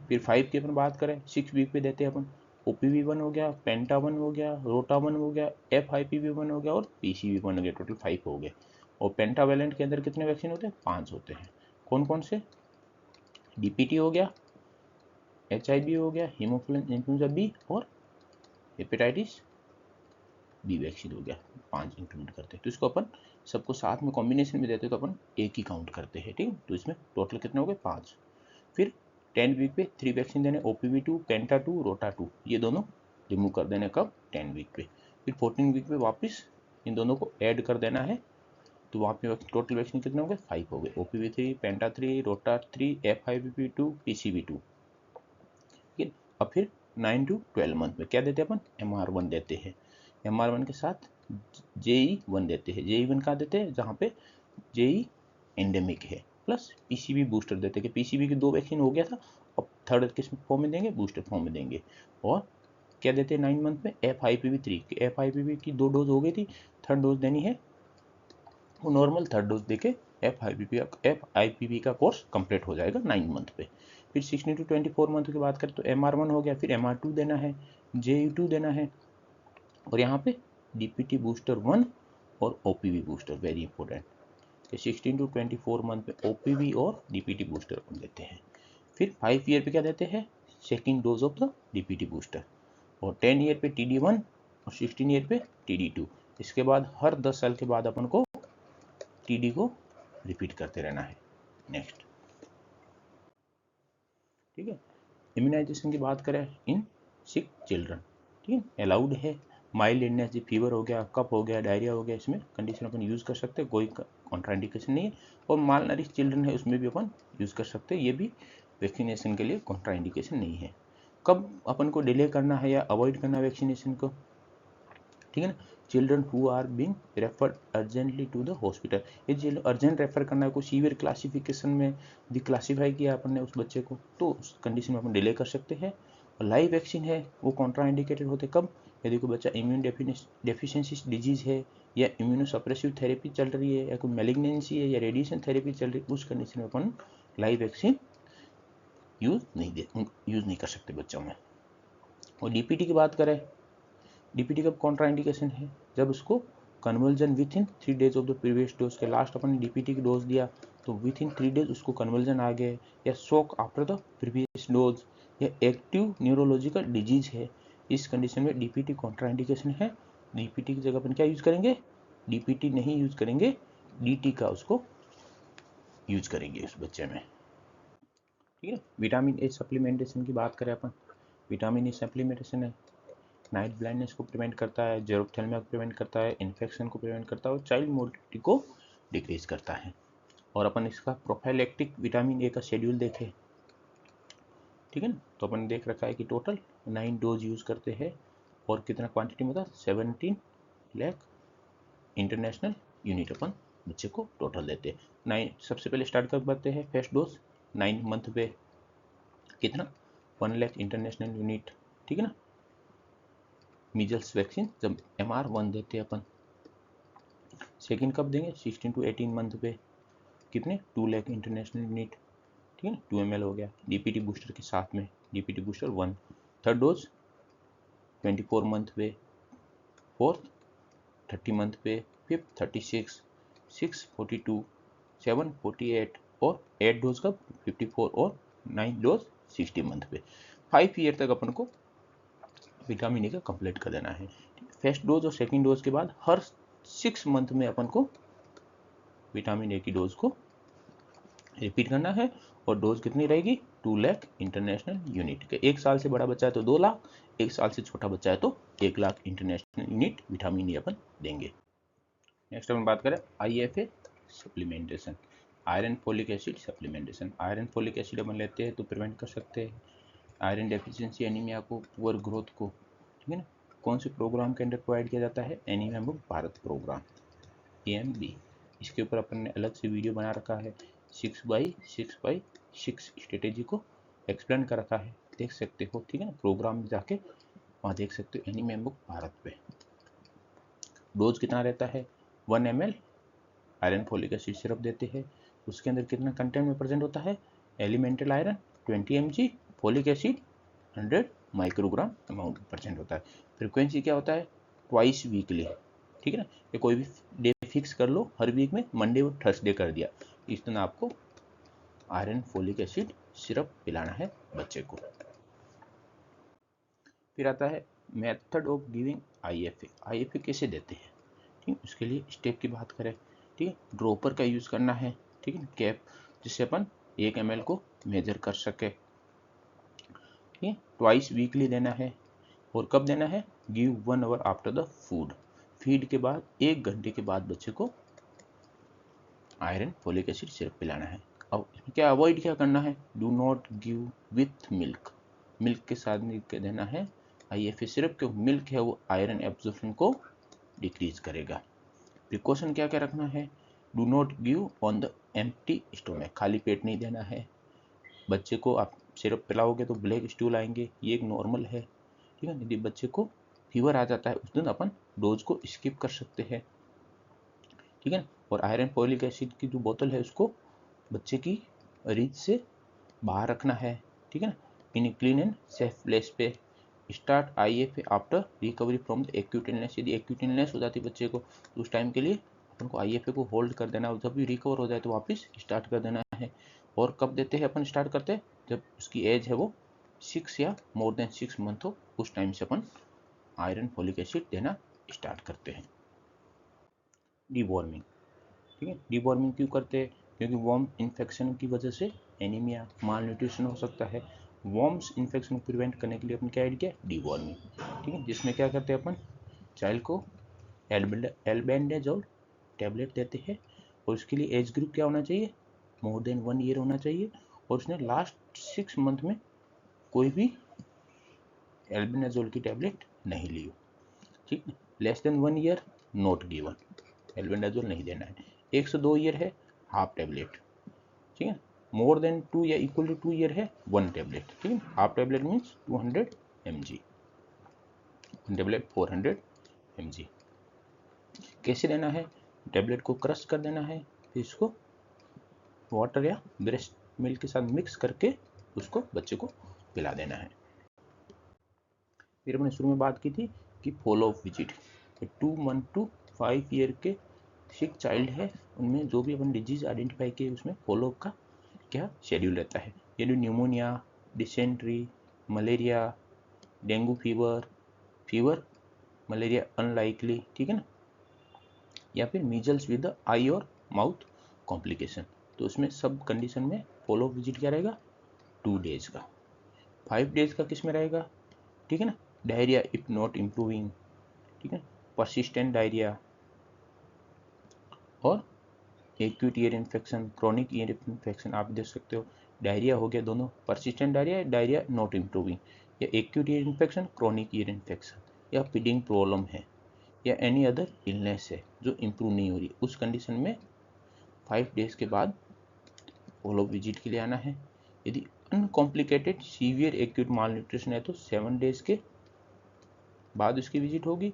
फिर 5 की अपन बात करें, 6 वीक पे देते हैं अपन, OPV 1 हो गया, पेंटा 1 हो गया, रोटा 1 हो गया, FIPV 1 हो गया और PCV 1 हो गया, टोटल 5 हो गए। और पेंटावेलेंट के अंदर कितने वैक्सीन होते हैं, 5 होते हैं। कौन कौन से, DPT हो गया, HIV हो गया, इन्फ्लुएंजा बी और हेपेटाइटिस बी वैक्सीन हो गया, 5 इंक्लूड करते हैं। तो इसको अपन सबको साथ में कॉम्बिनेशन में देते हैं तो अपन एक ही काउंट करते हैं, ठीक है। तो इसमें टोटल कितने हो गए 5। फिर 10 वीक पे 3 वैक्सीन देने, OPV 2, पेंटा 2, रोटा 2, ये दोनों रिमूव कर देने कब, 10 वीक पे। फिर 14 वीक पे वापस इन दोनों को ऐड कर देना है, तो वहाँ पे टोटल वैक्सीन कितने हो गए 5 हो गए, OPV 3, पेंटा 3, रोटा 3, FIPV 2, PCV 2, ठीक है। अब फिर 9 to 12 मंथ में क्या देते हैं अपन, MR1 देते हैं, MR1 के साथ JE1 देते हैं, JE1 कहाँ देते हैं, जहाँ पे JE एंडेमिक है, प्लस PCV बूस्टर देते हैं, कि PCV की 2 वैक्सीन हो गया था, अब थर्ड किस फॉर्म में देंगे, बूस्टर फॉर्म में देंगे। और क्या देते हैं 9 मंथ में, FIPV 3, कि FIPV की 2 डोज हो गई थी, थर्ड डोज देनी है, वो नॉर्मल थर्ड डोज देके FIPV का कोर्स कंप्लीट हो जाएगा 9 मंथ पे। फिर 16 to 24 मंथ की बात करें तो MR1 हो गया, फिर MR2 देना है, JE2 देना है, और यहाँ पे DPT बूस्टर 1 और OPV booster, very important, 16 to 24 month में OPV और DPT बूस्टर देते हैं। फिर 5 ईयर पे क्या देते हैं, second dose of the DPT booster, और 10 ईयर पे TD1 और 16 ईयर पे TD2। इसके बाद हर 10 साल के बाद अपन को TD को रिपीट करते रहना है। नेक्स्ट, ठीक है। इम्यूनाइजेशन की बात करें इन सिक चिल्ड्रन, ठीक है, अलाउड है। माइल्ड इलनेस जी फीवर हो गया, कफ हो गया, डायरिया हो गया, इसमें कंडीशन अपन यूज़ कर सकते हैं, कोई कॉन्ट्राइंडिकेशन नहीं है। और माल नरिश चिल्ड्रन है उसमें भी अपन यूज़ कर सकते हैं, ये भी वैक्सीनेशन के लिए कॉन्ट्राइंडिकेशन नहीं है। कब अपन को डिले करना है या अवॉइड करना है वैक्सीनेशन को, ठीक है ना, children who are being referred urgently to the hospital, ये जो अर्जेंट रेफर करना है, कोई सीवियर क्लासिफिकेशन में डिक्लासीफाई किया अपन ने उस बच्चे को, तो उस कंडीशन में अपन डिले कर सकते हैं। और लाइव वैक्सीन है वो कॉन्ट्रा इंडिकेटेड होते कब, यदि कोई बच्चा इम्यून डेफिशिएंसी डिजीज है या इम्यूनोसप्रेसिव थेरेपी चल रही है या कोई मेलिग्नेंसी है या रेडिएशन थेरेपी चल रही है, उस कंडीशन में अपन लाइव वैक्सीन यूज नहीं कर सकते बच्चों में। और डीपीटी की बात करें, डीपीटी का कॉन्ट्रा इंडिकेशन है जब उसको conversion with in 3 days of the previous dose के, लास्ट अपन ने डीपीटी की डोज दिया तो विथ इन 3 डेज उसको कन्वर्जन आ गए, या shock after the previous dose, या एक्टिव न्यूरोलॉजिकल डिजीज है, इस कंडीशन में डीपीटी कॉन्ट्रा इंडिकेशन है। डीपीटी की जगह अपन क्या यूज करेंगे, डीपीटी नहीं यूज करेंगे, डीटी का उसको यूज करेंगे उस बच्चे में, ठीक है। विटामिन ए सप्लीमेंटेशन की बात करें अपन, विटामिन ए सप्लीमेंटेशन है, नाइट ब्लाइंडनेस को प्रिवेंट करता है, जेरोप्थेल्मिया को प्रिवेंट करता है, इन्फेक्शन को प्रिवेंट करता है और चाइल्ड मोर्टिलिटी को डिक्रीज करता है। और अपन इसका प्रोफाइलेक्टिक विटामिन ए का शेड्यूल देखें, ठीक है ना, तो अपन ने देख रखा है कि टोटल 9 डोज यूज करते हैं और कितना क्वांटिटी में था 17 लाख इंटरनेशनल यूनिट अपन बच्चे को टोटल देते हैं। 9 सबसे पहले स्टार्ट कर पाते हैं फर्स्ट डोज 9 मंथ पे कितना 1 लाख इंटरनेशनल यूनिट, ठीक है ना। मीजल्स वैक्सीन जब MR1 देते हैं अपन, सेकेंड कब देंगे 16 to 18 मंथ पे कितने 2 लाख इंटरनेशनल यूनिट, ठीक है ना, 2 ml हो गया डीपीटी बूस्टर के साथ में, DPT booster 1। Third dose 24 month पे, फोर्थ 30 मंथ पे, फिफ्थ 36, 6 42, 7 48 और 8 डोज कब 54 और 9 डोज 60 मंथ पे। 5 ईयर तक अपन को विटामिन ए का कंप्लीट कर देना है। फर्स्ट डोज और सेकेंड डोज के बाद हर 6 मंथ में अपन को विटामिन ए की डोज को रिपीट करना है। और डोज कितनी रहेगी 2 लाख इंटरनेशनल यूनिट के। 1 साल से बड़ा बच्चा है तो 2 लाख, 1 साल से छोटा बच्चा है तो 1 lakh international unit vitamin A अपन देंगे। नेक्स्ट अपन बात करें IFA supplementation, iron folic acid supplementation. Iron folic acid अपन लेते हैं तो प्रिवेंट कर सकते हैं आयरन डेफिशिएंसी एनीमिया को, पुअर ग्रोथ को, ठीक है ना। कौन से प्रोग्राम के अंडर प्रोवाइड किया जाता है, एनीमिया मुक्त भारत प्रोग्राम AMB। इसके ऊपर अपन ने अलग से वीडियो बना रखा है, 6x6x6 स्ट्रेटेजी को एक्सप्लेन कर रखा है, देख सकते हो, ठीक है ना। प्रोग्राम में जाके वहाँ देख सकते हो एनीमिया मुक्त भारत पे। डोज कितना रहता है 1 ml iron folic acid syrup देते हैं, उसके अंदर कितना कंटेंट में प्रेजेंट होता है, elemental iron 20 mg, folic acid 100 microgram amount present होता है। फ्रीक्वेंसी क्या होता है ट्वाइस वीकली, ठीक है ना, ये कोई भी डे फिक्स कर लो, हर वीक में मंडे और थर्सडे कर दिया, इस दिन आपको आयरन फोलिक एसिड सिरप पिलाना है बच्चे को। फिर आता है मेथड ऑफ गिविंग IFA कैसे देते हैं, ठीक है, उसके लिए स्टेप की बात करें, ठीक है, ड्रॉपर का यूज़ करना है, ठीक है, कैप जिससे अपन 1 ml को मेजर कर सके, ठीक है, ट्वाइस वीकली देना है। और कब देना है, give 1 hour after the food, feed के बाद 1 घंटे के बाद बच्चे को आयरन फोलिक एसिड सिरप पिलाना है। अब क्या अवॉइड क्या करना है, do not give with milk, milk के साथ नहीं देना है IFA सिरप, क्यों मिल्क है वो आयरन एब्जॉर्प्शन को डिक्रीज करेगा। प्रिकॉशन क्या क्या रखना है, do not give on the empty stomach, खाली पेट नहीं देना है बच्चे को। आप सिरप पिलाओगे तो ब्लैक स्टूल आएंगे, ये एक नॉर्मल है, ठीक है। यदि बच्चे को फीवर आ जाता है उस दिन अपन डोज को स्किप कर सकते हैं, ठीक है। और आयरन फोलिक एसिड की जो बोतल है उसको बच्चे की रीच से बाहर रखना है, ठीक है ना, in clean and safe place पे। Start IFA after recovery from the acute illness, यदि एक्यूट इलनेस हो जाती है बच्चे को तो उस टाइम के लिए अपन को IFA को होल्ड कर देना, और जब भी रिकवर हो जाए तो वापस स्टार्ट कर देना है। और कब देते हैं अपन स्टार्ट करते हैं, जब उसकी एज है वो 6 या मोर देन 6 मंथ हो, उस टाइम से अपन आयरन फोलिक एसिड देना स्टार्ट करते हैं। डीवॉर्मिंग, ठीक है, डीवॉर्मिंग क्यों करते हैं, क्योंकि वॉर्म इन्फेक्शन की वजह से एनीमिया माल न्यूट्रिशन हो सकता है, वॉर्म्स इन्फेक्शन को प्रिवेंट करने के लिए अपन क्या ऐड किया, डीवॉर्मिंग, ठीक है, जिसमें क्या करते हैं अपन चाइल्ड को एल्बेंडाजोल टैबलेट देते हैं और उसके लिए एज ग्रुप क्या होना चाहिए, मोर देन 1 ईयर होना चाहिए और उसने लास्ट 6 मंथ में कोई भी एल्बेंडाजोल की टैबलेट नहीं ली हो, ठीक है। Less than 1 year not given, albendazole नहीं देना है। 1 से 2 ईयर है हाफ टैबलेट, ठीक है। मोर देन 2 या इक्वल टू 2 ईयर है 1 टैबलेट, ठीक है। Half tablet means 200 mg, tablet 400 mg। कैसे लेना है, टैबलेट को क्रश कर देना है, फिर इसको वाटर या ब्रेस्ट मिल्क के साथ मिक्स करके उसको बच्चे को पिला देना है। फिर हमने शुरू में बात की थी कि follow up visit, 2 month to 5 year के सिक चाइल्ड है उनमें जो भी अपन डिजीज आइडेंटिफाई किए उसमें फॉलो अप का क्या शेड्यूल रहता है। यदि pneumonia, dysentery, malaria, dengue fever malaria unlikely, ठीक है ना, या फिर मीजल्स विद द आई और माउथ कॉम्प्लिकेशन, तो उसमें सब कंडीशन में फॉलो विजिट क्या रहेगा, 2 डेज का। 5 डेज का किस में रहेगा, ठीक है ना, डायरिया इफ नॉट इम्प्रूविंग, ठीक है, परसिस्टेंट डायरिया और acute ear infection, chronic ear infection. आप देख सकते हो डायरिया हो गया दोनों, persistent diarrhoea, diarrhoea not improving, या acute ear infection, chronic ear infection, या फीडिंग प्रॉब्लम है या एनी अदर इलनेस है जो इम्प्रूव नहीं हो रही, उस कंडीशन में 5 डेज के बाद फॉलो विजिट के लिए आना है। यदि अनकॉम्प्लिकेटेड सीवियर एक्यूट माल न्यूट्रिशन है तो 7 डेज के बाद उसकी विजिट होगी।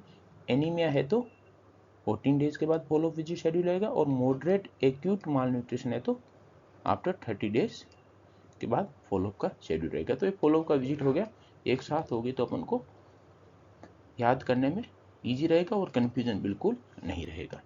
एनीमिया है तो 14 डेज के बाद फॉलो विजिट शेड्यूल रहेगा और मॉडरेट एक्यूट माल न्यूट्रिशन है तो आफ्टर 30 डेज के बाद फॉलोअप का शेड्यूल रहेगा। तो ये फॉलोअप का विजिट हो गया, एक साथ होगी तो अपन को याद करने में ईजी रहेगा और कन्फ्यूजन बिल्कुल नहीं रहेगा।